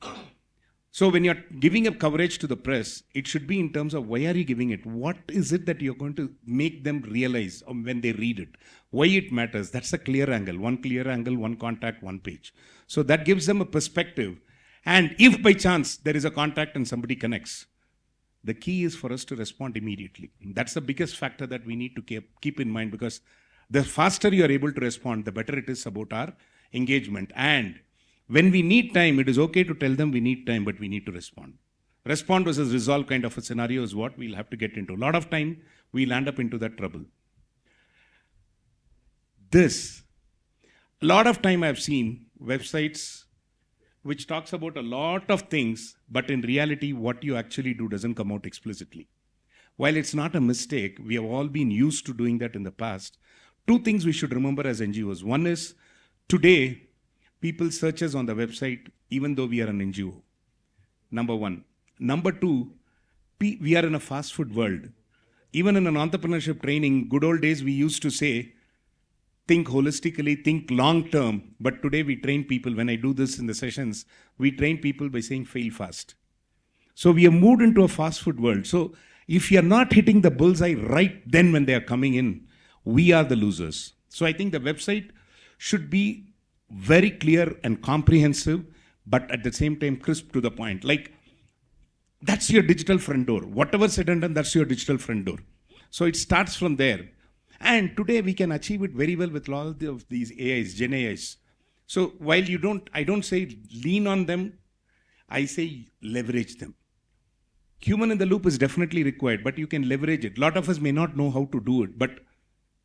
So when you're giving a coverage to the press, it should be in terms of why are you giving it? What is it that you're going to make them realize when they read it? Why it matters? That's a clear angle. One clear angle, one contact, one page. So that gives them a perspective. And if by chance there is a contact and somebody connects, the key is for us to respond immediately. That's the biggest factor that we need to keep in mind, because the faster you are able to respond, the better it is about our engagement. And when we need time, it is okay to tell them we need time, but we need to respond. Respond versus resolve kind of a scenario is what we'll have to get into. A lot of time, we'll end up into that trouble. A lot of time I've seen websites which talks about a lot of things, but in reality, what you actually do doesn't come out explicitly. While it's not a mistake, we have all been used to doing that in the past. 2 things we should remember as NGOs. One is, today, people search us on the website, even though we are an NGO. Number 1. Number 2, we are in a fast food world. Even in an entrepreneurship training, good old days, we used to say, think holistically, think long term. But today we train people, when I do this in the sessions, we train people by saying fail fast. So we have moved into a fast food world. So if you are not hitting the bullseye right then when they are coming in, we are the losers. So I think the website should be very clear and comprehensive, but at the same time crisp to the point. Like, that's your digital front door. Whatever said and done, that's your digital front door. So it starts from there. And today we can achieve it very well with all of these AIs, Gen AIs. So while I don't say lean on them, I say leverage them. Human in the loop is definitely required, but you can leverage it. A lot of us may not know how to do it, but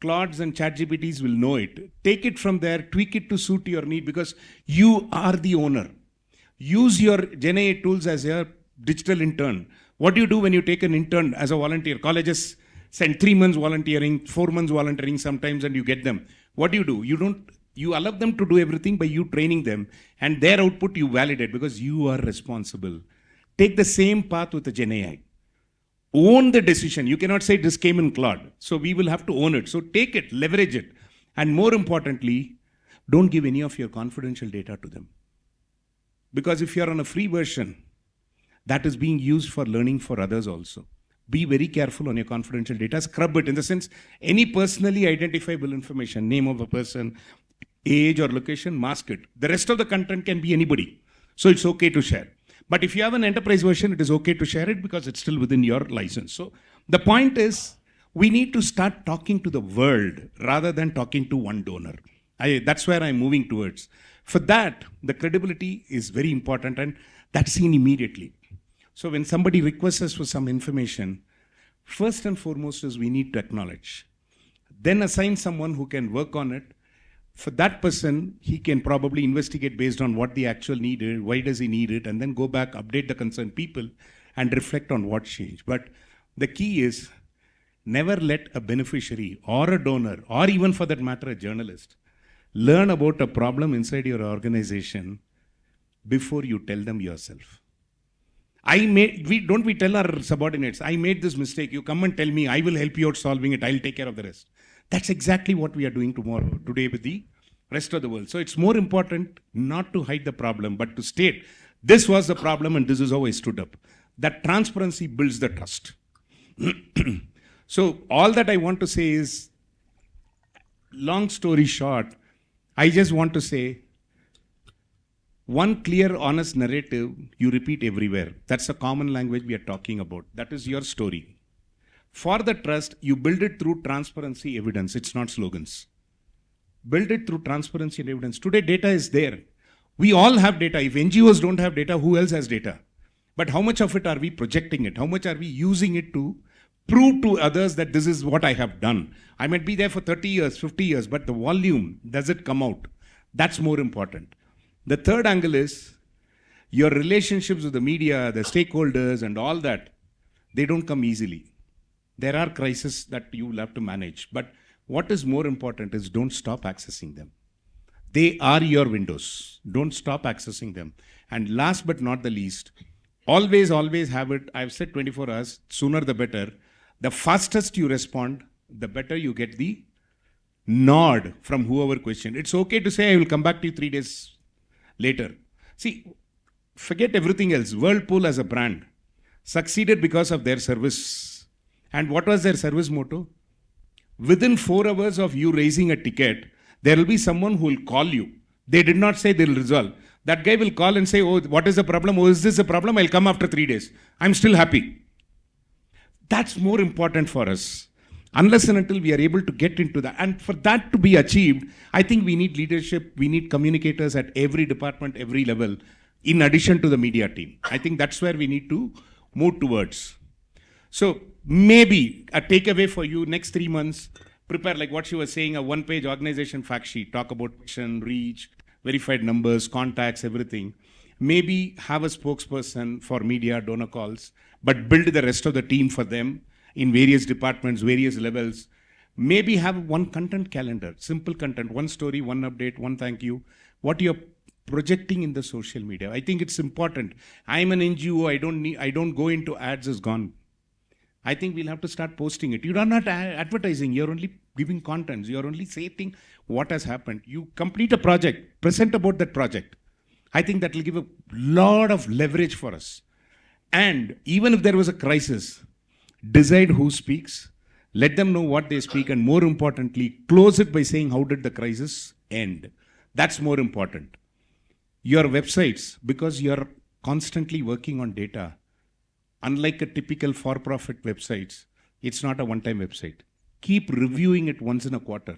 Claudes and ChatGPTs will know it. Take it from there, tweak it to suit your need, because you are the owner. Use your Gen AI tools as your digital intern. What do you do when you take an intern as a volunteer? Colleges send 3 months volunteering, 4 months volunteering sometimes, and you get them. What do? You allow them to do everything by you training them, and their output you validate because you are responsible. Take the same path with the Gen AI. Own the decision. You cannot say this came in Claude. So we will have to own it. So take it, leverage it. And more importantly, don't give any of your confidential data to them. Because if you're on a free version, that is being used for learning for others also. Be very careful on your confidential data. Scrub it in the sense, any personally identifiable information, name of a person, age or location, mask it. The rest of the content can be anybody. So it's okay to share. But if you have an enterprise version, it is okay to share it because it's still within your license. So the point is, we need to start talking to the world rather than talking to one donor. That's where I'm moving towards. For that, the credibility is very important, and that's seen immediately. So when somebody requests us for some information, first and foremost is we need to acknowledge then assign someone who can work on it. For that person, he can probably investigate based on what the actual need is, why does he need it, and then go back, update the concerned people, and reflect on what changed. But the key is never let a beneficiary or a donor, or even for that matter, a journalist, learn about a problem inside your organization before you tell them yourself. We tell our subordinates, I made this mistake, you come and tell me, I will help you out solving it, I'll take care of the rest. That's exactly what we are doing today with the rest of the world. So it's more important not to hide the problem, but to state, this was the problem and this is how I stood up. That transparency builds the trust. So all that I want to say is, long story short, I just want to say, one clear, honest narrative you repeat everywhere. That's a common language we are talking about. That is your story. For the trust, you build it through transparency, evidence. It's not slogans. Build it through transparency and evidence. Today, data is there. We all have data. If NGOs don't have data, who else has data? But how much of it are we projecting it? How much are we using it to prove to others that this is what I have done? I might be there for 30 years, 50 years, but the volume, does it come out? That's more important. The third angle is your relationships with the media, the stakeholders and all that, they don't come easily. There are crises that you will have to manage. But what is more important is don't stop accessing them. They are your windows. Don't stop accessing them. And last but not the least, always have it. I've said 24 hours, sooner the better. The fastest you respond, the better you get the nod from whoever questioned. It's okay to say, I will come back to you 3 days later. See, forget everything else. Whirlpool as a brand succeeded because of their service. And what was their service motto? Within 4 hours of you raising a ticket, there will be someone who will call you. They did not say they will resolve. That guy will call and say, oh, what is the problem? Oh, is this a problem? I'll come after 3 days. I'm still happy. That's more important for us. Unless and until we are able to get into that. And for that to be achieved, I think we need leadership. We need communicators at every department, every level, in addition to the media team. I think that's where we need to move towards. So maybe a takeaway for you next 3 months, prepare like what she was saying, a 1-page organization fact sheet, talk about mission, reach, verified numbers, contacts, everything. Maybe have a spokesperson for media, donor calls, but build the rest of the team for them in various departments, various levels. Maybe have one content calendar, simple content, one story, one update, one thank you, what you're projecting in the social media. I think it's important. I'm an NGO, I don't go into ads is gone. I think we'll have to start posting it. You're not advertising, you're only giving contents, you're only stating what has happened. You complete a project, present about that project. I think that will give a lot of leverage for us. And even if there was a crisis, decide who speaks, let them know what they speak, and more importantly, close it by saying how did the crisis end. That's more important. Your websites, because you're constantly working on data, unlike a typical for-profit websites, it's not a one-time website. Keep reviewing it once in a quarter.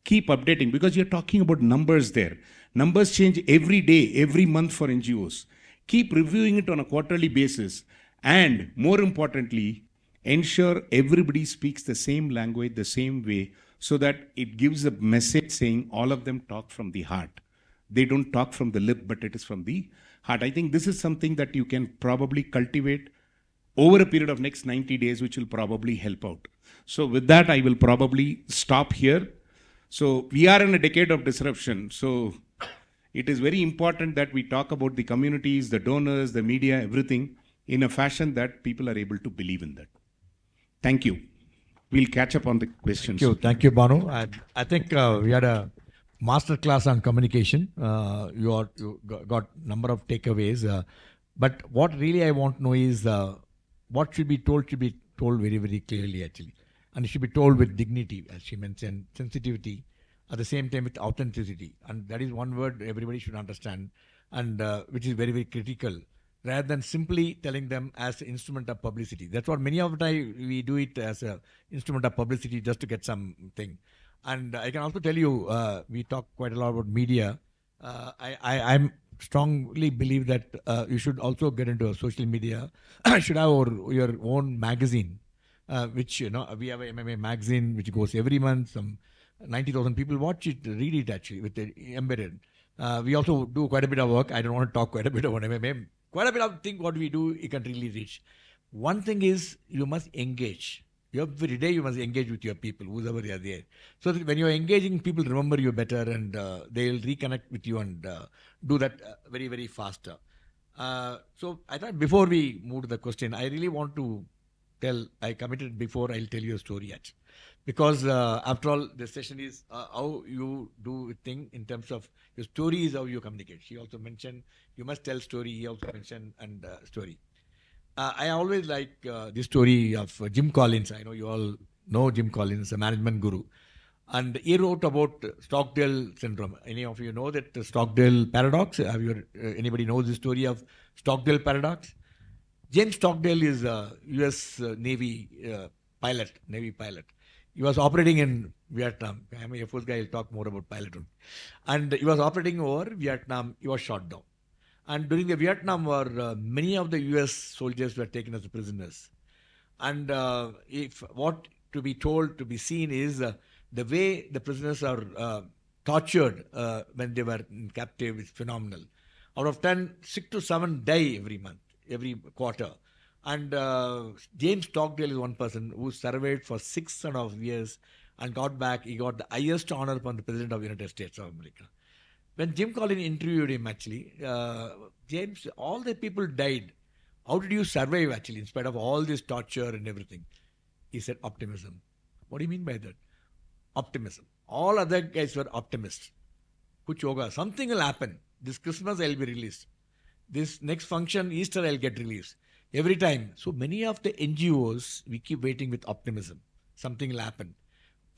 Keep updating because you're talking about numbers there. Numbers change every day, every month for NGOs. Keep reviewing it on a quarterly basis. And more importantly, ensure everybody speaks the same language, the same way, so that it gives a message saying all of them talk from the heart. They don't talk from the lip, but it is from the heart. I think this is something that you can probably cultivate over a period of next 90 days, which will probably help out. So with that, I will probably stop here. So we are in a decade of disruption. So it is very important that we talk about the communities, the donors, the media, everything in a fashion that people are able to believe in that. Thank you. We'll catch up on the questions. Thank you, Banu. I think we had a master class on communication. You got number of takeaways. But what really I want to know is what should be told very, very clearly, actually. And it should be told with dignity, as she mentioned, sensitivity, at the same time with authenticity. And that is one word everybody should understand, and which is very, very critical, rather than simply telling them as an instrument of publicity. That's what many of the time we do it as an instrument of publicity just to get something. And I can also tell you, we talk quite a lot about media. I'm strongly believe that you should also get into social media. Should have your own magazine which, we have a MMA magazine which goes every month. Some 90,000 people watch it, read it actually, with the embedded. We also do quite a bit of work. I don't want to talk quite a bit about MMA. Quite a bit of thing what we do, you can really reach. One thing is you must engage. Every day you must engage with your people, whoever they are there. So that when you're engaging, people remember you better and they'll reconnect with you and do that very, very faster. So I thought before we move to the question, I really want to I committed before, I'll tell you a story actually. Because after all, the session is how you do a thing in terms of your story is how you communicate. She also mentioned you must tell story. He also mentioned and story. I always like this story of Jim Collins. I know you all know Jim Collins, a management guru. And he wrote about Stockdale syndrome. Any of you know that Stockdale paradox? Have you anybody knows the story of Stockdale paradox? James Stockdale is a U.S. Navy pilot. He was operating in Vietnam. I'm a Air Force guy. I'll talk more about piloting. And he was operating over Vietnam. He was shot down. And during the Vietnam War, many of the U.S. soldiers were taken as prisoners. And if what to be told, to be seen is the way the prisoners are tortured when they were in captive is phenomenal. Out of 10, 6 to 7 die every month, every quarter. And James Stockdale is one person who survived for 6.5 years and got back. He got the highest honor from the President of the United States of America. When Jim Collins interviewed him, actually, James, all the people died. How did you survive, actually, in spite of all this torture and everything? He said, optimism. What do you mean by that? Optimism. All other guys were optimists. Kuch hoga, something will happen. This Christmas I'll be released. This next function, Easter, I'll get released. Every time. So many of the NGOs, we keep waiting with optimism. Something will happen.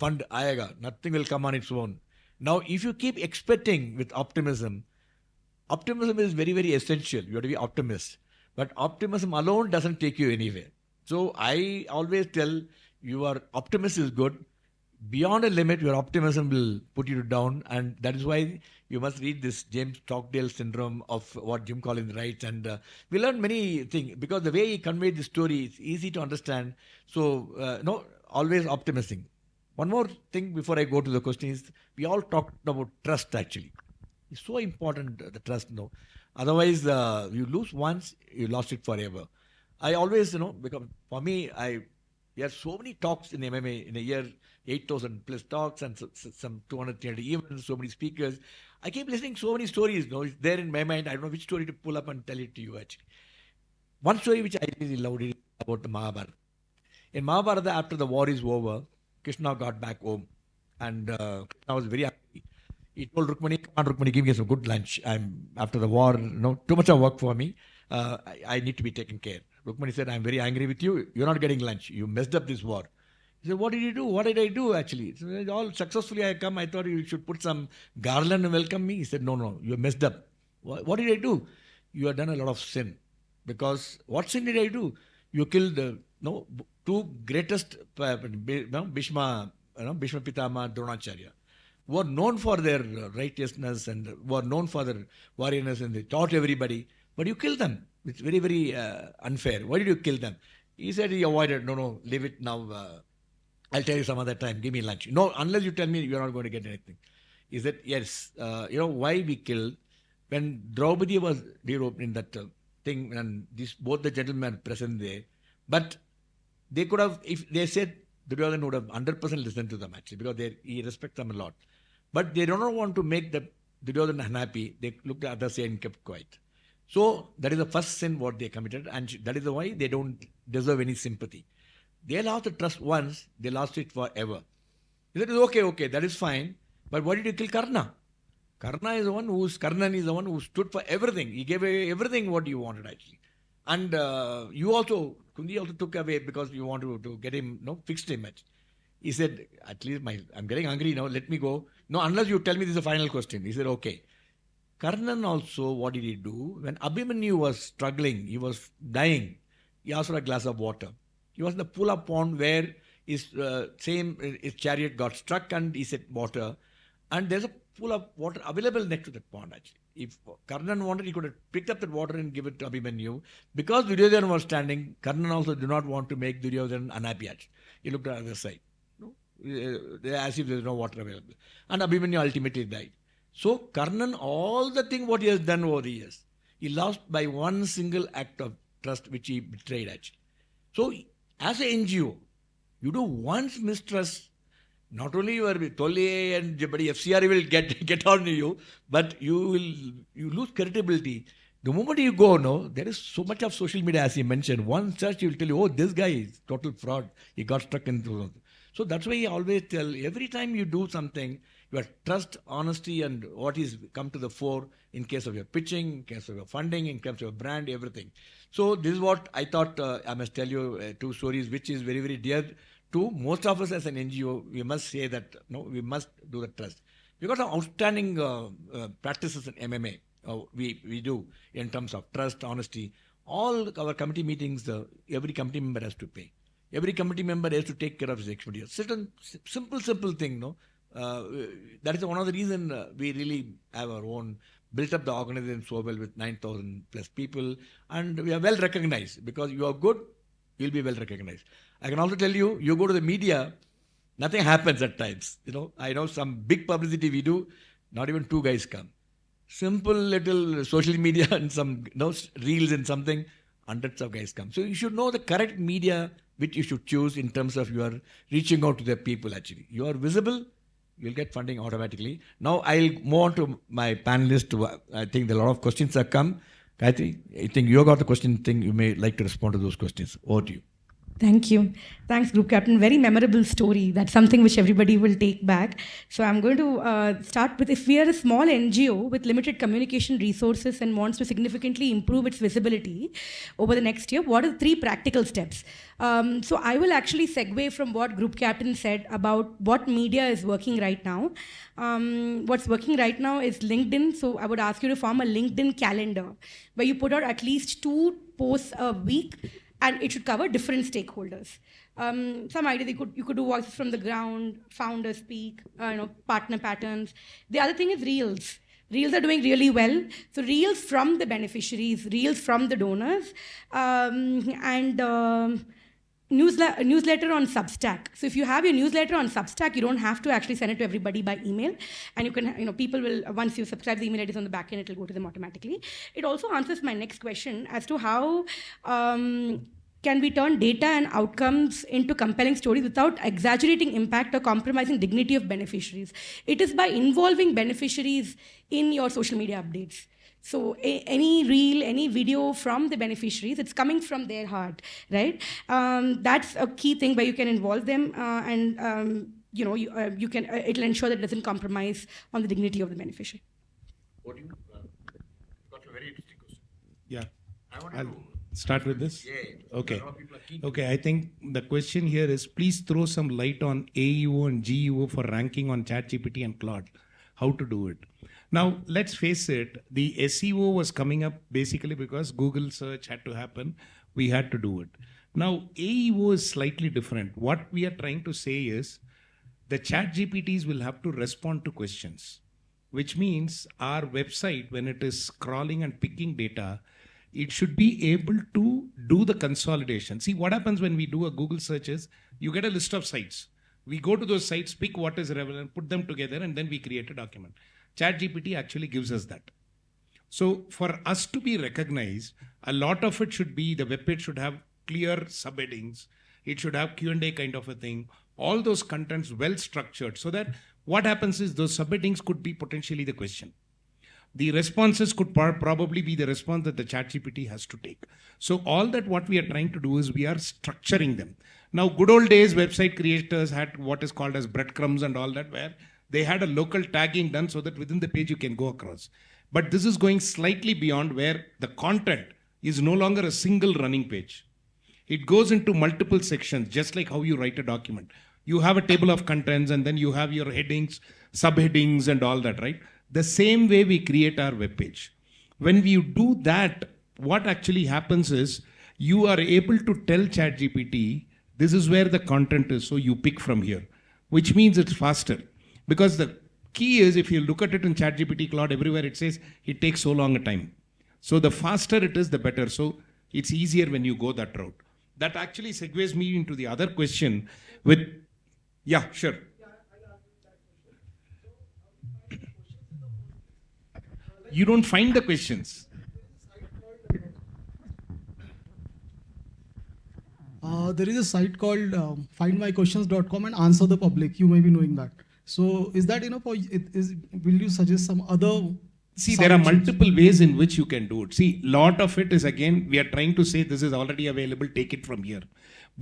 Fund aayega. Nothing will come on its own. Now, if you keep expecting with optimism is very, very essential. You have to be optimist. But optimism alone doesn't take you anywhere. So I always tell your optimism is good. Beyond a limit, your optimism will put you down. And that is why you must read this James Stockdale syndrome of what Jim Collins writes. And we learn many things because the way he conveyed the story is easy to understand. So, always optimistic. One more thing before I go to the question is, we all talked about trust actually. It's so important, the trust, Otherwise, you lose once, you lost it forever. I always, because for me, we have so many talks in MMA in a year, 8,000 plus talks and some 230 events, so many speakers. I keep listening so many stories, it's there in my mind. I don't know which story to pull up and tell it to you actually. One story which I really loved is about the Mahabharata. In Mahabharata, after the war is over, Krishna got back home and Krishna was very happy. He told Rukmani, come on Rukmani, give me some good lunch. After the war, too much of work for me. I need to be taken care. Rukmani said, I'm very angry with you. You're not getting lunch. You messed up this war. He said, what did you do? What did I do actually? So, all successfully I come. I thought you should put some garland and welcome me. He said, no, you messed up. What did I do? You have done a lot of sin. Because what sin did I do? You killed the two greatest Bhishma Pitama, Dronacharya, who are known for their righteousness and who are known for their warriorness and they taught everybody. But you killed them. It's very, very unfair. Why did you kill them? He said he avoided. No, leave it now. I'll tell you some other time. Give me lunch. No, unless you tell me you're not going to get anything. He said, yes. Why we killed? When Draupadi was in that thing, and both the gentlemen present there, but they could have, if they said, Duryodhana would have 100% listened to them actually, because he respects them a lot. But they don't want to make the Duryodhana unhappy. They looked at the other side and kept quiet. So that is the first sin what they committed, and that is why they don't deserve any sympathy. They lost the trust once, they lost it forever. He said, okay, that is fine. But why did you kill Karna? Karnan is the one who stood for everything. He gave away everything what you wanted actually. And Kundi also took away because you wanted to get him, fixed him. He said, at least I'm getting hungry now, let me go. No, unless you tell me this is the final question. He said, okay. Karnan also, what did he do? When Abhimanyu was struggling, he was dying, he asked for a glass of water. He was in the Pula pond where his chariot got struck and he said water. And there's a full of water available next to that pond actually. If Karnan wanted, he could have picked up that water and give it to Abhimanyu. Because Duryodhana was standing, Karnan also did not want to make Duryodhana unhappy actually. He looked at the other side. No? As if there is no water available. And Abhimanyu ultimately died. So Karnan, all the thing what he has done over the years, he lost by one single act of trust which he betrayed actually. So as an NGO, you do once mistrust, not only you are with Tolle and but FCR will get on you, but you lose credibility. The moment you go, no, there is so much of social media as he mentioned. One search he will tell you, oh, this guy is total fraud. He got stuck into. So that's why I always tell, every time you do something, your trust, honesty, and what is come to the fore in case of your pitching, in case of your funding, in case of your brand, everything. So this is what I thought I must tell you two stories which is very, very dear to most of us as an NGO. We must say that, no, we must do the trust. We got outstanding practices in MMA. We do in terms of trust, honesty. All our committee meetings, every committee member has to pay. Every committee member has to take care of his expenditure. Certain simple thing, no. That is one of the reasons we really have our own, built up the organization so well with 9,000 plus people, and we are well recognized. Because you are good, you'll be well recognized. I can also tell you, you go to the media, nothing happens at times. You know, I know some big publicity we do, not even 2 guys come. Simple little social media and some reels and something, hundreds of guys come. So you should know the correct media which you should choose in terms of your reaching out to the people actually. You are visible, you'll get funding automatically. Now I'll move on to my panelists. I think a lot of questions have come. Maithree, I think you got the question thing. You may like to respond to those questions. Over to you. Thank you. Thanks, Group Captain. Very memorable story. That's something which everybody will take back. So I'm going to start with, if we are a small NGO with limited communication resources and wants to significantly improve its visibility over the next year, what are the 3 practical steps? So I will actually segue from what Group Captain said about what media is working right now. What's working right now is LinkedIn. So I would ask you to form a LinkedIn calendar where you put out at least 2 posts a week, and it should cover different stakeholders. Some idea you could do voices from the ground, founders speak, partner patterns. The other thing is Reels. Reels are doing really well. So Reels from the beneficiaries, Reels from the donors, and newsletter on Substack. So if you have your newsletter on Substack, you don't have to actually send it to everybody by email. And you can, people will, once you subscribe, the email ID is on the back end, it will go to them automatically. It also answers my next question as to how can we turn data and outcomes into compelling stories without exaggerating impact or compromising dignity of beneficiaries. It is by involving beneficiaries in your social media updates. So any reel, any video from the beneficiaries, it's coming from their heart, right? That's a key thing where you can involve them and you can. It'll ensure that it doesn't compromise on the dignity of the beneficiary. What do you? Got a very interesting question. Yeah. I'll start with this. Yeah. Okay. Okay. I think the question here is, please throw some light on AEO and GEO for ranking on ChatGPT and Claude. How to do it. Now, let's face it, the SEO was coming up basically because Google search had to happen. We had to do it. Now, AEO is slightly different. What we are trying to say is the ChatGPTs will have to respond to questions, which means our website, when it is scrolling and picking data, it should be able to do the consolidation. See, what happens when we do a Google search is you get a list of sites. We go to those sites, pick what is relevant, put them together, and then we create a document. ChatGPT actually gives us that. So for us to be recognized, a lot of it should be, the webpage should have clear subheadings. It should have Q&A kind of a thing. All those contents well structured so that what happens is those subheadings could be potentially the question. The responses could probably be the response that the ChatGPT has to take. So all that what we are trying to do is we are structuring them. Now, good old days, website creators had what is called as breadcrumbs and all that, where they had a local tagging done so that within the page you can go across. But this is going slightly beyond, where the content is no longer a single running page. It goes into multiple sections, just like how you write a document. You have a table of contents and then you have your headings, subheadings and all that, right? The same way we create our web page. When we do that, what actually happens is you are able to tell ChatGPT, this is where the content is, so you pick from here, which means it's faster. Because the key is, if you look at it in ChatGPT, Claude, everywhere it says it takes so long a time. So the faster it is, the better. So it's easier when you go that route. That actually segues me into the other question with, yeah, sure. You don't find the questions. There is a site called findmyquestions.com and Answer the Public. You may be knowing that. So is that enough, or will you suggest some other? See, there are multiple ways in which you can do it. See, lot of it is, again, we are trying to say this is already available, take it from here.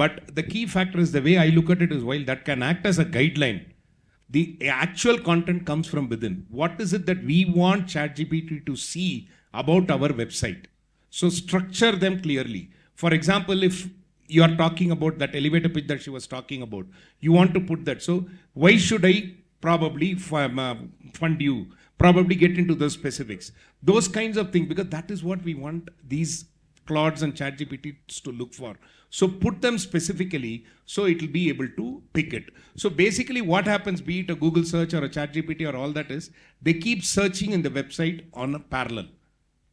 But the key factor is, the way I look at it is, while that can act as a guideline, the actual content comes from within. What is it that we want ChatGPT to see about our website? So structure them clearly. For example, if you are talking about that elevator pitch that she was talking about, you want to put that. So why should I probably fund you? Probably get into those specifics. Those kinds of things, because that is what we want these Claudes and ChatGPTs to look for. So put them specifically so it will be able to pick it. So basically what happens, be it a Google search or a ChatGPT or all that is, they keep searching in the website on a parallel.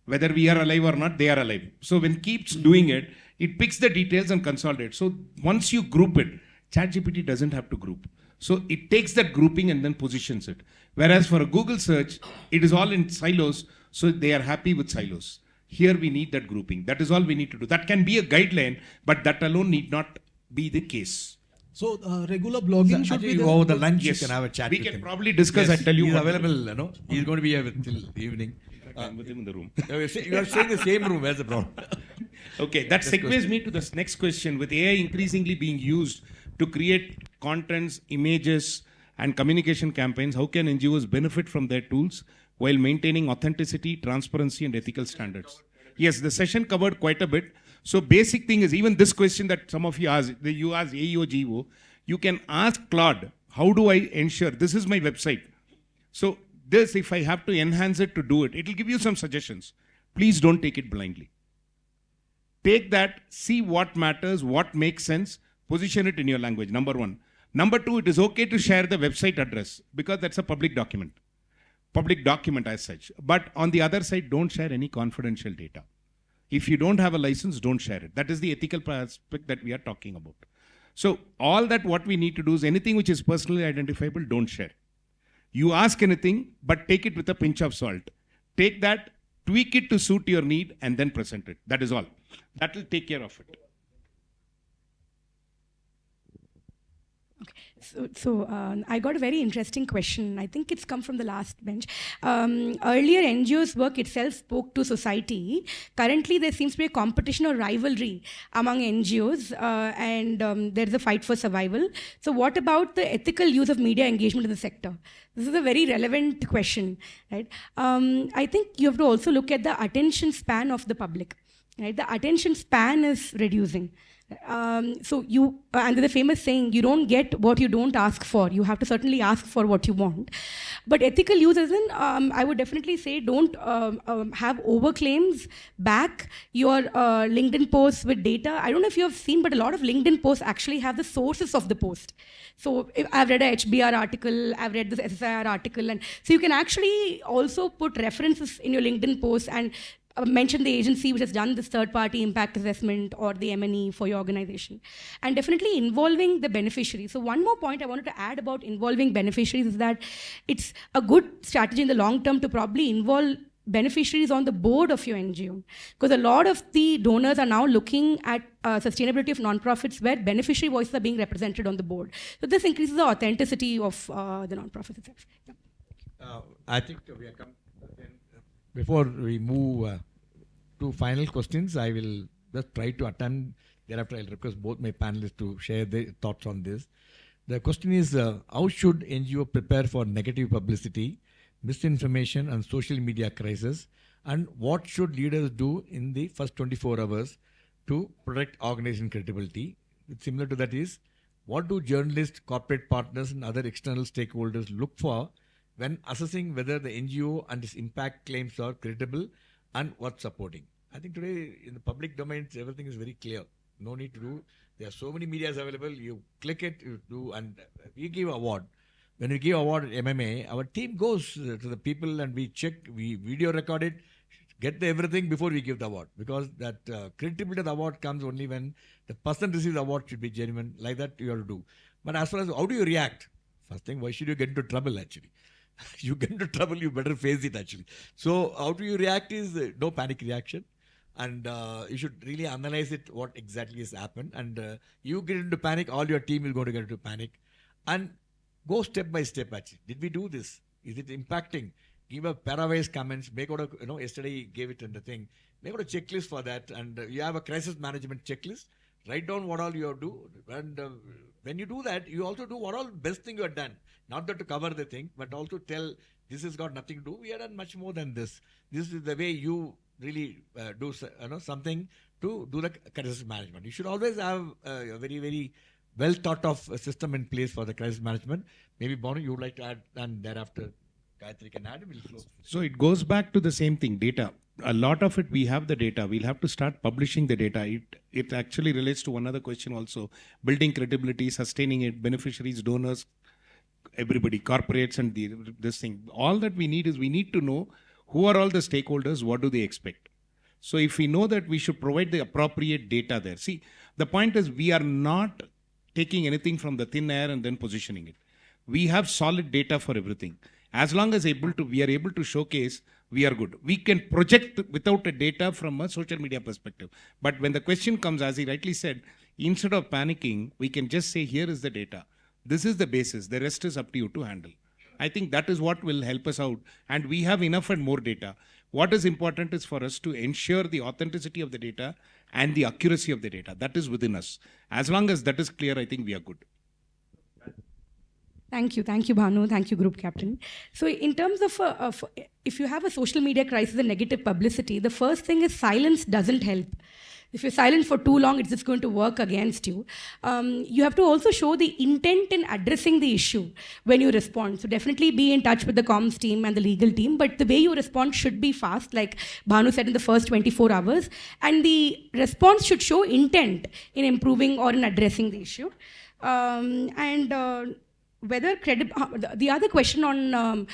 Whether we are alive or not, they are alive. So when it keeps doing it, it picks the details and consolidates. So once you group it, ChatGPT doesn't have to group. So it takes that grouping and then positions it. Whereas for a Google search, it is all in silos, so they are happy with silos. Here we need that grouping. That is all we need to do. That can be a guideline, but that alone need not be the case. So regular blogging should be there. Over the lunch, Yes. you can have a chat We with can him. probably discuss. Yes, I tell you he's what. available. He's going to be here till evening. I'm with him in the room. You are staying in the same room. Where's the problem? Okay, that Next segues question. me to this next question. With AI increasingly being used to create contents, images, and communication campaigns, how can NGOs benefit from their tools while maintaining authenticity, transparency, and ethical standards? Yes, the session covered quite a bit. So basic thing is, even this question that some of you asked, you asked AEO, GEO, you can ask Claude, how do I ensure, this is my website. So this, if I have to enhance it to do it, it will give you some suggestions. Please don't take it blindly. Take that, see what matters, what makes sense, position it in your language, number one. Number two, it is okay to share the website address because that's a public document as such. But on the other side, don't share any confidential data. If you don't have a license, don't share it. That is the ethical aspect that we are talking about. So all that what we need to do is anything which is personally identifiable, don't share. You ask anything, but take it with a pinch of salt. Take that, tweak it to suit your need, and then present it. That is all. That will take care of it. So I got a very interesting question. I think it's come from the last bench. Earlier, NGOs' work itself spoke to society. Currently, there seems to be a competition or rivalry among NGOs, and there's a fight for survival. So what about the ethical use of media engagement in the sector? This is a very relevant question, right? I think you have to also look at the attention span of the public. Right? The attention span is reducing. So you, and there's a famous saying, you don't get what you don't ask for. You have to certainly ask for what you want. But ethical use as in, I would definitely say don't have overclaims, back your LinkedIn posts with data. I don't know if you have seen, but a lot of LinkedIn posts actually have the sources of the post. So I've read a HBR article, I've read this SSIR article, and so you can actually also put references in your LinkedIn post and mention the agency which has done this third-party impact assessment or the M&E for your organization. And definitely involving the beneficiaries. So one more point I wanted to add about involving beneficiaries is that it's a good strategy in the long term to probably involve beneficiaries on the board of your NGO. Because a lot of the donors are now looking at sustainability of nonprofits where beneficiary voices are being represented on the board. So this increases the authenticity of the nonprofit itself. Yeah. I think we are coming. Before we move to final questions, I will just try to attempt. Thereafter, I'll request both my panelists to share their thoughts on this. The question is, how should NGO prepare for negative publicity, misinformation, and social media crisis? And what should leaders do in the first 24 hours to protect organization credibility? Similar to that is, what do journalists, corporate partners, and other external stakeholders look for when assessing whether the NGO and its impact claims are credible and worth supporting? I think today in the public domains, everything is very clear. No need to do. There are so many medias available. You click it, you do, and we give award. when we give award at MMA, our team goes to the people and we check, we video record it, get the everything before we give the award. Because that credibility of the award comes only when the person receives the award should be genuine. Like that you have to do. But as far as how do you react? First thing, why should you get into trouble actually? You get into trouble, you better face it actually. So how do you react is no panic reaction. And you should really analyze it, what exactly has happened. And you get into panic, all your team is going to get into panic. And go step by step actually. Did we do this? Is it impacting? Give a parawise comments, make out a, yesterday he gave it in the thing. Make out a checklist for that. And you have a crisis management checklist. Write down what all you have to do. And when you do that, you also do what all best thing you have done. Not that to cover the thing, but also tell this has got nothing to do. We have done much more than this. This is the way you really do something to do the crisis management. You should always have a very, very well thought of system in place for the crisis management. Maybe Bonu, you would like to add, and thereafter Gayatri can add. So it goes back to the same thing, data. A lot of it, we have the data. We'll have to start publishing the data. It actually relates to one other question also. Building credibility, sustaining it, beneficiaries, donors, everybody, corporates and this thing. All that we need is we need to know who are all the stakeholders, what do they expect. So if we know that, we should provide the appropriate data there. See, the point is we are not taking anything from the thin air and then positioning it. We have solid data for everything. As long as we are able to showcase, we are good. We can project without a data from a social media perspective. But when the question comes, as he rightly said, instead of panicking, we can just say, here is the data. This is the basis. The rest is up to you to handle. I think that is what will help us out. And we have enough and more data. What is important is for us to ensure the authenticity of the data and the accuracy of the data. That is within us. As long as that is clear, I think we are good. Thank you, Bhanu. Thank you, Group Captain. So in terms of if you have a social media crisis and negative publicity, the first thing is silence doesn't help. If you're silent for too long, it's just going to work against you. You have to also show the intent in addressing the issue when you respond. So definitely be in touch with the comms team and the legal team, but the way you respond should be fast, like Bhanu said, in the first 24 hours. And the response should show intent in improving or in addressing the issue. Whether the other question on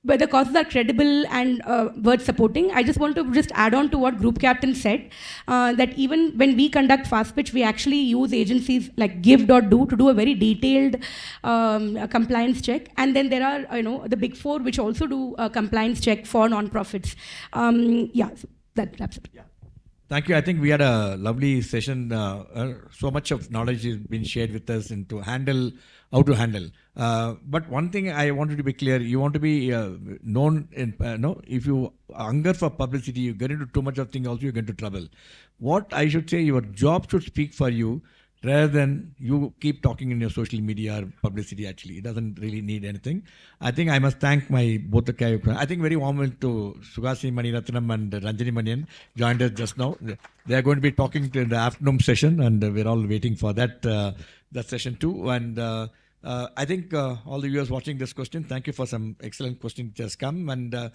whether causes are credible and worth supporting, I just want to just add on to what Group Captain said, that even when we conduct fast pitch, we actually use agencies like give.do to do a very detailed compliance check. And then there are, the Big Four, which also do a compliance check for non-profits. So that wraps it. Yeah. Thank you. I think we had a lovely session. So much of knowledge has been shared with us and how to handle. But one thing I wanted to be clear, you want to be known in, if you hunger for publicity, you get into too much of thing also, you get into trouble. What I should say, your job should speak for you rather than you keep talking in your social media or publicity actually. It doesn't really need anything. I think I must thank both the I think very warm welcome to Sugasi Maniratnam and Ranjani Manian joined us just now. They are going to be talking in the afternoon session and we're all waiting for that session too. And I think all the viewers watching this question, thank you for some excellent questions that has come. And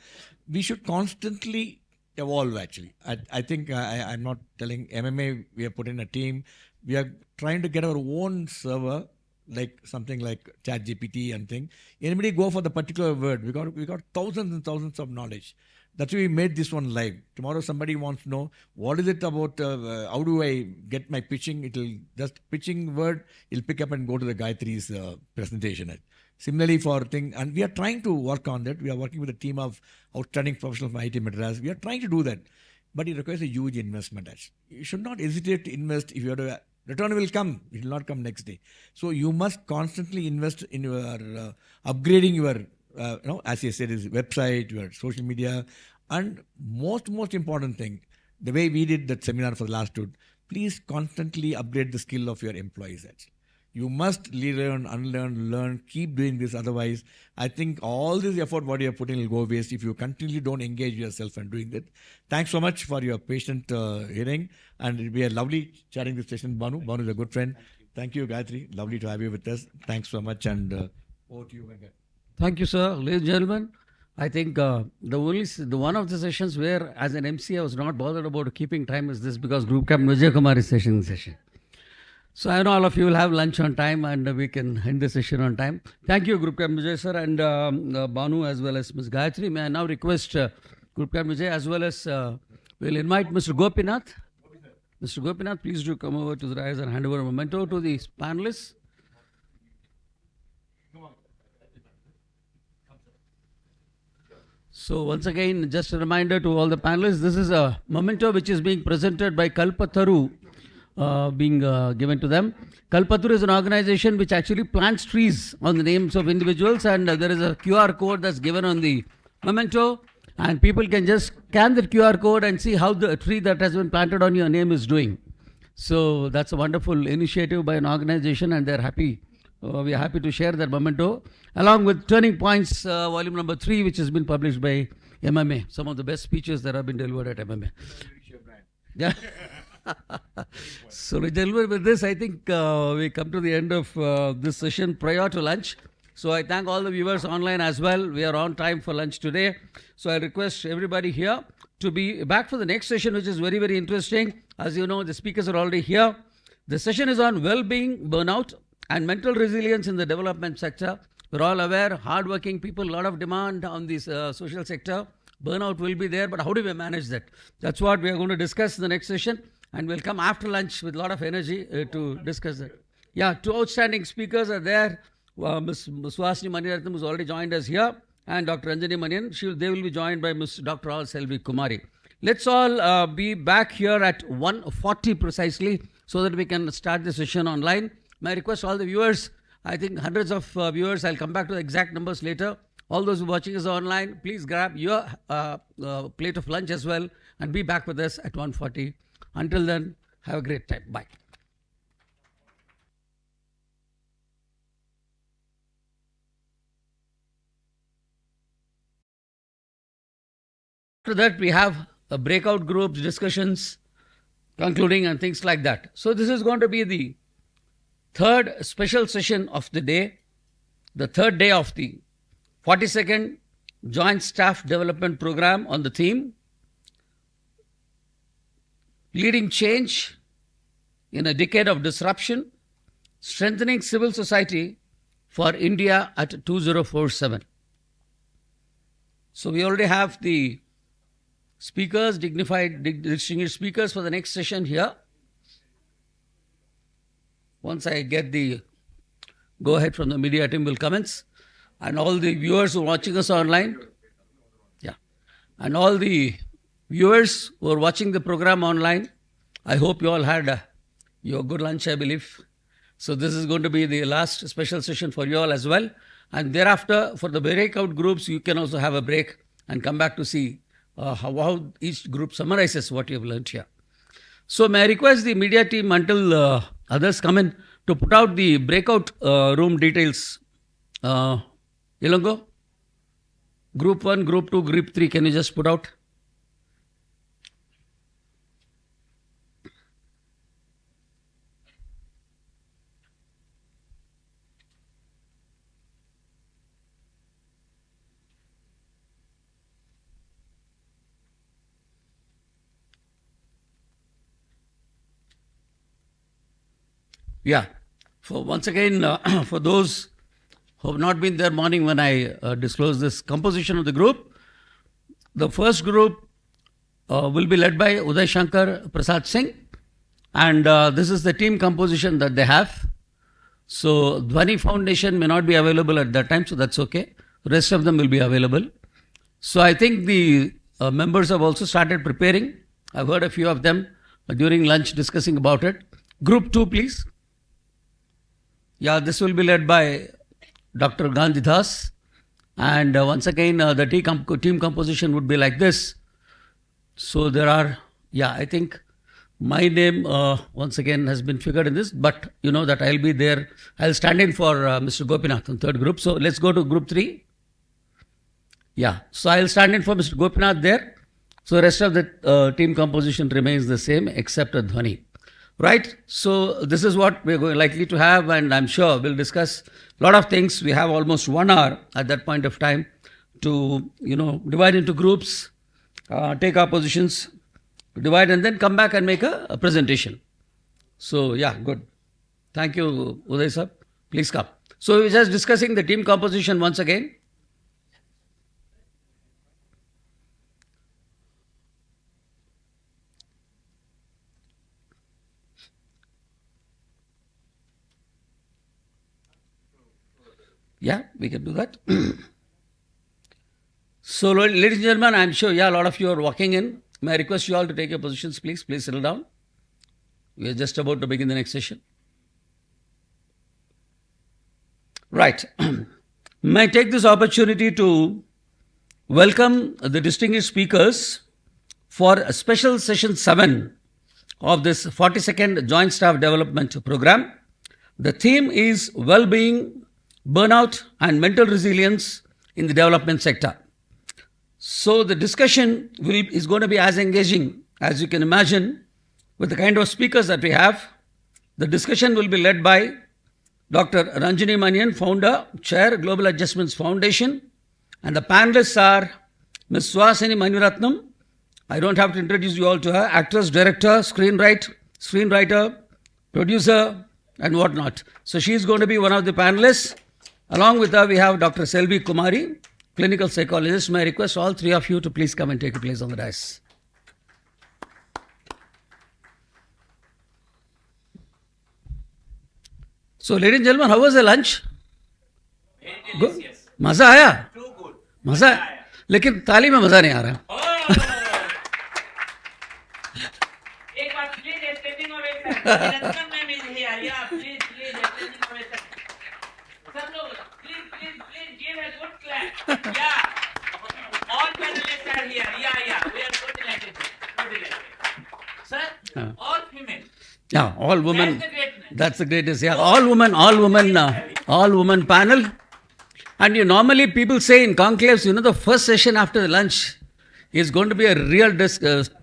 we should constantly evolve actually. I think I'm not telling MMA, we have put in a team. We are trying to get our own server, like something like ChatGPT and thing. Anybody go for the particular word? We got thousands and thousands of knowledge. That's why we made this one live. Tomorrow somebody wants to know what is it about, how do I get my pitching? It'll just pitching word, it'll pick up and go to the Gayatri's presentation. Similarly for thing, and we are trying to work on that. We are working with a team of outstanding professionals from IIT Madras. We are trying to do that. But it requires a huge investment. You should not hesitate to invest if you have to. Return will come. It will not come next day. So you must constantly invest in your upgrading your, as I said, is website, your social media, and most important thing, the way we did that seminar for the last two, please constantly upgrade the skill of your employees. You must learn, unlearn, learn, keep doing this. Otherwise, I think all this effort what you are putting will go waste if you continually don't engage yourself and doing that. Thanks so much for your patient hearing. And it'll be a lovely chatting this session, Bhanu. Bhanu is a good friend. Thank you, Gayatri. Lovely to have you with us. Thanks so much. And over to you, Venkat. Thank you, sir. Ladies and gentlemen, I think the one of the sessions where, as an MC, I was not bothered about keeping time is this, because Group Captain Vijay Kumar is session. So I know all of you will have lunch on time and we can end the session on time. Thank you, Group Captain Vijay sir and Banu as well as Ms. Gayatri. May I now request Group Captain Vijay as well as we'll invite Mr. Gopinath. Mr. Gopinath, please do come over to the rise and hand over a memento to the panelists. So once again, just a reminder to all the panelists, this is a memento which is being presented by Kalpataru, being given to them. Kalpataru is an organization which actually plants trees on the names of individuals, and there is a QR code that's given on the memento, and people can just scan the QR code and see how the tree that has been planted on your name is doing. So that's a wonderful initiative by an organization, and they're happy. We are happy to share that memento along with Turning Points, volume number 3, which has been published by MMA. Some of the best speeches that have been delivered at MMA. Yeah. So with this, I think we come to the end of this session prior to lunch. So I thank all the viewers online as well. We are on time for lunch today. So I request everybody here to be back for the next session, which is very, very interesting. As you know, the speakers are already here. The session is on well-being, burnout, and mental resilience in the development sector. We're all aware, hardworking people, a lot of demand on this social sector. Burnout will be there, but how do we manage that? That's what we are going to discuss in the next session. And we'll come after lunch with a lot of energy to discuss that. Yeah, 2 outstanding speakers are there. Ms. Suhasini Maniratnam, who's already joined us here, and Dr. Anjani Manian. They will be joined by Ms. Dr. R. Selvi Kumari. Let's all be back here at 1:40 precisely so that we can start the session online. May I request all the viewers, I think hundreds of viewers, I'll come back to the exact numbers later. All those who are watching us online, please grab your plate of lunch as well and be back with us at 1:40. Until then, have a great time. Bye. After that, we have breakout groups, discussions, concluding and things like that. So this is going to be the third special session of the day, the third day of the 42nd Joint Staff Development Program on the theme, Leading Change in a Decade of Disruption, Strengthening Civil Society for India at 2047. So we already have the speakers, distinguished speakers for the next session here. Once I get the go-ahead from the media team will commence. And all the viewers who are watching us online, and all the viewers who are watching the program online, I hope you all had your good lunch, I believe. So this is going to be the last special session for you all as well. And thereafter, for the breakout groups, you can also have a break and come back to see how each group summarizes what you have learned here. So may I request the media team until others come in to put out the breakout room details. Ilongo? Group 1, Group 2, Group 3, can you just put out? Yeah. For once again, for those who have not been there morning when I disclosed this composition of the group, the first group will be led by Uday Shankar Prasad Singh, and this is the team composition that they have. So Dhwani Foundation may not be available at that time, so that's okay. The rest of them will be available. So I think the members have also started preparing. I've heard a few of them during lunch discussing about it. Group 2, please. Yeah, this will be led by Dr. Gandhi Das. And once again, the team composition would be like this. So there are, I think my name once again has been figured in this, but you know that I'll be there. I'll stand in for Mr. Gopinath in third group. So let's go to group 3. Yeah, so I'll stand in for Mr. Gopinath there. So the rest of the team composition remains the same except Dhwani. Right, so this is what we're likely to have, and I'm sure we'll discuss a lot of things. We have almost 1 hour at that point of time to, divide into groups, take our positions, divide, and then come back and make a presentation. So, yeah, good. Thank you, Uday sir. Please come. So we were just discussing the team composition once again. Yeah, we can do that. So, ladies and gentlemen, I'm sure, a lot of you are walking in. May I request you all to take your positions, please? Please settle down. We are just about to begin the next session. Right. May I take this opportunity to welcome the distinguished speakers for a special session 7 of this 42nd Joint Staff Development Program. The theme is well-being, burnout and mental resilience in the development sector. So the discussion is going to be as engaging as you can imagine with the kind of speakers that we have. The discussion will be led by Dr. Ranjini Manian, Founder, Chair, Global Adjustments Foundation, and the panelists are Ms. Suhasini Maniratnam. I don't have to introduce you all to her. Actress, director, screenwriter, producer, and whatnot. So she is going to be one of the panelists. Along with her, we have Dr. Selvi Kumari, clinical psychologist. May I request all three of you to please come and take a place on the dais. So, ladies and gentlemen, how was the lunch? Good. मजा आया? मजा आया? लेकिन ताली में मजा नहीं आ रहा. एक बार प्लीज स्टैंडिंग ओवेशन में मिल ही आ रही है. Please standing ovation. सब लोग please give a good clap. Yeah. All panelists are here. Yeah. We are good delighted. Sir, all female. Yeah, all women. That's the greatness. Yeah, all women panel. And normally people say in conclaves, the first session after the lunch is going to be a real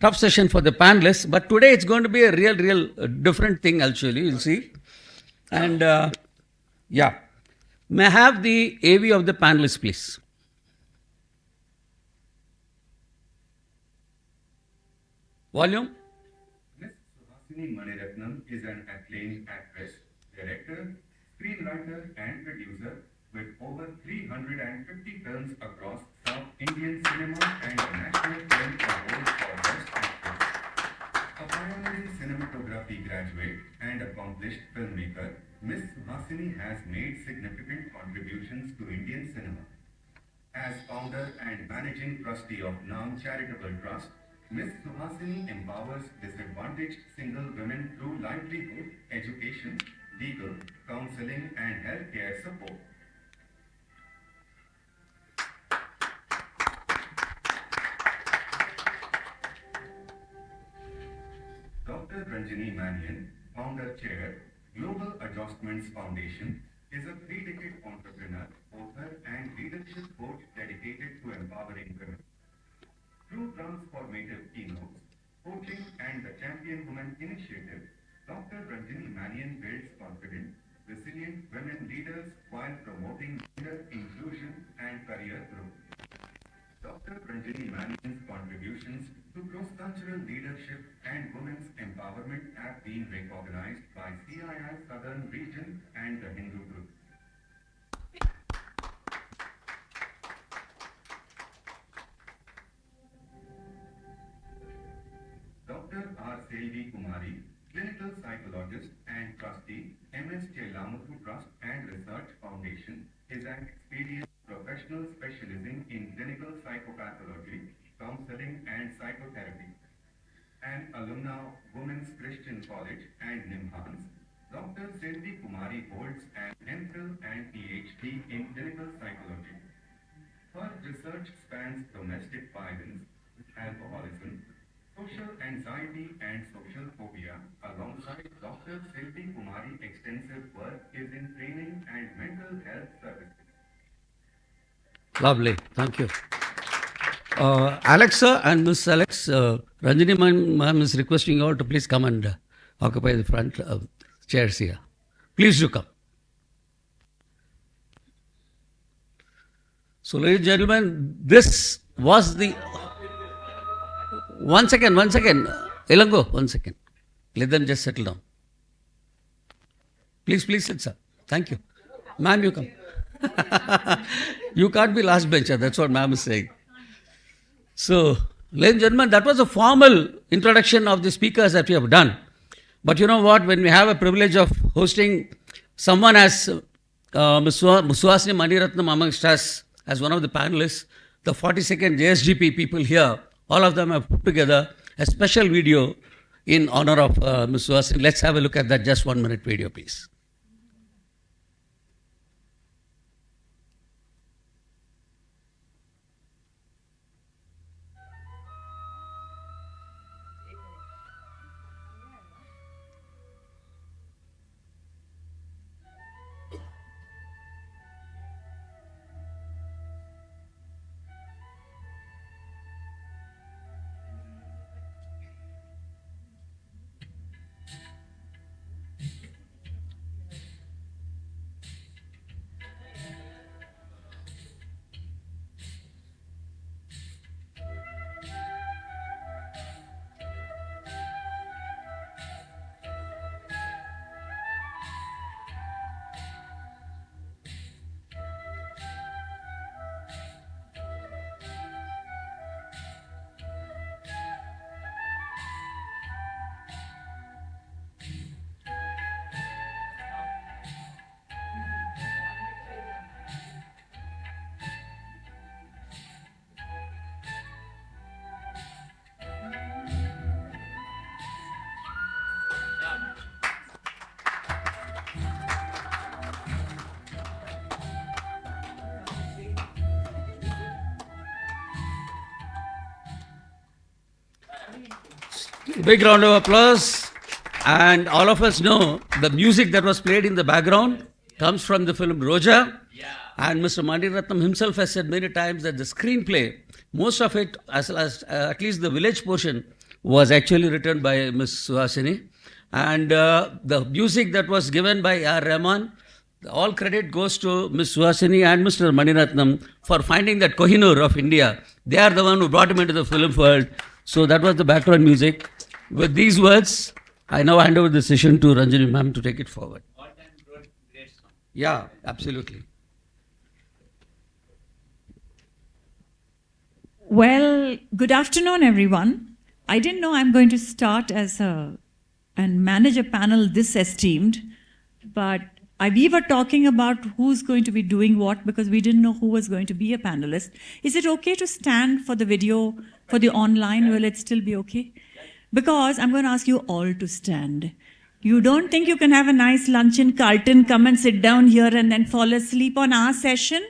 tough session for the panelists. But today it's going to be a real different thing actually, you'll see. And may I have the AV of the panelists, please? Volume. Suhasini Maniratnam is an acclaimed actress, director, screenwriter and producer with over 350 films across South Indian cinema and a National Film Award for Best Actress. A pioneering cinematography graduate and accomplished filmmaker, Ms. Suhasini has made significant contributions to Indian cinema. As founder and managing trustee of Naam Charitable Trust, Ms. Suhasini empowers disadvantaged single women through livelihood, education, legal, counseling and healthcare support. Dr. Ranjini Manian, Founder Chair, Global Adjustments Foundation, is a 3-decade entrepreneur, author and leadership coach dedicated to empowering women. Through transformative keynotes, coaching and the Champion Women Initiative, Dr. Ranjini Manian builds confident, resilient women leaders while promoting gender inclusion and career growth. Dr. Ranjini Manian's contributions to cross-cultural leadership and women's empowerment have been recognized by CII Southern Region and the Hindu Group. Dr. R. Selvi Kumari, clinical psychologist and trustee, MS Chelamuthu Trust and Research Foundation, is an experienced professional specializing in clinical psychopathology, counseling and psychotherapy. An alumna of Women's Christian College and NIMHANS, Dr. Sandip Kumari holds an MPhil and PhD in clinical psychology. Her research spans domestic violence, alcoholism, social anxiety and social phobia. Alongside Dr. Sandip Kumari, extensive work is in training and mental health services. Lovely, thank you. Alex sir and Miss Alex, Ranjini ma'am is requesting you all to please come and occupy the front chairs here. Please do come. So, ladies and gentlemen, this was the... One second. Ilango, 1 second. Let them just settle down. Please sit, sir. Thank you. Ma'am, you come. You can't be last bencher. That's what ma'am is saying. So, ladies and gentlemen, that was a formal introduction of the speakers that we have done. But you know what? When we have a privilege of hosting someone as Ms. Suhasini Maniratnam amongst us as one of the panelists, the 42nd JSGP people here, all of them have put together a special video in honor of Ms. Suhasini. Let's have a look at that just 1 minute video, please. Big round of applause. And all of us know the music that was played in the background comes from the film Roja. And Mr. Maniratnam himself has said many times that the screenplay, most of it, at least the village portion, was actually written by Ms. Suhasini. And the music that was given by R. Rahman, all credit goes to Ms. Suhasini and Mr. Maniratnam for finding that Kohinoor of India. They are the one who brought him into the film world. So that was the background music. With these words, I now hand over the session to Ranjani ma'am to take it forward. Yeah, absolutely. Well, good afternoon, everyone. I didn't know I'm going to start and manage a panel this esteemed, but we were talking about who's going to be doing what because we didn't know who was going to be a panelist. Is it okay to stand for the video, for the online? Will it still be okay? Because I'm going to ask you all to stand. You don't think you can have a nice lunch in Carlton, come and sit down here and then fall asleep on our session?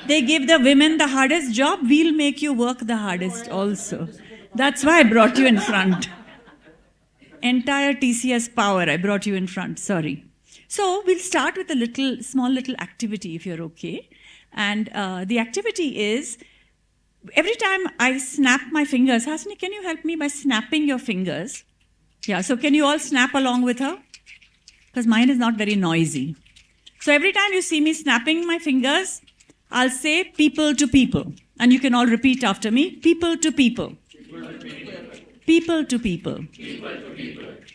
They give the women the hardest job, we'll make you work the hardest also. That's why I brought you in front. Entire TCS power, I brought you in front, sorry. So we'll start with a small little activity if you're okay. And the activity is, every time I snap my fingers, Hasni, can you help me by snapping your fingers? Yeah, so can you all snap along with her? Because mine is not very noisy. So every time you see me snapping my fingers, I'll say people to people. And you can all repeat after me, people to people. People to people.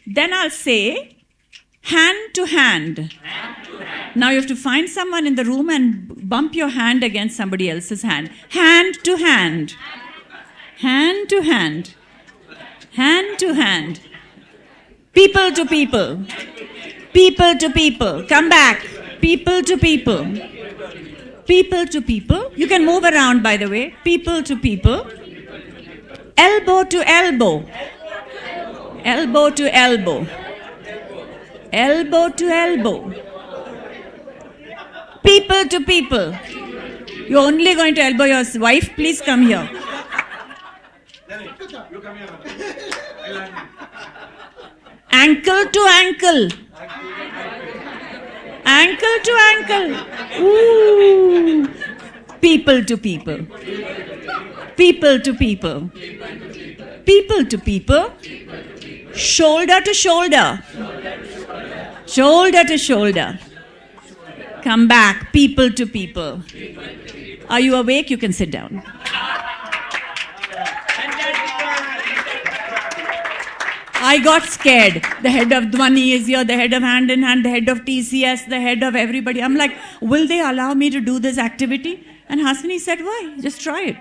Then I'll say, hand to hand. Now you have to find someone in the room and bump your hand against somebody else's hand. Hand to hand. Hand to hand. Hand to hand. People to people. People to people. Come back. People to people. People to people. You can move around, by the way. People to people. Elbow to elbow. Elbow to elbow. Elbow to elbow. People to people. You're only going to elbow your wife. Please come here. Ankle to ankle. Ankle to ankle. Ooh. People to people. People to people. People to people. Shoulder to shoulder. Shoulder to shoulder. Come back. People to people. Are you awake? You can sit down. I got scared. The head of Dhwani is here, the head of Hand in Hand, the head of TCS, the head of everybody. I'm like, will they allow me to do this activity? And Hasini said, why? Just try it.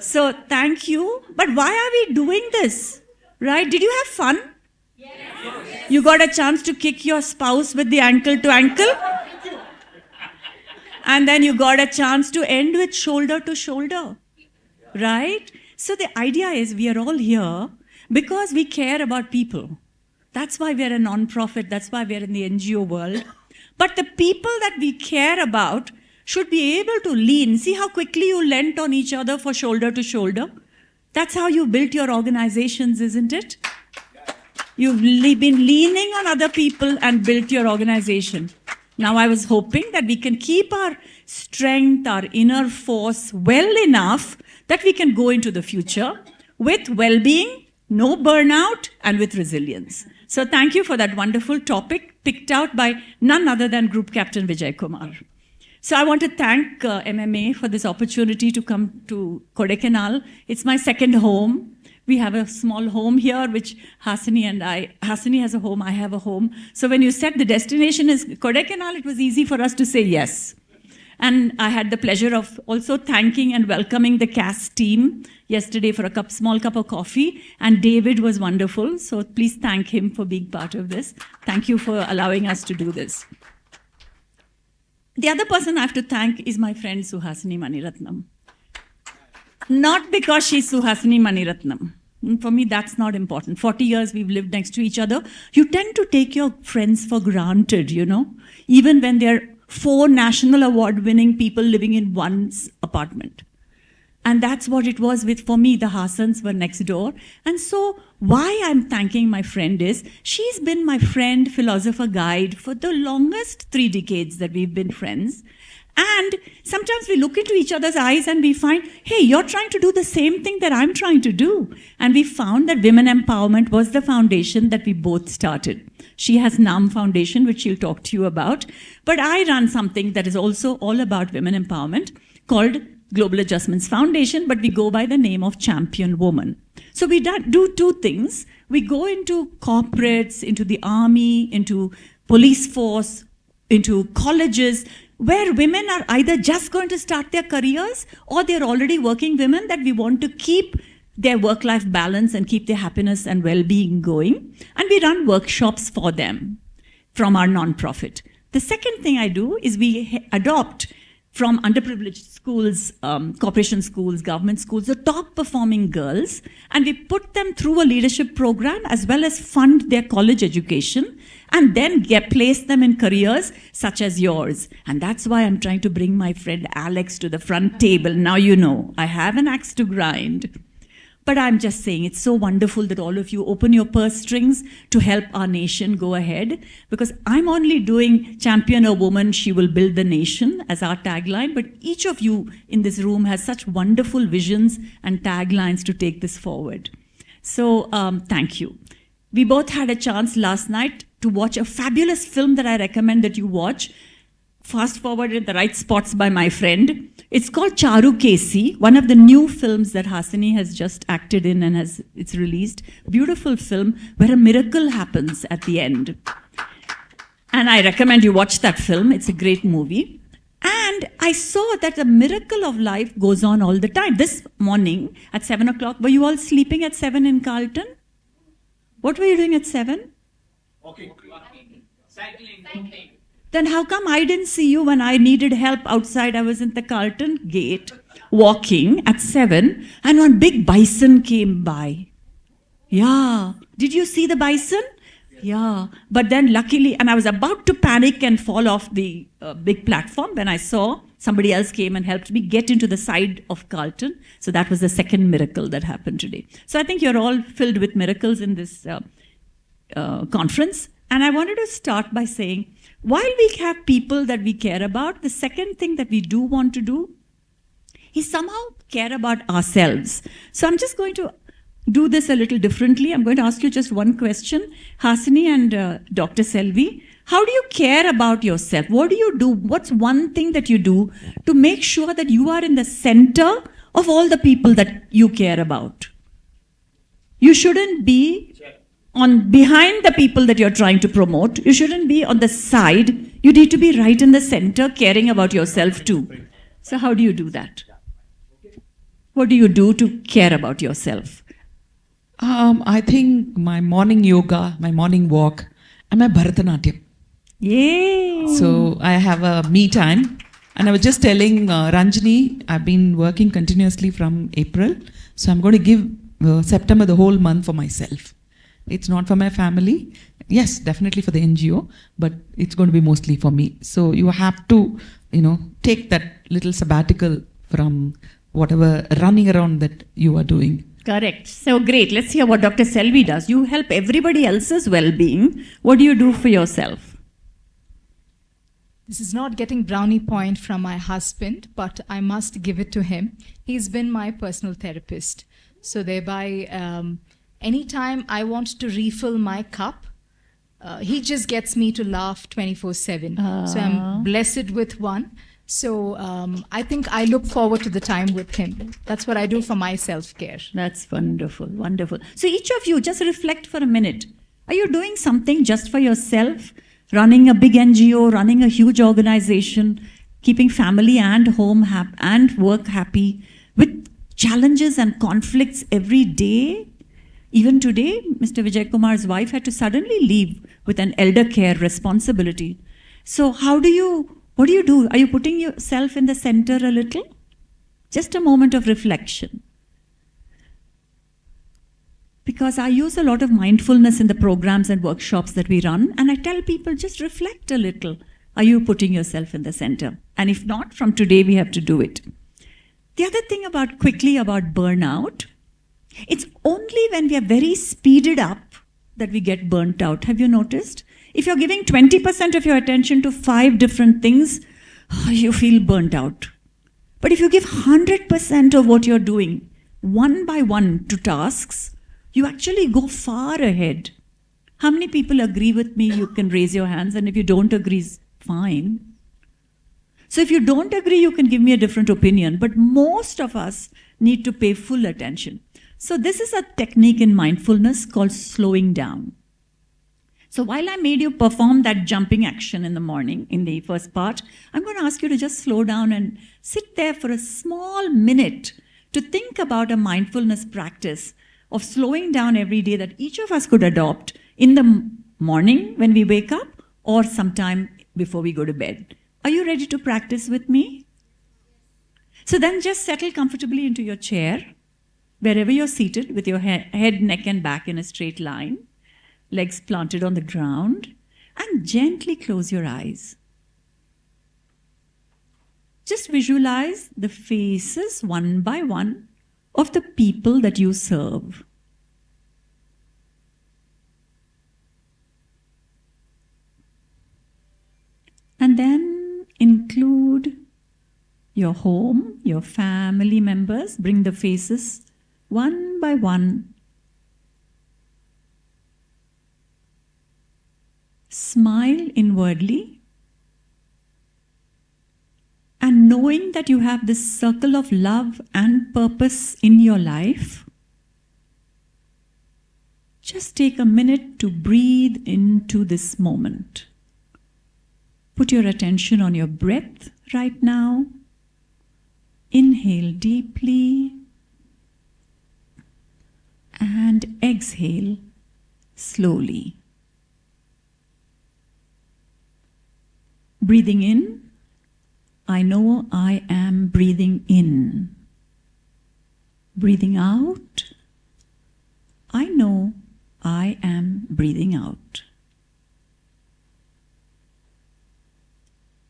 So thank you. But why are we doing this? Right? Did you have fun? Yes. You got a chance to kick your spouse with the ankle to ankle? And then you got a chance to end with shoulder to shoulder. Right? So the idea is we are all here because we care about people. That's why we're a non-profit. That's why we're in the NGO world. But the people that we care about should be able to lean. See how quickly you leant on each other for shoulder to shoulder? That's how you built your organizations, isn't it? You've been leaning on other people and built your organization. Now I was hoping that we can keep our strength, our inner force well enough that we can go into the future with well-being, no burnout, and with resilience. So thank you for that wonderful topic picked out by none other than Group Captain Vijay Kumar. So I want to thank MMA for this opportunity to come to Kodaikanal. It's my second home. We have a small home here, which Hasini has a home, I have a home. So when you said the destination is Kodaikanal, it was easy for us to say yes. And I had the pleasure of also thanking and welcoming the CAS team yesterday for a small cup of coffee. And David was wonderful. So please thank him for being part of this. Thank you for allowing us to do this. The other person I have to thank is my friend Suhasini Maniratnam. Not because she's Suhasini Maniratnam. For me, that's not important. 40 years we've lived next to each other. You tend to take your friends for granted, you know, even when they're 4 national award-winning people living in one apartment. And that's what it was for me. The Hassans were next door. And so why I'm thanking my friend is she's been my friend, philosopher, guide for the longest 3 decades that we've been friends. And sometimes we look into each other's eyes and we find, hey, you're trying to do the same thing that I'm trying to do. And we found that women empowerment was the foundation that we both started. She has NAM Foundation, which she'll talk to you about. But I run something that is also all about women empowerment called Global Adjustments Foundation, but we go by the name of Champion Woman. So we do 2 things. We go into corporates, into the army, into police force, into colleges, where women are either just going to start their careers or they're already working women that we want to keep their work-life balance and keep their happiness and well-being going. And we run workshops for them from our non-profit. The second thing I do is we adopt from underprivileged schools, corporation schools, government schools, the top performing girls, and we put them through a leadership program as well as fund their college education and then place them in careers such as yours. And that's why I'm trying to bring my friend Alex to the front table. Now you know, I have an axe to grind. But I'm just saying, it's so wonderful that all of you open your purse strings to help our nation go ahead. Because I'm only doing champion a woman, she will build the nation as our tagline. But each of you in this room has such wonderful visions and taglines to take this forward. So thank you. We both had a chance last night to watch a fabulous film that I recommend that you watch. Fast forward in the right spots by my friend. It's called Charu Kesi, one of the new films that Hasini has just acted in and it's released. Beautiful film where a miracle happens at the end. And I recommend you watch that film. It's a great movie. And I saw that the miracle of life goes on all the time. This morning at 7 o'clock, were you all sleeping at 7 in Carlton? What were you doing at 7? Okay. Cycling. Then how come I didn't see you when I needed help outside? I was in the Carlton gate walking at 7 and one big bison came by. Yeah. Did you see the bison? Yeah. But then luckily, and I was about to panic and fall off the big platform when I saw somebody else came and helped me get into the side of Carlton. So that was the second miracle that happened today. So I think you're all filled with miracles in this conference. And I wanted to start by saying, while we have people that we care about, the second thing that we do want to do is somehow care about ourselves. So I'm just going to do this a little differently. I'm going to ask you just one question. Hasini and Dr. Selvi, how do you care about yourself? What do you do? What's one thing that you do to make sure that you are in the center of all the people that you care about? You shouldn't be on behind the people that you're trying to promote. You shouldn't be on the side. You need to be right in the center, caring about yourself too. So how do you do that? What do you do to care about yourself? I think my morning yoga, my morning walk, and my Bharatanatyam. Yay! So I have a me time. And I was just telling Ranjini, I've been working continuously from April. So I'm going to give September the whole month for myself. It's not for my family. Yes, definitely for the NGO, but it's going to be mostly for me. So you have to, take that little sabbatical from whatever running around that you are doing. Correct. So great. Let's hear what Dr. Selvi does. You help everybody else's well-being. What do you do for yourself? This is not getting brownie point from my husband, but I must give it to him. He's been my personal therapist. So thereby, anytime I want to refill my cup, he just gets me to laugh 24/7. So I'm blessed with one. So I think I look forward to the time with him. That's what I do for my self-care. That's wonderful, wonderful. So each of you, just reflect for a minute. Are you doing something just for yourself? Running a big NGO, running a huge organization, keeping family and home and work happy, with challenges and conflicts every day? Even today, Mr. Vijay Kumar's wife had to suddenly leave with an elder care responsibility. So what do you do? Are you putting yourself in the center a little? Just a moment of reflection. Because I use a lot of mindfulness in the programs and workshops that we run, and I tell people, just reflect a little. Are you putting yourself in the center? And if not, from today we have to do it. The other thing about burnout, it's only when we are very speeded up that we get burnt out. Have you noticed? If you're giving 20% of your attention to 5 different things, you feel burnt out. But if you give 100% of what you're doing, one by one, to tasks, you actually go far ahead. How many people agree with me? You can raise your hands, and if you don't agree, fine. So if you don't agree, you can give me a different opinion, but most of us need to pay full attention. So this is a technique in mindfulness called slowing down. So while I made you perform that jumping action in the morning, in the first part, I'm going to ask you to just slow down and sit there for a small minute to think about a mindfulness practice of slowing down every day that each of us could adopt in the morning when we wake up or sometime before we go to bed. Are you ready to practice with me? So then just settle comfortably into your chair, wherever you're seated, with your head, neck and back in a straight line, legs planted on the ground, and gently close your eyes. Just visualize the faces one by one of the people that you serve. And then include your home, your family members. Bring the faces one by one. Smile inwardly. And knowing that you have this circle of love and purpose in your life, just take a minute to breathe into this moment. Put your attention on your breath right now. Inhale deeply and exhale slowly. Breathing in. I know I am breathing in. Breathing out. I know I am breathing out.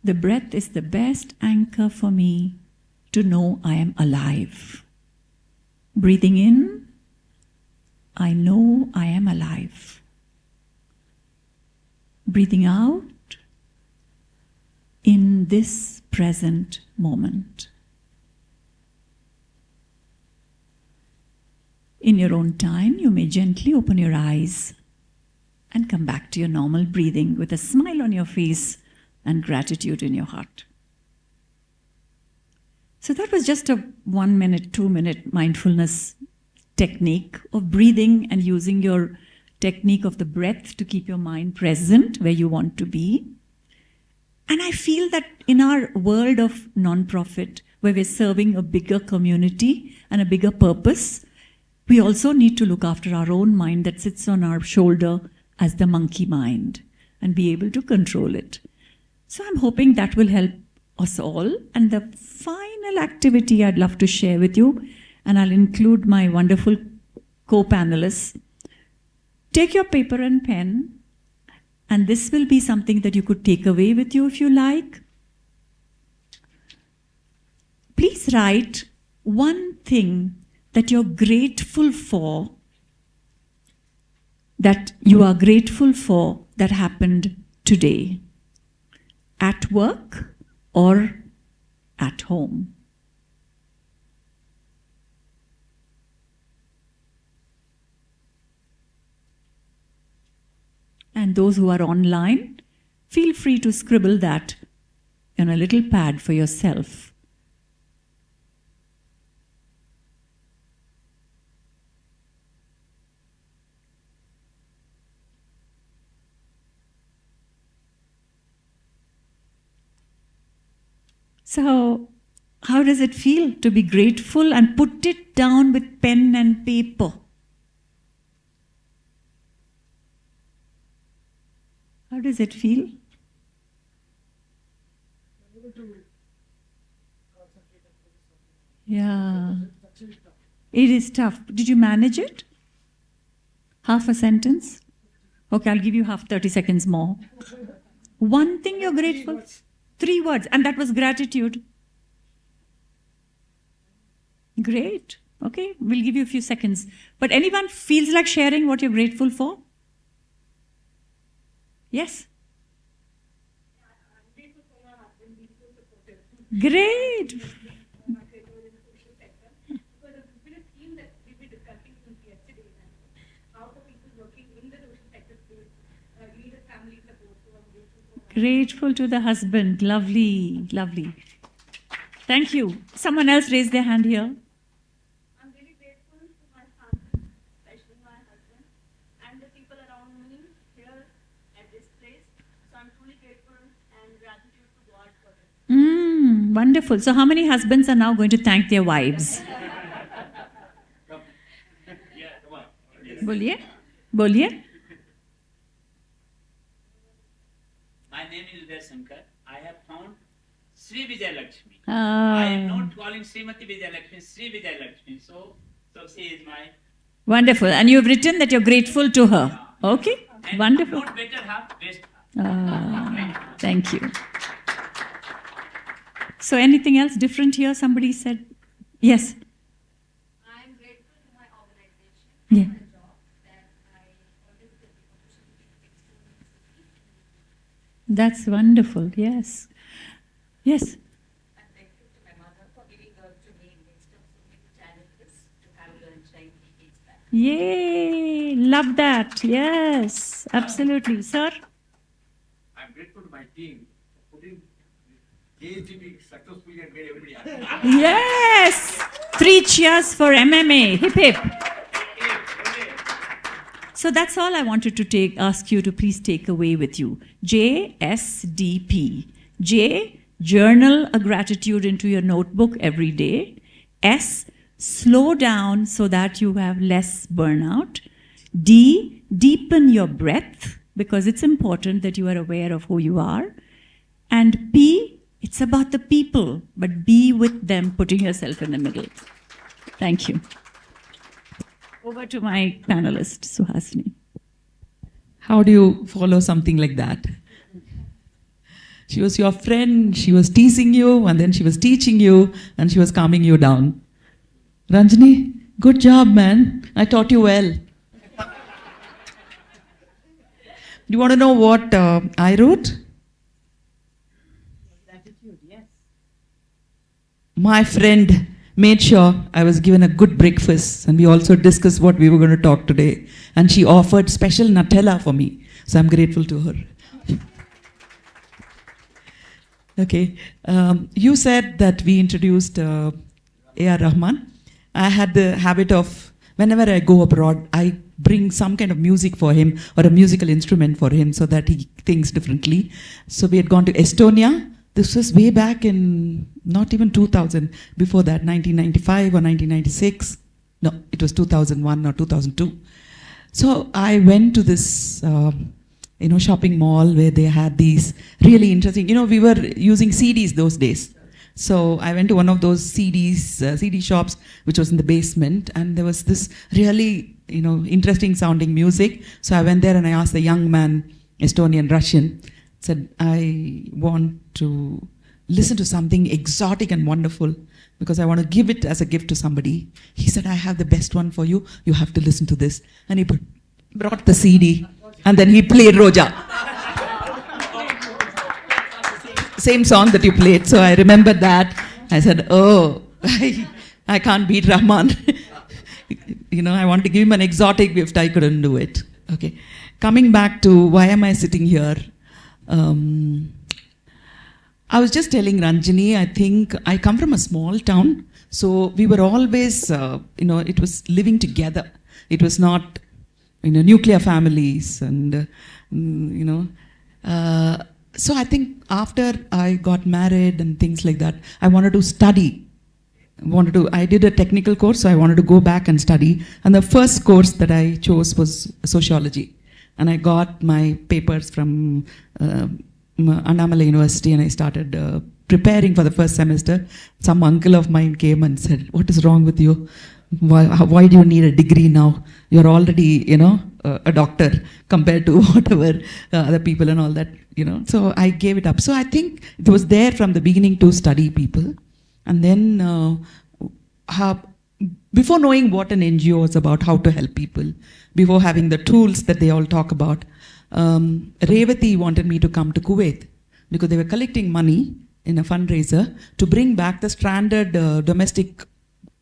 The breath is the best anchor for me to know I am alive. Breathing in. I know I am alive. Breathing out. In this present moment. In your own time, you may gently open your eyes and come back to your normal breathing with a smile on your face and gratitude in your heart. So that was just a 1 minute, 2 minute mindfulness technique of breathing and using your technique of the breath to keep your mind present where you want to be. And I feel that in our world of non-profit, where we're serving a bigger community and a bigger purpose, we also need to look after our own mind that sits on our shoulder as the monkey mind and be able to control it. So I'm hoping that will help us all. And the final activity I'd love to share with you, and I'll include my wonderful co-panelists. Take your paper and pen, and this will be something that you could take away with you if you like. Please write one thing that you're grateful for, that you are grateful for that happened today, at work or at home. And those who are online, feel free to scribble that on a little pad for yourself. So, how does it feel to be grateful? And put it down with pen and paper. How does it feel? Yeah. It is tough. Did you manage it? Half a sentence? Okay, I'll give you 30 seconds more. One thing you're grateful for. 3 words, and that was gratitude. Great. Okay, we'll give you a few seconds. But anyone feels like sharing what you're grateful for? Yes? Great. Grateful to the husband. Lovely, lovely. Thank you. Someone else raised their hand here. I'm really grateful to my family, especially my husband, and the people around me here at this place. So I'm truly grateful and gratitude to God for it. Wonderful. So how many husbands are now going to thank their wives? Boliye? Boliye? My name is Udai Shankar. I have found Sri Vijay Lakshmi. Ah. I am not calling Srimati Vijay Lakshmi, Sri Vijay Lakshmi. So she is my... Wonderful. And you've written that you're grateful to her. Okay? And Wonderful. not better half, best half. Thank you. So anything else different here? Somebody said? Yes. I'm grateful to my organization. Yeah. For the job that I always get the opportunity to experience. That's wonderful. Yes. Yes. I'm grateful to my mother for giving birth to me in the midst of so many challenges to have learned Chinese decades back. Yay! Love that. Yes. Absolutely. Sir? I'm grateful to my team for putting KGB successfully and made everybody happy. Yes! 3 cheers for MMA. Hip hip. So that's all I wanted to ask you to please take away with you. JSDP. J, journal a gratitude into your notebook every day. S, slow down so that you have less burnout. D, deepen your breath because it's important that you are aware of who you are. And P, it's about the people, but be with them, putting yourself in the middle. Thank you. Over to my panelist, Suhasini. How do you follow something like that? She was your friend, she was teasing you, and then she was teaching you, and she was calming you down. Ranjani, good job, man. I taught you well. Do you want to know what I wrote? Gratitude, yes. My friend made sure I was given a good breakfast, and we also discussed what we were going to talk today. And she offered special Nutella for me, so I'm grateful to her. Okay, you said that we introduced A.R. Rahman. I had the habit of whenever I go abroad, I bring some kind of music for him or a musical instrument for him so that he thinks differently. So we had gone to Estonia. This was way back in not even 2000, before that, 1995 or 1996. No, it was 2001 or 2002. So I went to this, shopping mall where they had these really interesting, we were using CDs those days. So I went to one of those CD shops, which was in the basement, and there was this really, interesting sounding music. So I went there and I asked the young man, Estonian Russian, said, I want to listen to something exotic and wonderful because I want to give it as a gift to somebody. He said, I have the best one for you. You have to listen to this. And he brought the CD and then he played Roja. Same song that you played. So I remembered that. I said, oh, I can't beat Rahman. I wanted to give him an exotic gift. I couldn't do it. Okay. Coming back to why am I sitting here? I was just telling Ranjini, I think I come from a small town. So we were always, it was living together. It was not, nuclear families and, so I think after I got married and things like that, I wanted to study. I did a technical course, so I wanted to go back and study. And the first course that I chose was sociology. And I got my papers from Annamalai University and I started preparing for the first semester. Some uncle of mine came and said, what is wrong with you? Why do you need a degree now? You're already, a doctor compared to whatever other people and all that, So I gave it up. So I think it was there from the beginning to study people. And then before knowing what an NGO was about, how to help people, before having the tools that they all talk about, Revati wanted me to come to Kuwait because they were collecting money in a fundraiser to bring back the stranded domestic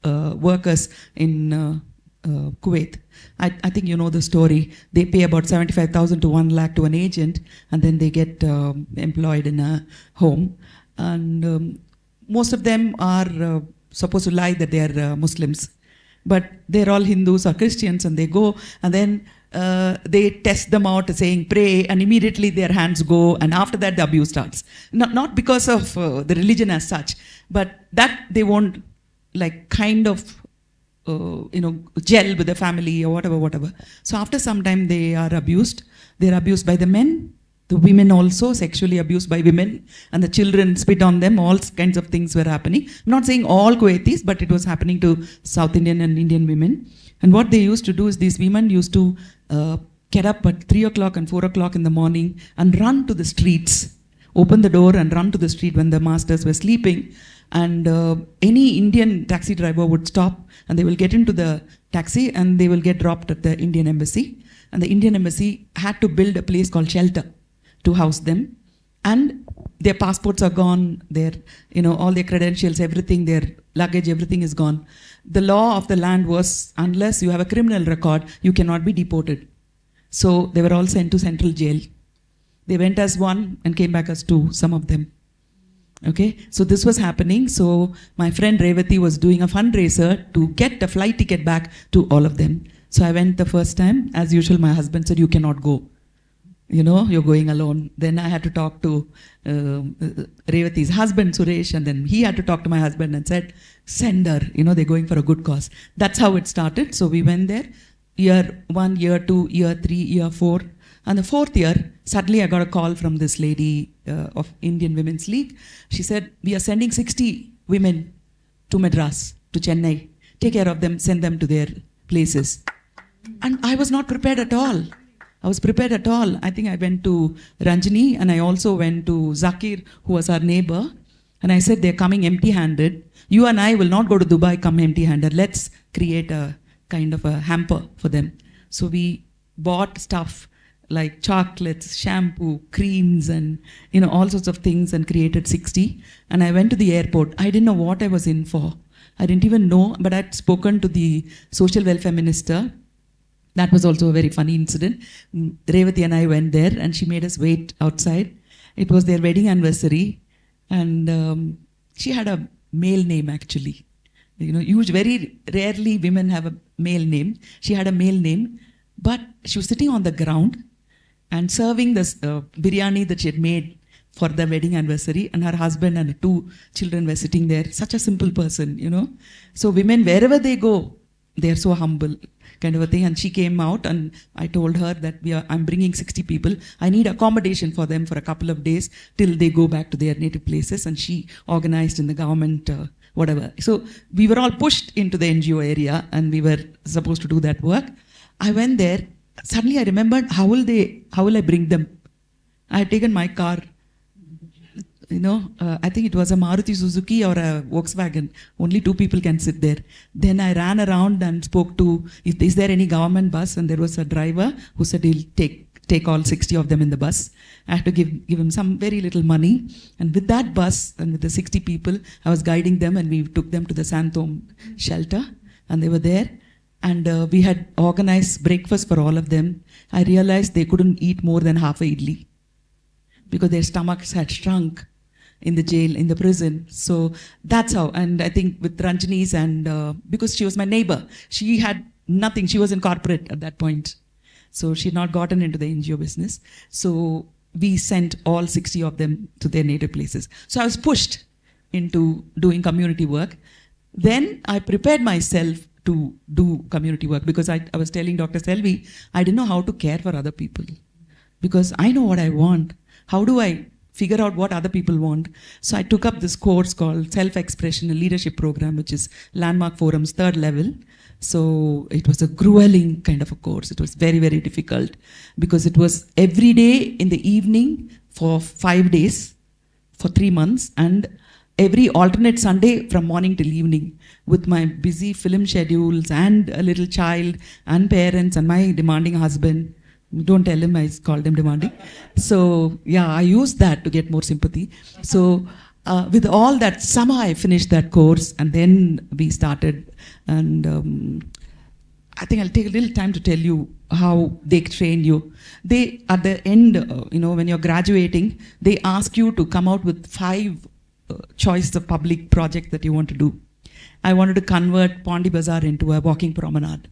workers in Kuwait. I think you know the story. They pay about 75,000 to 1 lakh to an agent and then they get employed in a home. And most of them are supposed to lie that they are Muslims. But they're all Hindus or Christians and they go and then they test them out saying pray and immediately their hands go and after that the abuse starts. Not because of the religion as such, but that they won't gel with the family or whatever. So after some time they are abused. They're abused by the men. The women also sexually abused by women and the children spit on them. All kinds of things were happening. I'm not saying all Kuwaitis, but it was happening to South Indian and Indian women. And what they used to do is these women used to get up at 3 o'clock and 4 o'clock in the morning and run to the streets, open the door and run to the street when the masters were sleeping. And any Indian taxi driver would stop and they will get into the taxi and they will get dropped at the Indian embassy. And the Indian embassy had to build a place called shelter to house them. And their passports are gone, their, all their credentials, everything, their luggage, everything is gone. The law of the land was, unless you have a criminal record, you cannot be deported. So they were all sent to central jail. They went as one and came back as two, some of them. Okay, so this was happening. So my friend Revati was doing a fundraiser to get a flight ticket back to all of them. So I went the first time. As usual, my husband said, you cannot go. You're going alone. Then I had to talk to Revati's husband, Suresh, and then he had to talk to my husband and said, send her, they're going for a good cause. That's how it started. So we went there, year 1, year 2, year 3, year 4. And the 4th year, suddenly I got a call from this lady of Indian Women's League. She said, we are sending 60 women to Madras, to Chennai. Take care of them, send them to their places. And I was not prepared at all. I think I went to Ranjini and I also went to Zakir, who was our neighbor. And I said, they're coming empty-handed. You and I will not go to Dubai, come empty-handed. Let's create a kind of a hamper for them. So we bought stuff like chocolates, shampoo, creams, and all sorts of things and created 60. And I went to the airport. I didn't know what I was in for. I didn't even know, but I'd spoken to the social welfare minister. That was also a very funny incident. Revati and I went there and she made us wait outside. It was their wedding anniversary and she had a male name actually. Very rarely women have a male name. She had a male name, but she was sitting on the ground and serving this biryani that she had made for the wedding anniversary, and her husband and 2 children were sitting there. Such a simple person, So women, wherever they go, they are so humble, kind of a thing. And she came out, and I told her that I'm bringing 60 people. I need accommodation for them for a couple of days till they go back to their native places. And she organized in the government, whatever. So we were all pushed into the NGO area, and we were supposed to do that work. I went there. Suddenly I remembered, how will I bring them? I had taken my car. I think it was a Maruti Suzuki or a Volkswagen. Only 2 people can sit there. Then I ran around and spoke to, is there any government bus? And there was a driver who said he'll take all 60 of them in the bus. I had to give him some very little money. And with that bus and with the 60 people, I was guiding them, and we took them to the Santom shelter, and they were there. And we had organized breakfast for all of them. I realized they couldn't eat more than half a idli because their stomachs had shrunk in the jail, in the prison. So that's how. And I think with Ranjani's, and because she was my neighbor, she had nothing. She was in corporate at that point. So she had not gotten into the NGO business. So we sent all 60 of them to their native places. So I was pushed into doing community work. Then I prepared myself to do community work because I was telling Dr. Selvi, I didn't know how to care for other people because I know what I want. How do I figure out what other people want? So I took up this course called Self-Expression and Leadership Program, which is Landmark Forum's 3rd level. So it was a grueling kind of a course. It was very, very difficult because it was every day in the evening for 5 days, for 3 months, and every alternate Sunday from morning till evening with my busy film schedules and a little child and parents and my demanding husband. Don't tell him I called him demanding. So yeah, I used that to get more sympathy. So with all that, somehow I finished that course, and then we started. And I think I'll take a little time to tell you how they train you. They, at the end, when you're graduating, they ask you to come out with 5 choices of public projects that you want to do. I wanted to convert Pondi Bazaar into a walking promenade.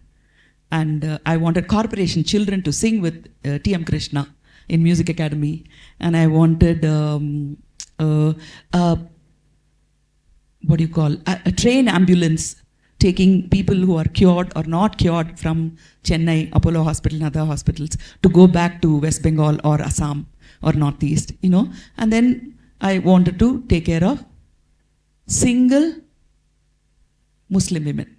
And I wanted corporation children to sing with T.M. Krishna in Music Academy. And I wanted, a train ambulance taking people who are cured or not cured from Chennai, Apollo Hospital and other hospitals to go back to West Bengal or Assam or Northeast, And then I wanted to take care of single Muslim women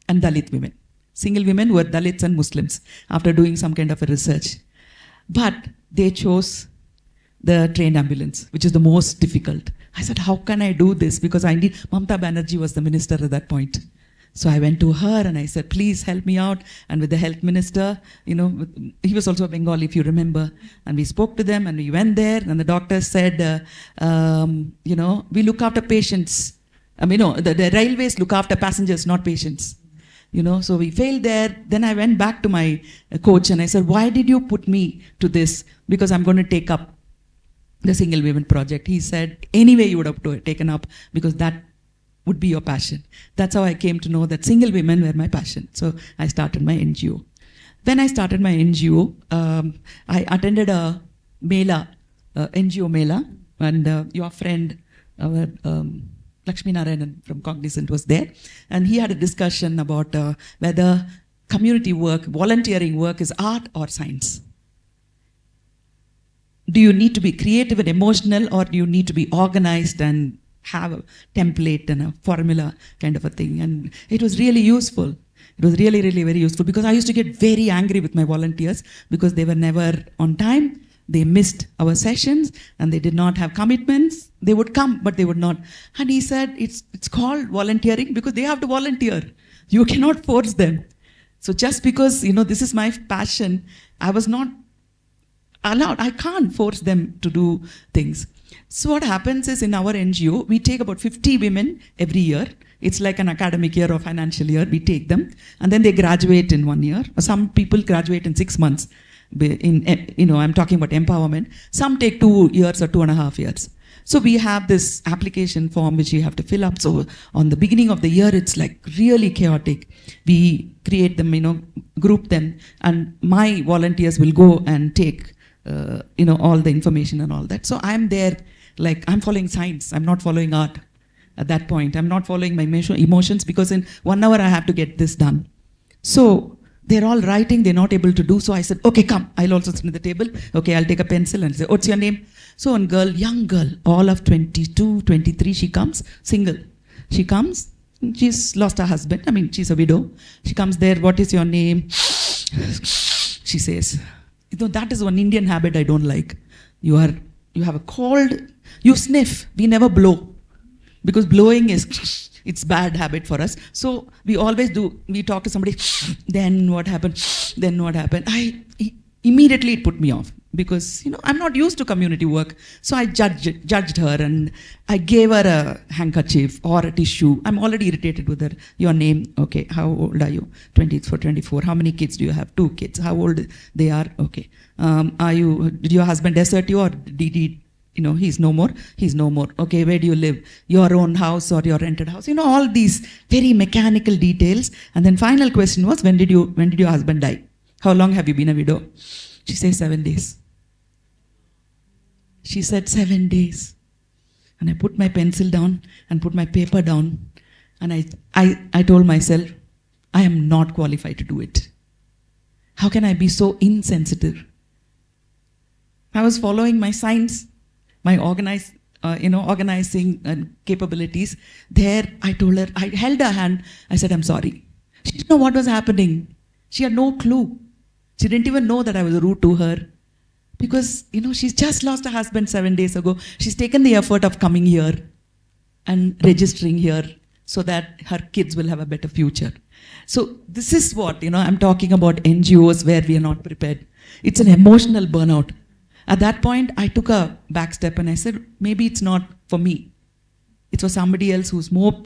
and Dalit women. Single women who are Dalits and Muslims after doing some kind of a research. But they chose the trained ambulance, which is the most difficult. I said, how can I do this? Because Mamata Banerjee was the minister at that point. So I went to her and I said, please help me out. And with the health minister, he was also a Bengali, if you remember. And we spoke to them and we went there and the doctor said, we look after patients. The railways look after passengers, not patients. So we failed there. Then I went back to my coach and I said, why did you put me to this? Because I'm going to take up the single women project. He said, anyway, you would have taken up because that would be your passion. That's how I came to know that single women were my passion. So I started my NGO. When I started my NGO, I attended a Mela, NGO Mela, and your friend, our Lakshmi Narayanan from Cognizant was there. And he had a discussion about whether community work, volunteering work is art or science. Do you need to be creative and emotional, or do you need to be organized and have a template and a formula kind of a thing? And it was really useful. It was really, really very useful because I used to get very angry with my volunteers because they were never on time. They missed our sessions and they did not have commitments. They would come, but they would not. And he said, it's called volunteering because they have to volunteer. You cannot force them. So just because, this is my passion, I was not allowed. I can't force them to do things. So what happens is in our NGO, we take about 50 women every year. It's like an academic year or financial year. We take them and then they graduate in 1 year. Some people graduate in 6 months. I'm talking about empowerment. Some take 2 years or 2.5 years. So we have this application form which you have to fill up. So on the beginning of the year, it's like really chaotic. We create them, group them, and my volunteers will go and take, all the information and all that. So I'm there, like I'm following science. I'm not following art at that point. I'm not following my emotions because in 1 hour I have to get this done. So they're all writing, they're not able to do. So I said, okay, come, I'll also sit at the table. Okay, I'll take a pencil and say, what's your name? So one girl, young girl, all of 22, 23, she comes, single. She comes, she's lost her husband. I mean, she's a widow. She comes there, what is your name? She says, that is one Indian habit I don't like. You have a cold, you sniff, we never blow. Because blowing it's bad habit for us. So we always do, we talk to somebody, then what happened? Then what happened? Immediately it put me off because, I'm not used to community work. So I judged her and I gave her a handkerchief or a tissue. I'm already irritated with her. Your name, okay, how old are you? 24. How many kids do you have? 2 kids. How old they are? Okay. Did your husband desert you or did he, he's no more? He's no more. Okay, where do you live? Your own house or your rented house? All these very mechanical details. And then final question was, when did your husband die? How long have you been a widow? She says 7 days. She said 7 days. And I put my pencil down and put my paper down. And I told myself, I am not qualified to do it. How can I be so insensitive? I was following my science, my organizing capabilities. There, I told her, I held her hand. I said, I'm sorry. She didn't know what was happening. She had no clue. She didn't even know that I was rude to her. Because, she's just lost her husband 7 days ago. She's taken the effort of coming here and registering here so that her kids will have a better future. So this is what, I'm talking about NGOs where we are not prepared. It's an emotional burnout. At that point, I took a back step and I said, maybe it's not for me. It's for somebody else who's more,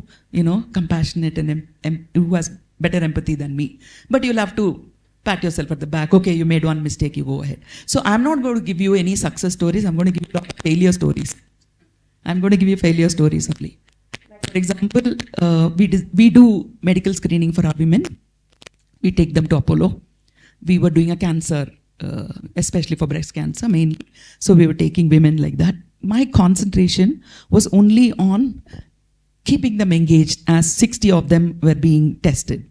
compassionate and who has better empathy than me. But you'll have to pat yourself at the back. Okay, you made one mistake, you go ahead. So I'm not going to give you any success stories. I'm going to give you failure stories. I'm going to give you failure stories only. For example, we do medical screening for our women. We take them to Apollo. We were doing a cancer, especially for breast cancer mainly. So we were taking women like that. My concentration was only on keeping them engaged as 60 of them were being tested,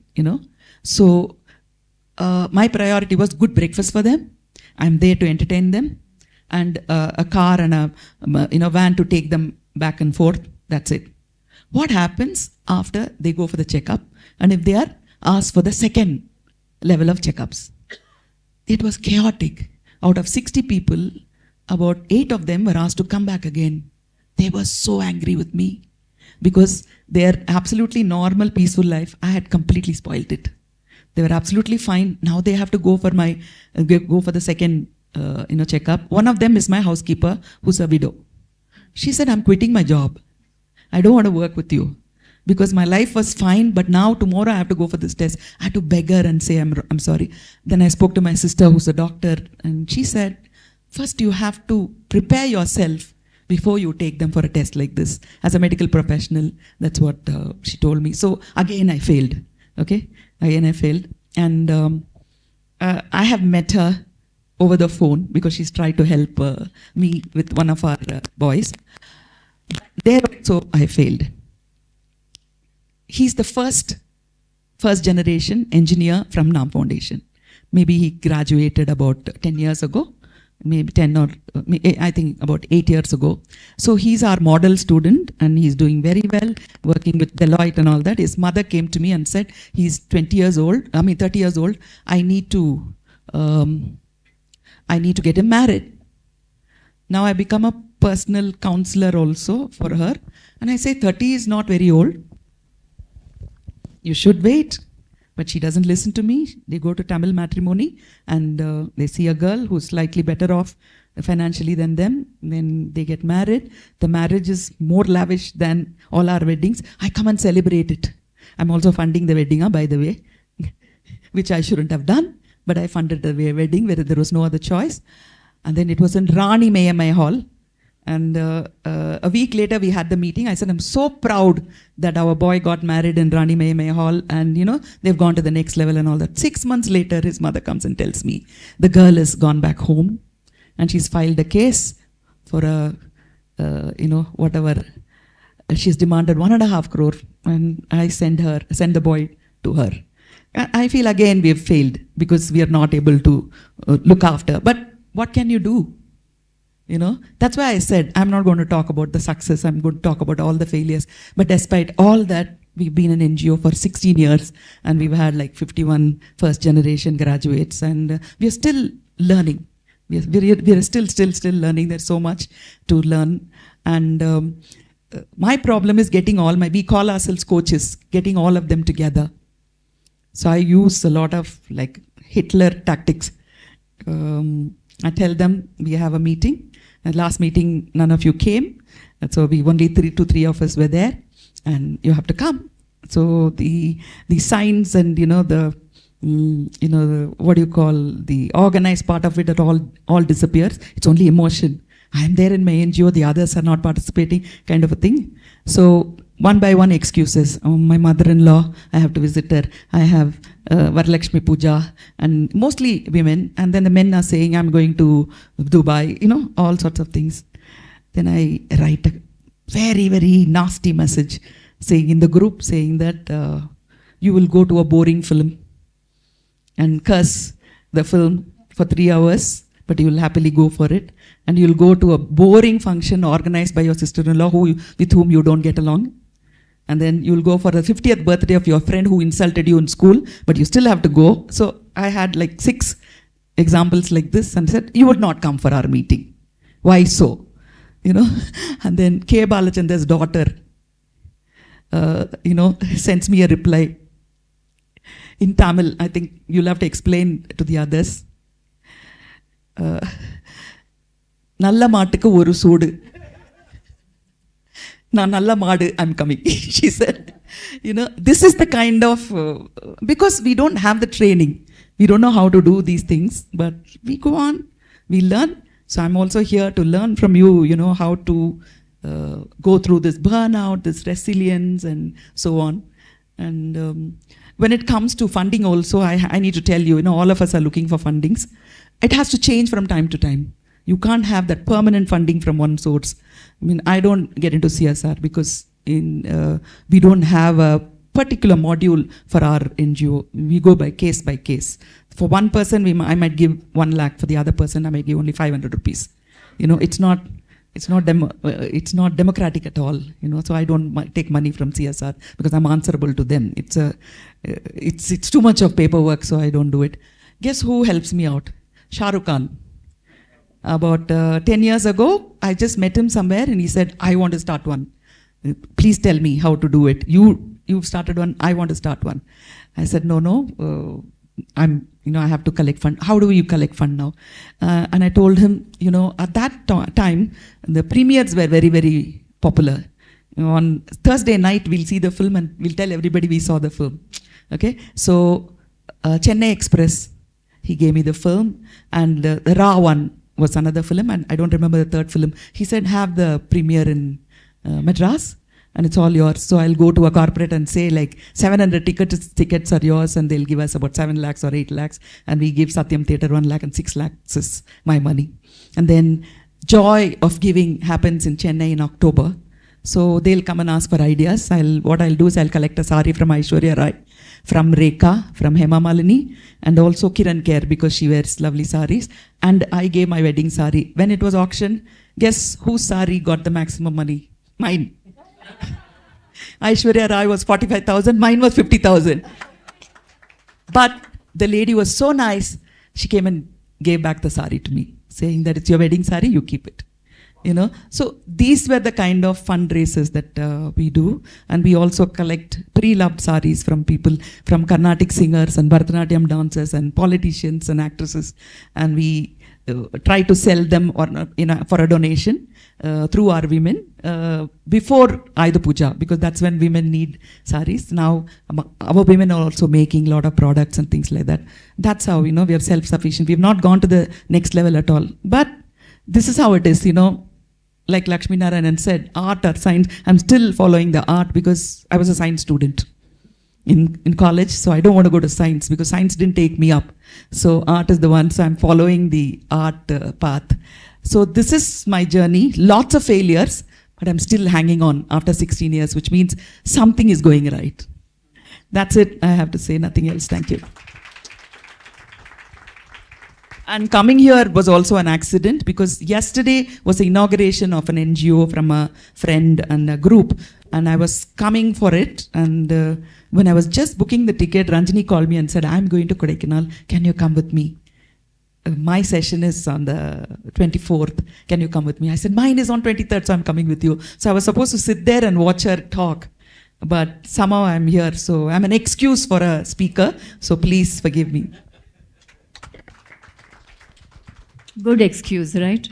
So my priority was good breakfast for them. I'm there to entertain them. And a car and a van to take them back and forth. That's it. What happens after they go for the checkup and if they are asked for the second level of checkups? It was chaotic. Out of 60 people, about 8 of them were asked to come back again. They were so angry with me because their absolutely normal, peaceful life, I had completely spoiled it. They were absolutely fine. Now they have to go for the second, checkup. One of them is my housekeeper, who's a widow. She said, I'm quitting my job. I don't want to work with you because my life was fine, but now tomorrow I have to go for this test. I had to beg her and say, I'm sorry. Then I spoke to my sister who's a doctor and she said, first you have to prepare yourself before you take them for a test like this. As a medical professional, that's what she told me. So again, I failed. Okay? Again, I failed. And I have met her over the phone because she's tried to help me with one of our boys. There also I failed. He's the first generation engineer from NAM Foundation. Maybe he graduated about 10 years ago, maybe 10 or I think about 8 years ago. So he's our model student and he's doing very well, working with Deloitte and all that. His mother came to me and said, he's 30 years old. I need to get him married. Now I become a personal counselor also for her. And I say 30 is not very old. You should wait. But she doesn't listen to me. They go to Tamil matrimony and they see a girl who's slightly better off financially than them. Then they get married. The marriage is more lavish than all our weddings. I come and celebrate it. I'm also funding the wedding, by the way, which I shouldn't have done. But I funded the wedding where there was no other choice. And then it was in Rani Mayamai Hall. And a week later, we had the meeting. I said, I'm so proud that our boy got married in Rani May Hall, and they've gone to the next level and all that. 6 months later, his mother comes and tells me the girl has gone back home, and she's filed a case for whatever. She's demanded 1.5 crore, and I send the boy to her. I feel again we have failed because we are not able to look after. But what can you do? That's why I said I'm not going to talk about the success. I'm going to talk about all the failures. But despite all that, we've been an NGO for 16 years, and we've had like 51 first generation graduates, and we are still learning. We are still learning. There's so much to learn. And my problem is we call ourselves coaches, getting all of them together. So I use a lot of like Hitler tactics. I tell them we have a meeting. And last meeting, none of you came. And so we only 3 of us were there, and you have to come. So the signs and the organized part of it all disappears. It's only emotion. I am there in my NGO, the others are not participating, kind of a thing. So one by one excuses. Oh, my mother-in-law, I have to visit her. I have Varalakshmi Puja, and mostly women. And then the men are saying, I'm going to Dubai, all sorts of things. Then I write a very, very nasty message saying in the group, saying that you will go to a boring film and curse the film for 3 hours, but you will happily go for it. And you'll go to a boring function organized by your sister-in-law with whom you don't get along. And then you'll go for the 50th birthday of your friend who insulted you in school, but you still have to go. So I had like 6 examples like this and said, you would not come for our meeting. Why so? And then K. Balachandra's daughter, sends me a reply in Tamil. I think you'll have to explain to the others. Nalla maatukku oru soodu. Na nalla maadu, I'm coming. She said, this is the kind of, because we don't have the training. We don't know how to do these things, but we go on, we learn. So I'm also here to learn from you, how to go through this burnout, this resilience, and so on. And when it comes to funding also, I need to tell you, all of us are looking for fundings. It has to change from time to time. You can't have that permanent funding from one source. I mean, I don't get into CSR because we don't have a particular module for our NGO. We go by case. For one person, I might give 1 lakh. For the other person, I might give only 500 rupees. It's not democratic at all. So I don't take money from CSR because I'm answerable to them. It's too much of paperwork, so I don't do it. Guess who helps me out? Shah Rukh Khan. About 10 years ago, I just met him somewhere and he said, I want to start one. Please tell me how to do it. You've started one, I want to start one. I said, no, I have to collect fund. How do you collect fund now? And I told him, at that time, the premieres were very, very popular. On Thursday night, we'll see the film and we'll tell everybody we saw the film. Okay, so Chennai Express, he gave me the film, and the Ra one was another film, and I don't remember the third film. He said, have the premiere in Madras, and it's all yours. So I'll go to a corporate and say like 700 tickets are yours, and they'll give us about 7 lakhs or 8 lakhs, and we give Satyam Theatre 1 lakh, and 6 lakhs is my money. And then Joy of Giving happens in Chennai in October. So they'll come and ask for ideas. What I'll do is I'll collect a sari from Aishwarya Rai, from Rekha, from Hema Malini, and also Kiran Kher because she wears lovely saris. And I gave my wedding sari. When it was auctioned, guess whose sari got the maximum money? Mine. Aishwarya Rai was 45,000, mine was 50,000. But the lady was so nice, she came and gave back the sari to me, saying that it's your wedding sari, you keep it. So these were the kind of fundraisers that we do, and we also collect pre-loved saris from people, from Carnatic singers and Bharatanatyam dancers and politicians and actresses, and we try to sell them for a donation through our women before Ayudha Puja, because that's when women need saris. Now our women are also making a lot of products and things like that. That's how we are self-sufficient. We've not gone to the next level at all, but this is how it is. like Lakshmi Narayanan said, art or science, I'm still following the art because I was a science student in college, so I don't want to go to science because science didn't take me up. So art is the one, so I'm following the art path. So this is my journey, lots of failures, but I'm still hanging on after 16 years, which means something is going right. That's it, I have to say, nothing else. Thank you. And coming here was also an accident because yesterday was the inauguration of an NGO from a friend and a group. And I was coming for it. And when I was just booking the ticket, Ranjini called me and said, I'm going to Kodaikanal. Can you come with me? My session is on the 24th. Can you come with me? I said, mine is on 23rd, so I'm coming with you. So I was supposed to sit there and watch her talk. But somehow I'm here. So I'm an excuse for a speaker. So please forgive me. Good excuse, right?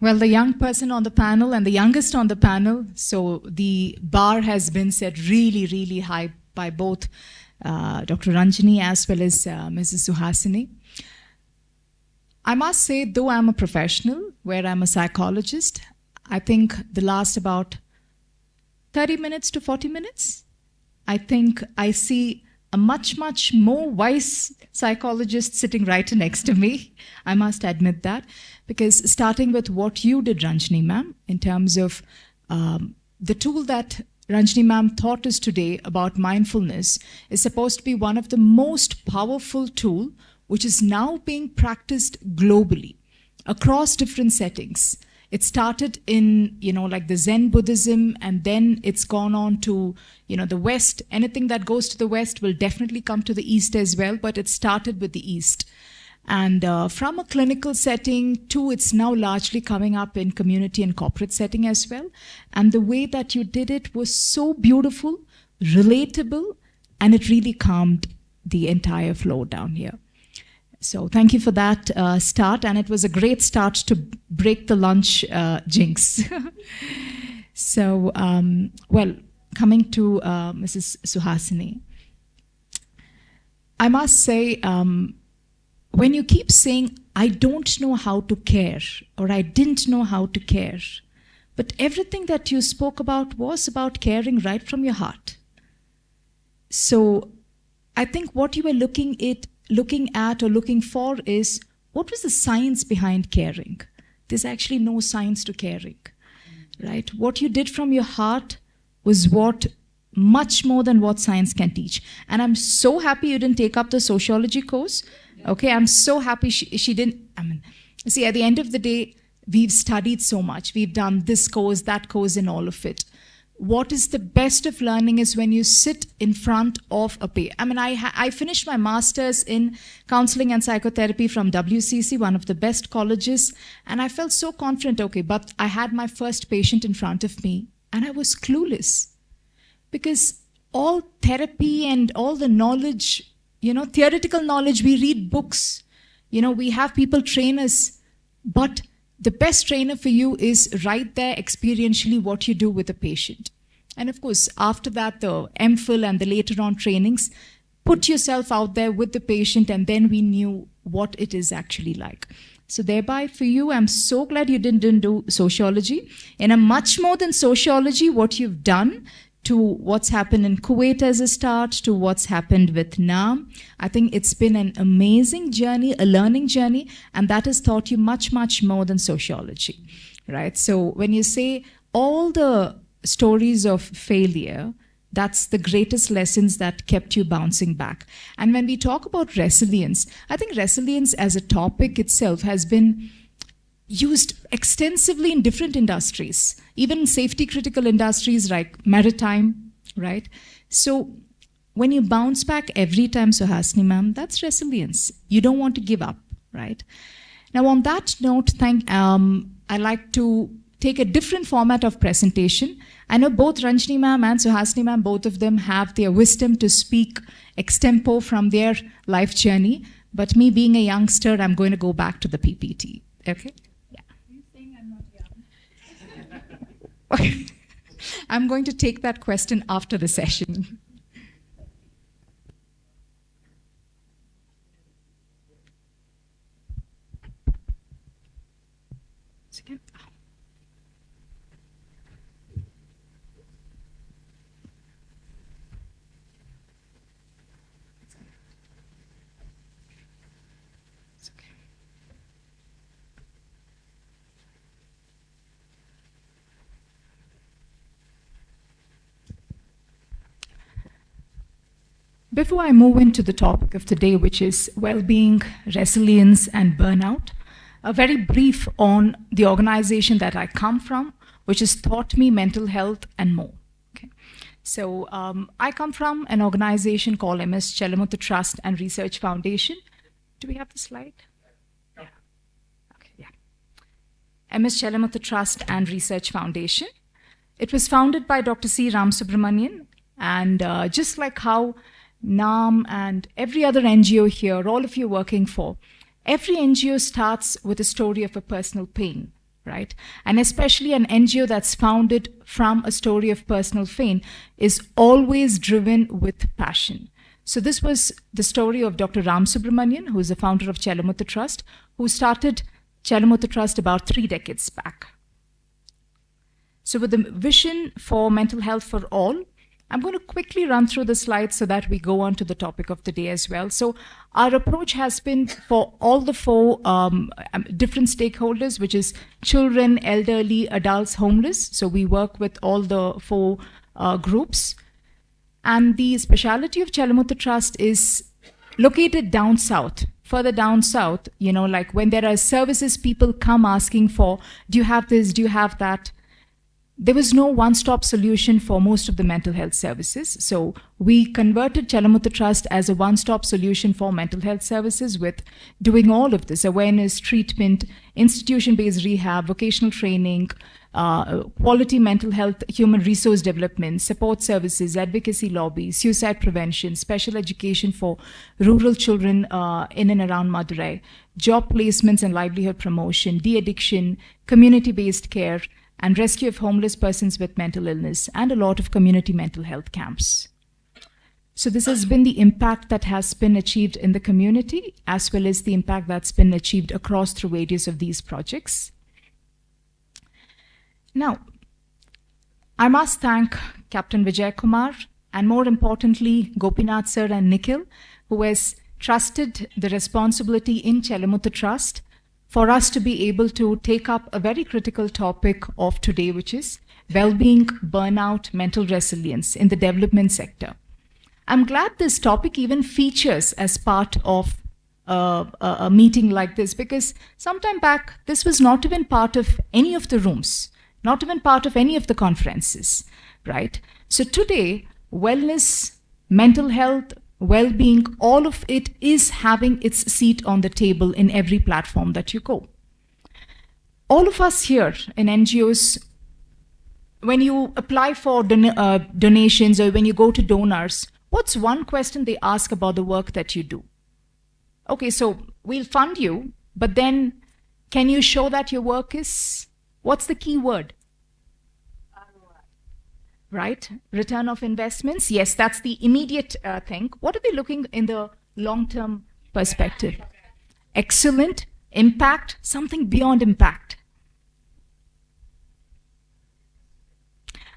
Well, the young person on the panel and the youngest on the panel, so the bar has been set really, really high by both Dr. Ranjini as well as Mrs. Suhasini. I must say, though I'm a professional, where I'm a psychologist, I think the last about 30 minutes to 40 minutes, I think I see a much, much more wise psychologist sitting right next to me. I must admit that. Because starting with what you did, Ranjini ma'am, in terms of the tool that Ranjini ma'am taught us today about mindfulness is supposed to be one of the most powerful tool which is now being practiced globally across different settings. It started in, like the Zen Buddhism, and then it's gone on to, the West. Anything that goes to the West will definitely come to the East as well, but it started with the East. And from a clinical setting to it's now largely coming up in community and corporate setting as well. And the way that you did it was so beautiful, relatable, and it really calmed the entire flow down here. So thank you for that start, and it was a great start to break the lunch jinx. So, well, coming to Mrs. Suhasini, I must say, when you keep saying, I don't know how to care, or I didn't know how to care, but everything that you spoke about was about caring right from your heart. So I think what you were looking at or looking for is, what was the science behind caring? There's actually no science to caring, right? What you did from your heart was what much more than what science can teach. And I'm so happy you didn't take up the sociology course. Okay, I'm so happy she didn't. See, at the end of the day, we've studied so much. We've done this course, that course, and all of it. What is the best of learning is when you sit in front of a patient. I finished my master's in counseling and psychotherapy from WCC, one of the best colleges, and I felt so confident, okay, but I had my first patient in front of me, and I was clueless. Because all therapy and all the knowledge, theoretical knowledge, we read books, we have people train us, but the best trainer for you is right there experientially what you do with a patient. And of course, after that, the MPhil and the later on trainings, put yourself out there with the patient, and then we knew what it is actually like. So thereby for you, I'm so glad you didn't do sociology. And a much more than sociology, what you've done to what's happened in Kuwait as a start, to what's happened with NAM. I think it's been an amazing journey, a learning journey, and that has taught you much, much more than sociology, right? So when you say all the stories of failure, that's the greatest lessons that kept you bouncing back. And when we talk about resilience, I think resilience as a topic itself has been used extensively in different industries, even safety critical industries like maritime, right? So when you bounce back every time, Suhasini ma'am, that's resilience. You don't want to give up, right? Now on that note, I like to take a different format of presentation. I know both Ranjini ma'am and Suhasini ma'am, both of them have their wisdom to speak extempo from their life journey, but me being a youngster, I'm going to go back to the PPT, okay? I'm going to take that question after the session. Second. It's okay. Before I move into the topic of the day, which is well-being, resilience, and burnout, a very brief on the organization that I come from, which has taught me mental health and more. Okay. So I come from an organization called MS Chelamuthu Trust and Research Foundation. Do we have the slide? Yeah. Okay, yeah. MS Chelamuthu Trust and Research Foundation. It was founded by Dr. C. Ram Subramanian, and just like how NAM and every other NGO here, all of you working for, every NGO starts with a story of a personal pain, right? And especially an NGO that's founded from a story of personal pain is always driven with passion. So this was the story of Dr. Ram Subramanian, who is the founder of Chelamuthu Trust, who started Chelamuthu Trust about 3 decades back. So with the vision for mental health for all, I'm going to quickly run through the slides so that we go on to the topic of the day as well. So our approach has been for all the 4 different stakeholders, which is children, elderly, adults, homeless. So we work with all the 4 groups. And the speciality of Chelamuthu Trust is located down south, further down south, you know, like when there are services people come asking for, do you have this, do you have that? There was no one-stop solution for most of the mental health services. So we converted Chelamuthu Trust as a one-stop solution for mental health services with doing all of this: awareness, treatment, institution-based rehab, vocational training, quality mental health, human resource development, support services, advocacy lobbies, suicide prevention, special education for rural children in and around Madurai, job placements and livelihood promotion, de-addiction, community-based care, and rescue of homeless persons with mental illness, and a lot of community mental health camps. So this has been the impact that has been achieved in the community, as well as the impact that's been achieved across through various of these projects. Now, I must thank Captain Vijay Kumar, and more importantly, Gopinath sir and Nikhil, who has trusted the responsibility in Chelamuthu Trust for us to be able to take up a very critical topic of today, which is well-being, burnout, mental resilience in the development sector. I'm glad this topic even features as part of a meeting like this, because sometime back, this was not even part of any of the rooms, not even part of any of the conferences, right? So today, wellness, mental health, well-being, all of it is having its seat on the table in every platform that you go. All of us here in NGOs, when you apply for donations or when you go to donors, what's one question they ask about the work that you do? Okay, so we'll fund you, but then can you show that your work is, what's the key word? Right? Return of investments. Yes, that's the immediate thing. What are they looking in the long-term perspective? Excellent. Impact. Something beyond impact.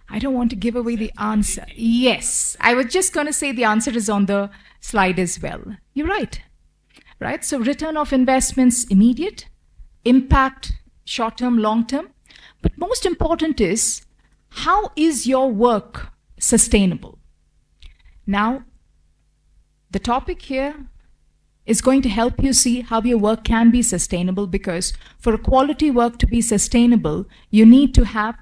I don't want to give away the answer. Yes, I was just going to say the answer is on the slide as well. You're right. Right? So return of investments, immediate. Impact, short-term, long-term. But most important is, how is your work sustainable? Now, the topic here is going to help you see how your work can be sustainable, because for a quality work to be sustainable, you need to have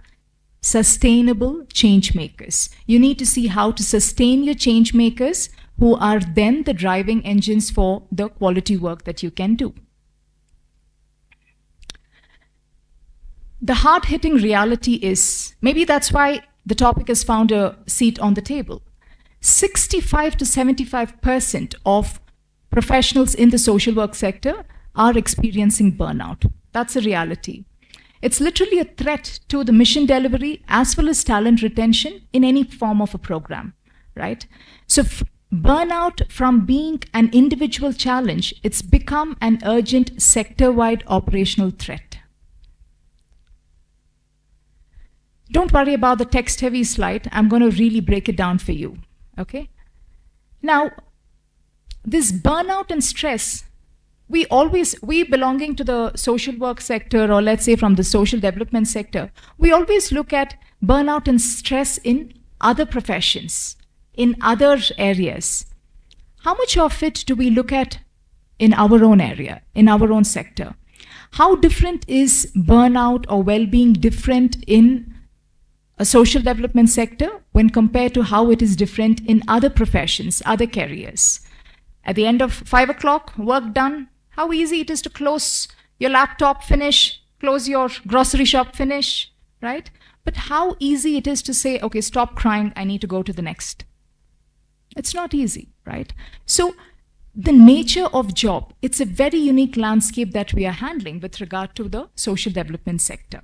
sustainable change makers. You need to see how to sustain your change makers, who are then the driving engines for the quality work that you can do. The hard-hitting reality is, maybe that's why the topic has found a seat on the table. 65 to 75% of professionals in the social work sector are experiencing burnout. That's a reality. It's literally a threat to the mission delivery as well as talent retention in any form of a program, right? So burnout, from being an individual challenge, it's become an urgent sector-wide operational threat. don't worry about the text-heavy slide. I'm going to really break it down for you, okay? Now, this burnout and stress, we belonging to the social work sector, or let's say from the social development sector, we always look at burnout and stress in other professions, in other areas. How much of it do we look at in our own area, in our own sector? How different is burnout or well-being different in a social development sector when compared to how it is different in other professions, other careers? At the end of 5 o'clock, work done, how easy it is to close your laptop, finish, close your grocery shop, finish, right? But how easy it is to say, okay, stop crying, I need to go to the next. It's not easy, right? So the nature of job, it's a very unique landscape that we are handling with regard to the social development sector.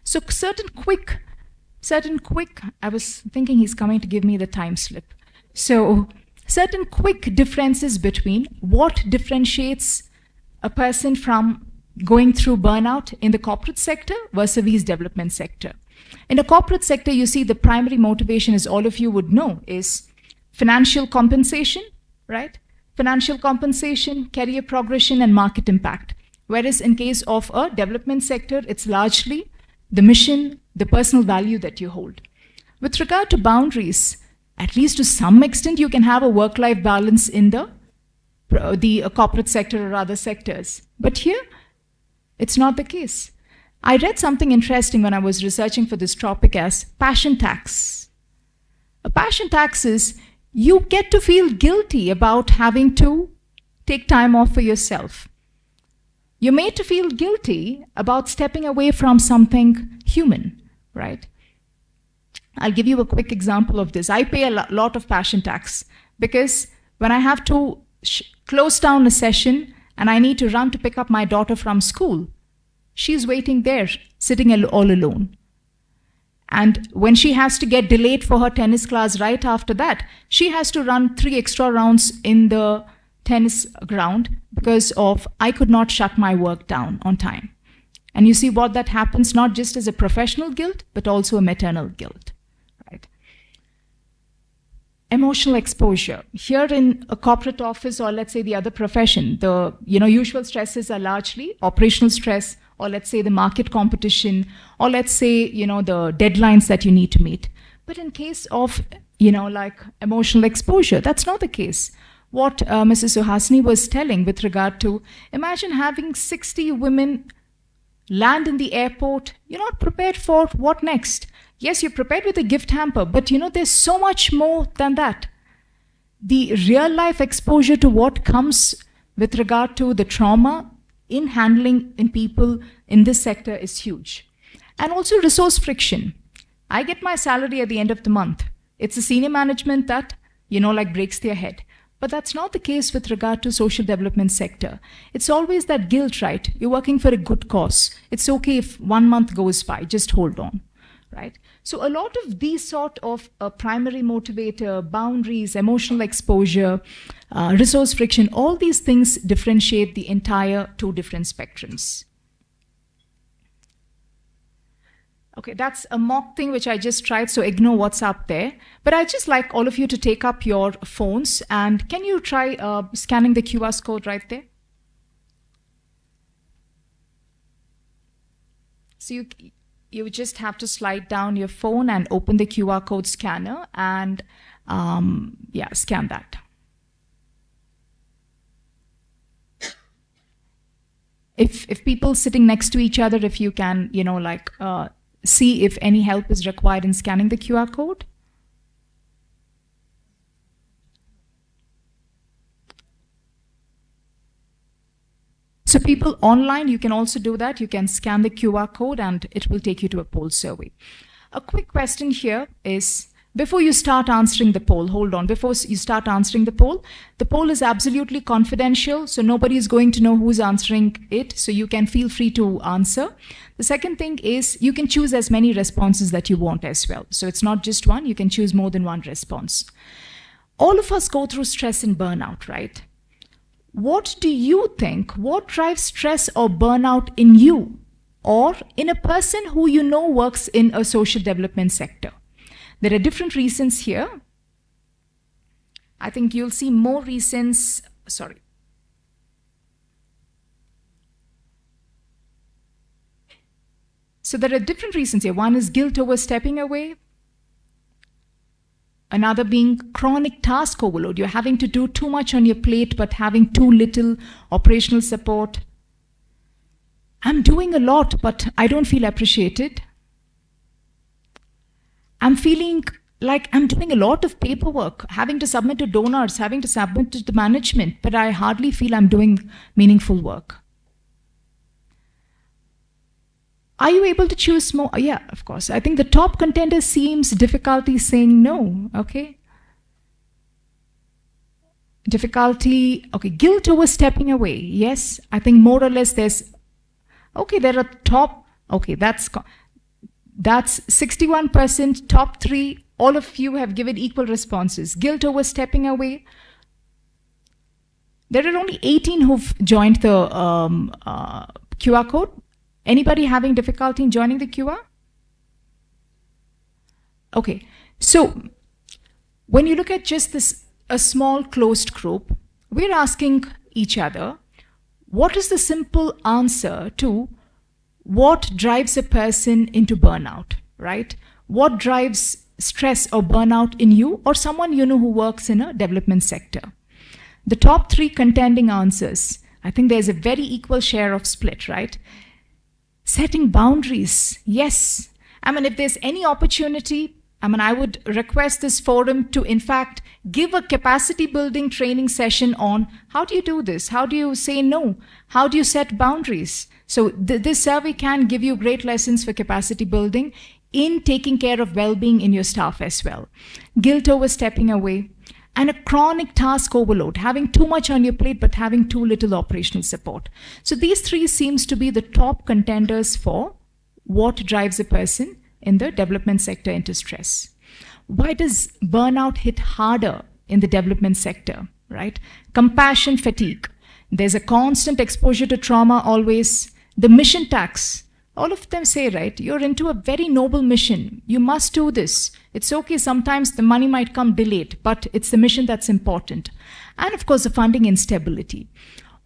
So certain quick, I was thinking he's coming to give me the time slip. So certain quick differences between what differentiates a person from going through burnout in the corporate sector versus development sector. In the corporate sector, you see the primary motivation, as all of you would know, is financial compensation, right? Financial compensation, career progression, and market impact. Whereas in case of a development sector, it's largely the mission, the personal value that you hold. With regard to boundaries, at least to some extent, you can have a work-life balance in the corporate sector or other sectors. But here, it's not the case. I read something interesting when I was researching for this topic as passion tax. A passion tax is you get to feel guilty about having to take time off for yourself. You're made to feel guilty about stepping away from something human, right? I'll give you a quick example of this. I pay a lot of passion tax because when I have to close down a session and I need to run to pick up my daughter from school, she's waiting there, sitting all alone. And when she has to get delayed for her tennis class right after that, she has to run 3 extra rounds in the tennis ground because of I could not shut my work down on time. And you see what that happens, not just as a professional guilt, but also a maternal guilt, right? Emotional exposure. Here in a corporate office, or let's say the other profession, the usual stresses are largely operational stress, or let's say the market competition, or let's say, the deadlines that you need to meet. But in case of, like emotional exposure, that's not the case. What Mrs. Suhasini was telling with regard to, imagine having 60 women land in the airport, you're not prepared for what next. Yes, you're prepared with a gift hamper, but there's so much more than that. The real life exposure to what comes with regard to the trauma in handling in people in this sector is huge. And also resource friction. I get my salary at the end of the month. It's the senior management that, breaks their head. But that's not the case with regard to social development sector. It's always that guilt, right? You're working for a good cause. It's okay if 1 month goes by, just hold on, right? So a lot of these sort of primary motivator, boundaries, emotional exposure, resource friction, all these things differentiate the entire 2 different spectrums. Okay, that's a mock thing which I just tried, so ignore what's up there. But I'd just like all of you to take up your phones, and can you try scanning the QR code right there? So you just have to slide down your phone and open the QR code scanner and scan that. If people sitting next to each other, if you can, see if any help is required in scanning the QR code. So people online, you can also do that. You can scan the QR code and it will take you to a poll survey. A quick question here is, before you start answering the poll, hold on, before you start answering the poll is absolutely confidential, so nobody is going to know who's answering it, so you can feel free to answer. The second thing is you can choose as many responses that you want as well. So it's not just one, you can choose more than one response. All of us go through stress and burnout, right? What do you think, what drives stress or burnout in you or in a person who you know works in a social development sector. There are different reasons here. I think you'll see more reasons. Sorry. So there are different reasons here. One is guilt over stepping away. Another being chronic task overload. You're having to do too much on your plate but having too little operational support. I'm doing a lot but I don't feel appreciated. I'm feeling like I'm doing a lot of paperwork, having to submit to donors, having to submit to the management, but I hardly feel I'm doing meaningful work. Are you able to choose more? Yeah, of course. I think the top contender seems difficulty saying no, okay? Difficulty, okay, guilt over stepping away. Yes, I think more or less there's, okay, there are top, okay, that's 61%, top 3, all of you have given equal responses. Guilt over stepping away. There are only 18 who've joined the QR code. Anybody having difficulty in joining the QR? Okay, so when you look at just this, a small closed group, we're asking each other, what is the simple answer to what drives a person into burnout, right? What drives stress or burnout in you or someone you know who works in a development sector? The top 3 contending answers, I think there's a very equal share of split, right? Setting boundaries, yes. I mean, if there's any opportunity, I would request this forum to, in fact, give a capacity building training session on how do you do this? How do you say no? How do you set boundaries? So this survey can give you great lessons for capacity building in taking care of well-being in your staff as well. Guilt over stepping away. And a chronic task overload, having too much on your plate but having too little operational support. So these 3 seems to be the top contenders for what drives a person in the development sector into stress. Why does burnout hit harder in the development sector, right? Compassion fatigue. There's a constant exposure to trauma always. The mission tax. All of them say, right, you're into a very noble mission. You must do this. It's okay, sometimes the money might come delayed, but it's the mission that's important. And of course, the funding instability.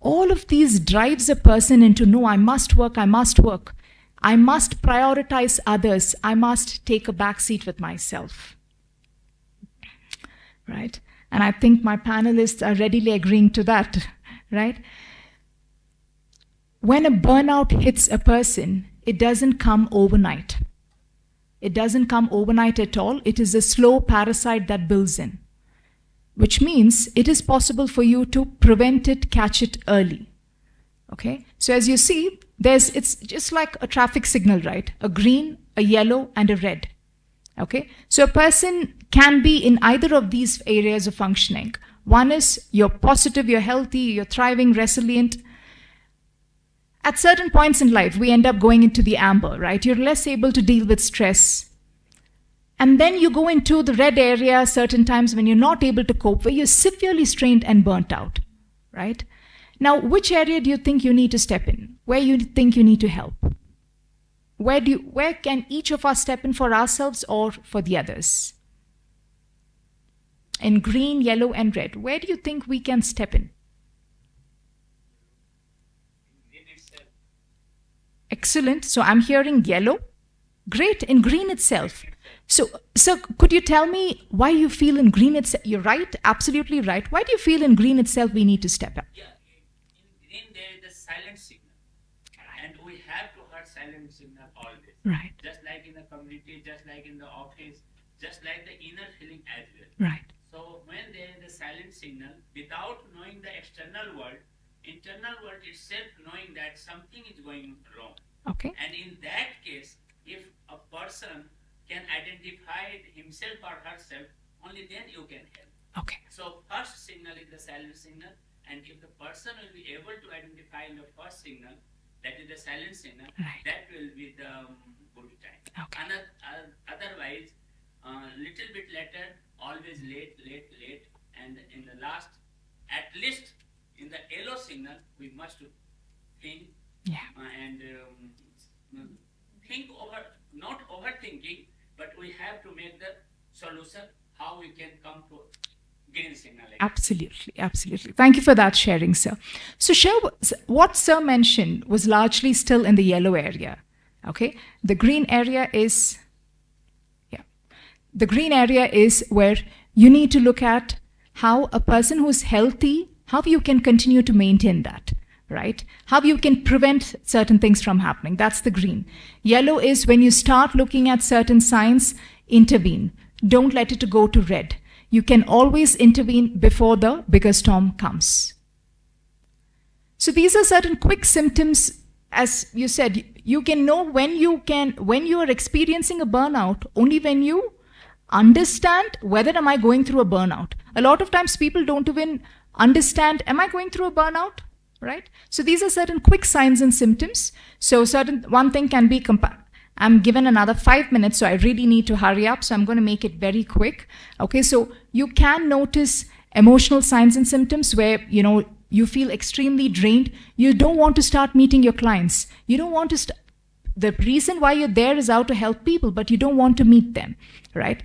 All of these drives a person into, no, I must work, I must work. I must prioritize others. I must take a back seat with myself. Right? And I think my panelists are readily agreeing to that, right? When a burnout hits a person, it doesn't come overnight. It doesn't come overnight at all. It is a slow parasite that builds in, which means it is possible for you to prevent it, catch it early. Okay? So as you see, it's just like a traffic signal, right? A green, a yellow, and a red. Okay? So a person can be in either of these areas of functioning. One is you're positive, you're healthy, you're thriving, resilient. At certain points in life, we end up going into the amber, right? You're less able to deal with stress. And then you go into the red area certain times when you're not able to cope, where you're severely strained and burnt out, right? Now, which area do you think you need to step in? Where you think you need to help? Where can each of us step in for ourselves or for the others? In green, yellow, and red, where do you think we can step in? Excellent. So I'm hearing yellow. Great. In green itself. So could you tell me why you feel in green itself? You're right. Absolutely right. Why do you feel in green itself we need to step up? Yeah. In green there is a silent signal. And we have to hear silent signal always. Right. Just like in the community, just like in the office, just like the inner feeling as well. Right. So when there is a silent signal, without knowing the external world, internal world itself knowing that something is going wrong. Okay. And in that case, if a person can identify himself or herself, only then you can help. Okay. So first signal is the silent signal, and if the person will be able to identify the first signal, that is the silent signal, right, that will be the good time. Okay. Otherwise, little bit later, always late, and in the last, at least in the yellow signal, we must think, yeah, and think over, not overthinking, but we have to make the solution how we can come to green signal. Absolutely, absolutely. Thank you for that sharing, sir. So, what sir mentioned was largely still in the yellow area. Okay, the green area is, the green area is where you need to look at how a person who's healthy, how you can continue to maintain that, right? How you can prevent certain things from happening. That's the green. Yellow is when you start looking at certain signs, intervene. Don't let it go to red. You can always intervene before the bigger storm comes. So these are certain quick symptoms. As you said, you can know when you are experiencing a burnout only when you understand whether am I going through a burnout. A lot of times people don't even understand, am I going through a burnout, right? So these are certain quick signs and symptoms. So one thing can be, I'm given another 5 minutes, so I really need to hurry up. So I'm going to make it very quick. Okay, so you can notice emotional signs and symptoms where, you feel extremely drained. You don't want to start meeting your clients. You don't want to the reason why you're there is out to help people, but you don't want to meet them, right?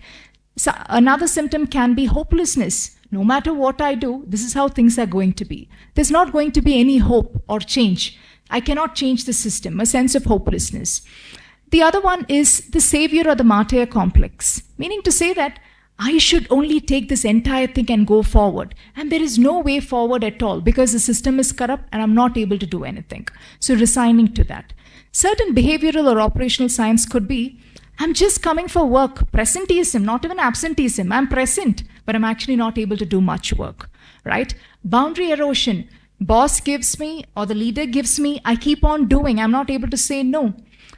So another symptom can be hopelessness. No matter what I do, this is how things are going to be. There's not going to be any hope or change. I cannot change the system, a sense of hopelessness. The other one is the savior or the martyr complex, meaning to say that I should only take this entire thing and go forward. And there is no way forward at all because the system is corrupt and I'm not able to do anything. So resigning to that. Certain behavioral or operational signs could be, I'm just coming for work, presenteeism, not even absenteeism. I'm present, but I'm actually not able to do much work, right? Boundary erosion. Boss gives me or the leader gives me, I keep on doing. I'm not able to say no.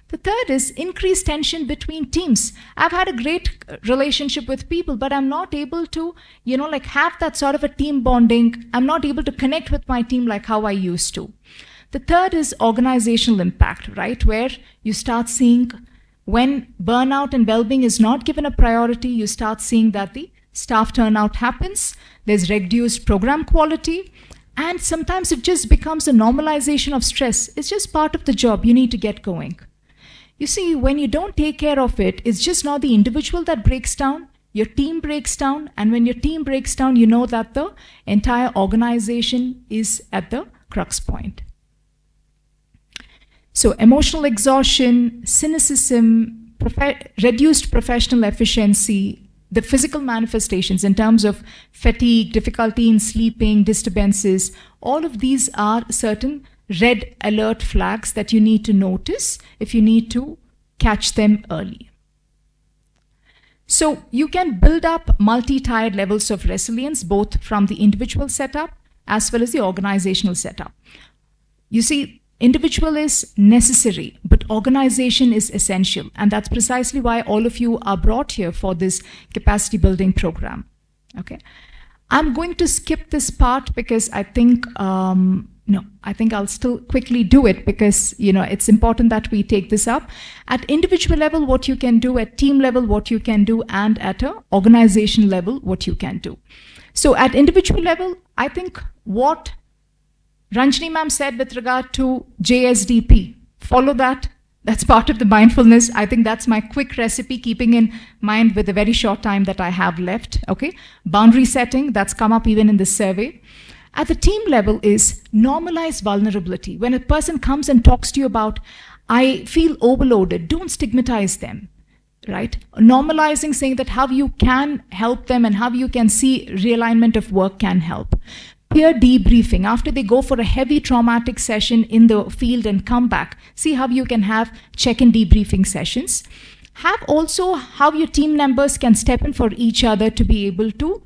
The third is increased tension between teams. I've had a great relationship with people, but I'm not able to, have that sort of a team bonding. I'm not able to connect with my team like how I used to. The third is organizational impact, right? Where you start seeing when burnout and well-being is not given a priority, you start seeing that the staff turnout happens, there's reduced program quality, and sometimes it just becomes a normalization of stress. It's just part of the job. You need to get going. You see, when you don't take care of it, it's just not the individual that breaks down, your team breaks down, and when your team breaks down, you know that the entire organization is at the crux point. So emotional exhaustion, cynicism, reduced professional efficiency, the physical manifestations in terms of fatigue, difficulty in sleeping, disturbances, all of these are certain red alert flags that you need to notice if you need to catch them early. So you can build up multi-tiered levels of resilience, both from the individual setup as well as the organizational setup. You see, individual is necessary, but organization is essential. And that's precisely why all of you are brought here for this capacity building program. Okay. I'm going to skip this part because I think, I think I'll still quickly do it because, it's important that we take this up. At individual level, what you can do, at team level, what you can do, and at an organization level, what you can do. So at individual level, I think what Ranjani ma'am said with regard to JSDP, follow that. That's part of the mindfulness. I think that's my quick recipe, keeping in mind with the very short time that I have left. Okay. Boundary setting, that's come up even in this survey. At the team level is normalize vulnerability. When a person comes and talks to you about, I feel overloaded, don't stigmatize them, right? Normalizing, saying that how you can help them and how you can see realignment of work can help. Peer debriefing, after they go for a heavy traumatic session in the field and come back, see how you can have check-in debriefing sessions. Have also how your team members can step in for each other to be able to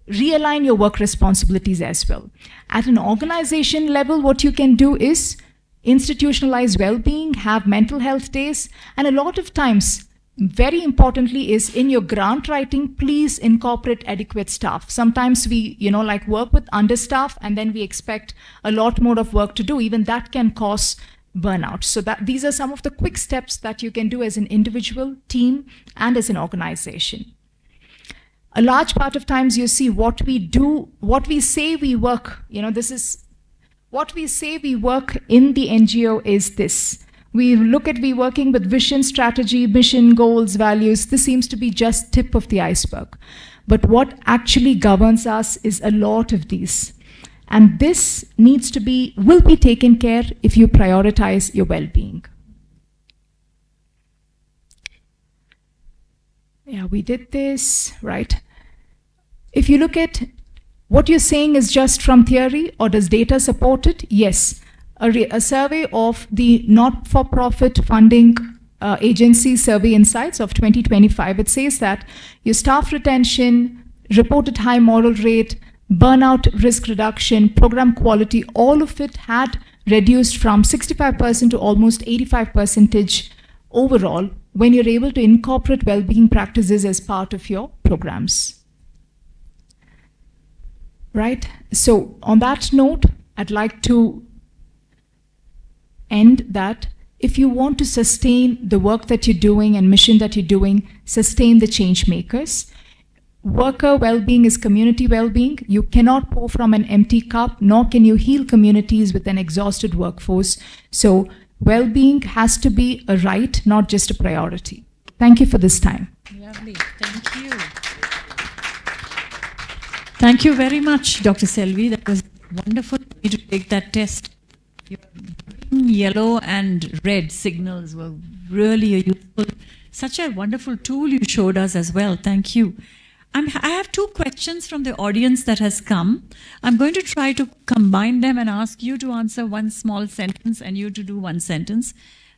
realign your work responsibilities as well. At an organization level, what you can do is institutionalize well-being, have mental health days, and a lot of times, very importantly, is in your grant writing, please incorporate adequate staff. Sometimes we, work with understaff and then we expect a lot more of work to do. Even that can cause burnout. So these are some of the quick steps that you can do as an individual, team, and as an organization. A large part of times you see what we do, what we say we work, this is what we say we work in the NGO is this. we working with vision, strategy, mission, goals, values. This seems to be just tip of the iceberg. But what actually governs us is a lot of these. And this will be taken care if you prioritize your well-being. Yeah, we did this, right? If you look at what you're saying is just from theory, or does data support it? Yes. A survey of the not-for-profit funding agency Survey Insights of 2025, it says that your staff retention, reported high moral rate, burnout risk reduction, program quality, all of it had reduced from 65% to almost 85% overall when you're able to incorporate well-being practices as part of your programs. Right? So on that note, I'd like to end that if you want to sustain the work that you're doing and mission that you're doing, sustain the change makers. Worker well-being is community well-being. You cannot pour from an empty cup, nor can you heal communities with an exhausted workforce. So well-being has to be a right, not just a priority. Thank you for this time. Lovely. Thank you. Thank you very much, Dr. Selvi. That was wonderful for me to take that test. Your green, yellow and red signals were really useful. Such a wonderful tool you showed us as well. Thank you. I have two questions from the audience that has come. I'm going to try to combine them and ask you to answer one small sentence and you to do one sentence.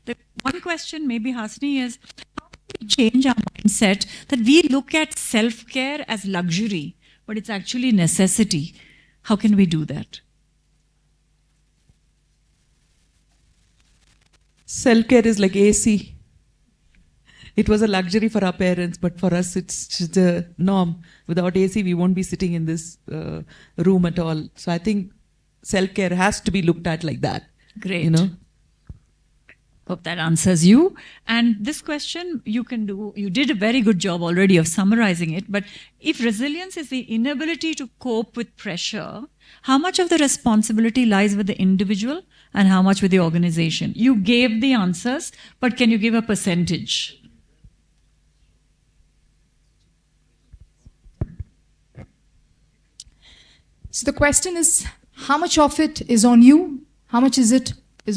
The one question, maybe Hasni, is how do we change our mindset that we look at self-care as luxury, but it's actually necessity? How can we do that? Self-care is like AC. It was a luxury for our parents, but for us, it's just a norm. Without AC, we won't be sitting in this room at all. So I think self-care has to be looked at like that. Great. You know? Hope that answers you. And this question you did a very good job already of summarizing it, but if resilience is the inability to cope with pressure, how much of the responsibility lies with the individual and how much with the organization? You gave the answers, but can you give a percentage? So the question is, how much of it is on you? How much is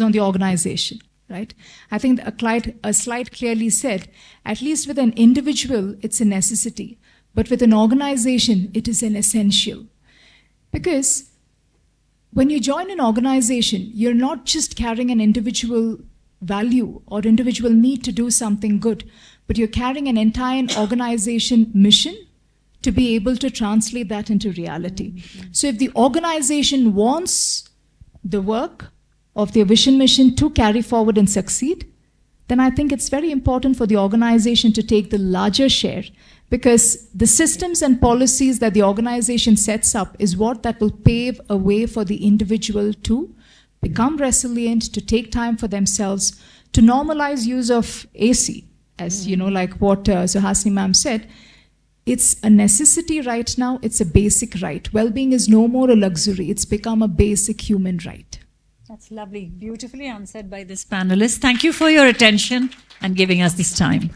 on the organization, right? I think a slide clearly said, at least with an individual, it's a necessity. But with an organization, it is an essential. Because when you join an organization, you're not just carrying an individual value or individual need to do something good, but you're carrying an entire organization mission to be able to translate that into reality. Mm-hmm. So if the organization wants the work of their vision mission to carry forward and succeed, then I think it's very important for the organization to take the larger share, because the systems and policies that the organization sets up is what that will pave a way for the individual to become resilient, to take time for themselves, to normalize use of AC, as you know, like what Suhasini ma'am said. It's a necessity right now. It's a basic right. Well-being is no more a luxury. It's become a basic human right. That's lovely. Beautifully answered by this panelist. Thank you for your attention and giving us this time.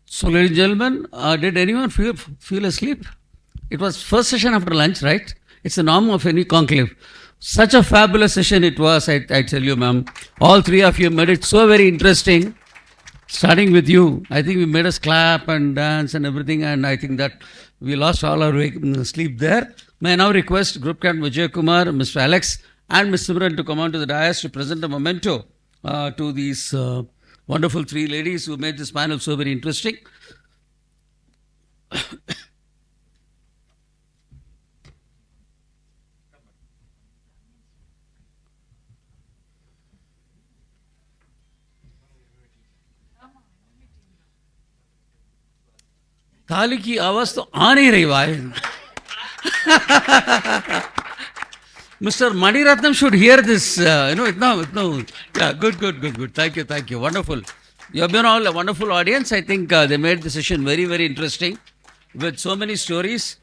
So, ladies and gentlemen, did anyone feel asleep? It was first session after lunch, right? It's the norm of any conclave. Such a fabulous session it was, I tell you, ma'am. All three of you made it so very interesting. Starting with you, I think we made us clap and dance and everything, and I think that we lost all our sleep there. May I now request Group Captain Vijay Kumar, Mr. Alex, and Ms. Simran to come on to the dais to present a memento to these wonderful three ladies who made this panel so very interesting. ताली की आवाज तो आ नहीं रही भाई. Mr. Maniratnam should hear this. Yeah, good. Thank you. Wonderful. You have been all a wonderful audience. I think they made the session very, very interesting. with so many stories.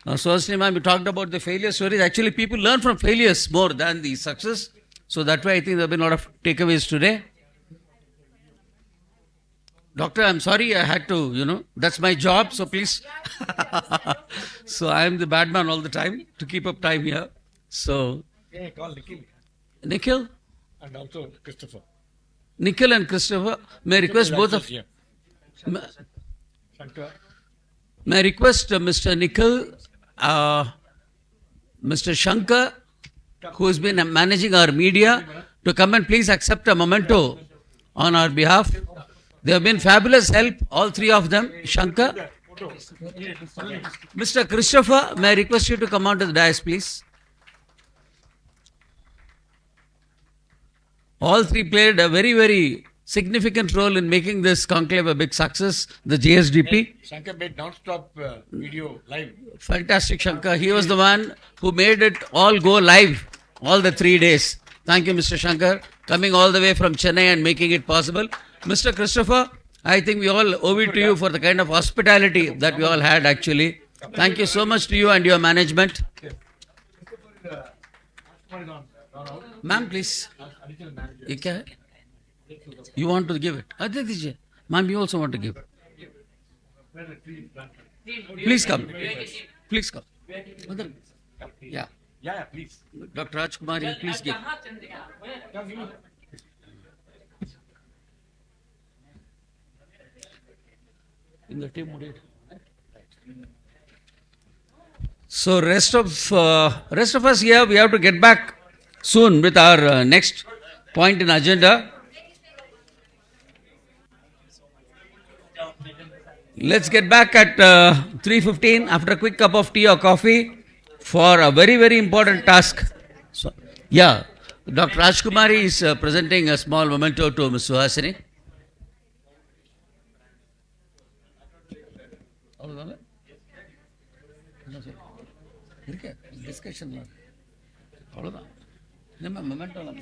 Suhasini ma'am, you talked about the failure stories. Actually, people learn from failures more than the success. So that way, I think there have been a lot of takeaways today. Doctor, I'm sorry I had to, that's my job, so please. So I am the bad man all the time to keep up time here. So, Yeah, call Nikhil. Nikhil? And also Christopher. Nikhil and Christopher, may I request both of you? Shankar. May I request Mr. Nikhil, Mr. Shankar, who has been managing our media, to come and please accept a memento on our behalf. They have been fabulous help, all three of them. Shankar. Mr. Christopher, may I request you to come on to the dais, please? All three played a very, very significant role in making this conclave a big success, the JSDP. Shankar made non-stop video live. Fantastic, Shankar. He was the one who made it all go live all the 3 days. Thank you, Mr. Shankar, coming all the way from Chennai and making it possible. Mr. Christopher, I think we all owe it to you for the kind of hospitality that we all had actually. Thank you so much to you and your management. Ma'am, please. You want to give it? Ma'am, you also want to give. Please come. Please come. Yeah. Yeah, please. Dr. Rajkumar, you please give. In the team, so rest of us here, we have to get back soon with our next point in agenda. Let's get back at 3:15 after a quick cup of tea or coffee for a very, very important task. So, yeah, Dr. Rajkumari is presenting a small memento to Ms. Suhasini. Discussion. Memento.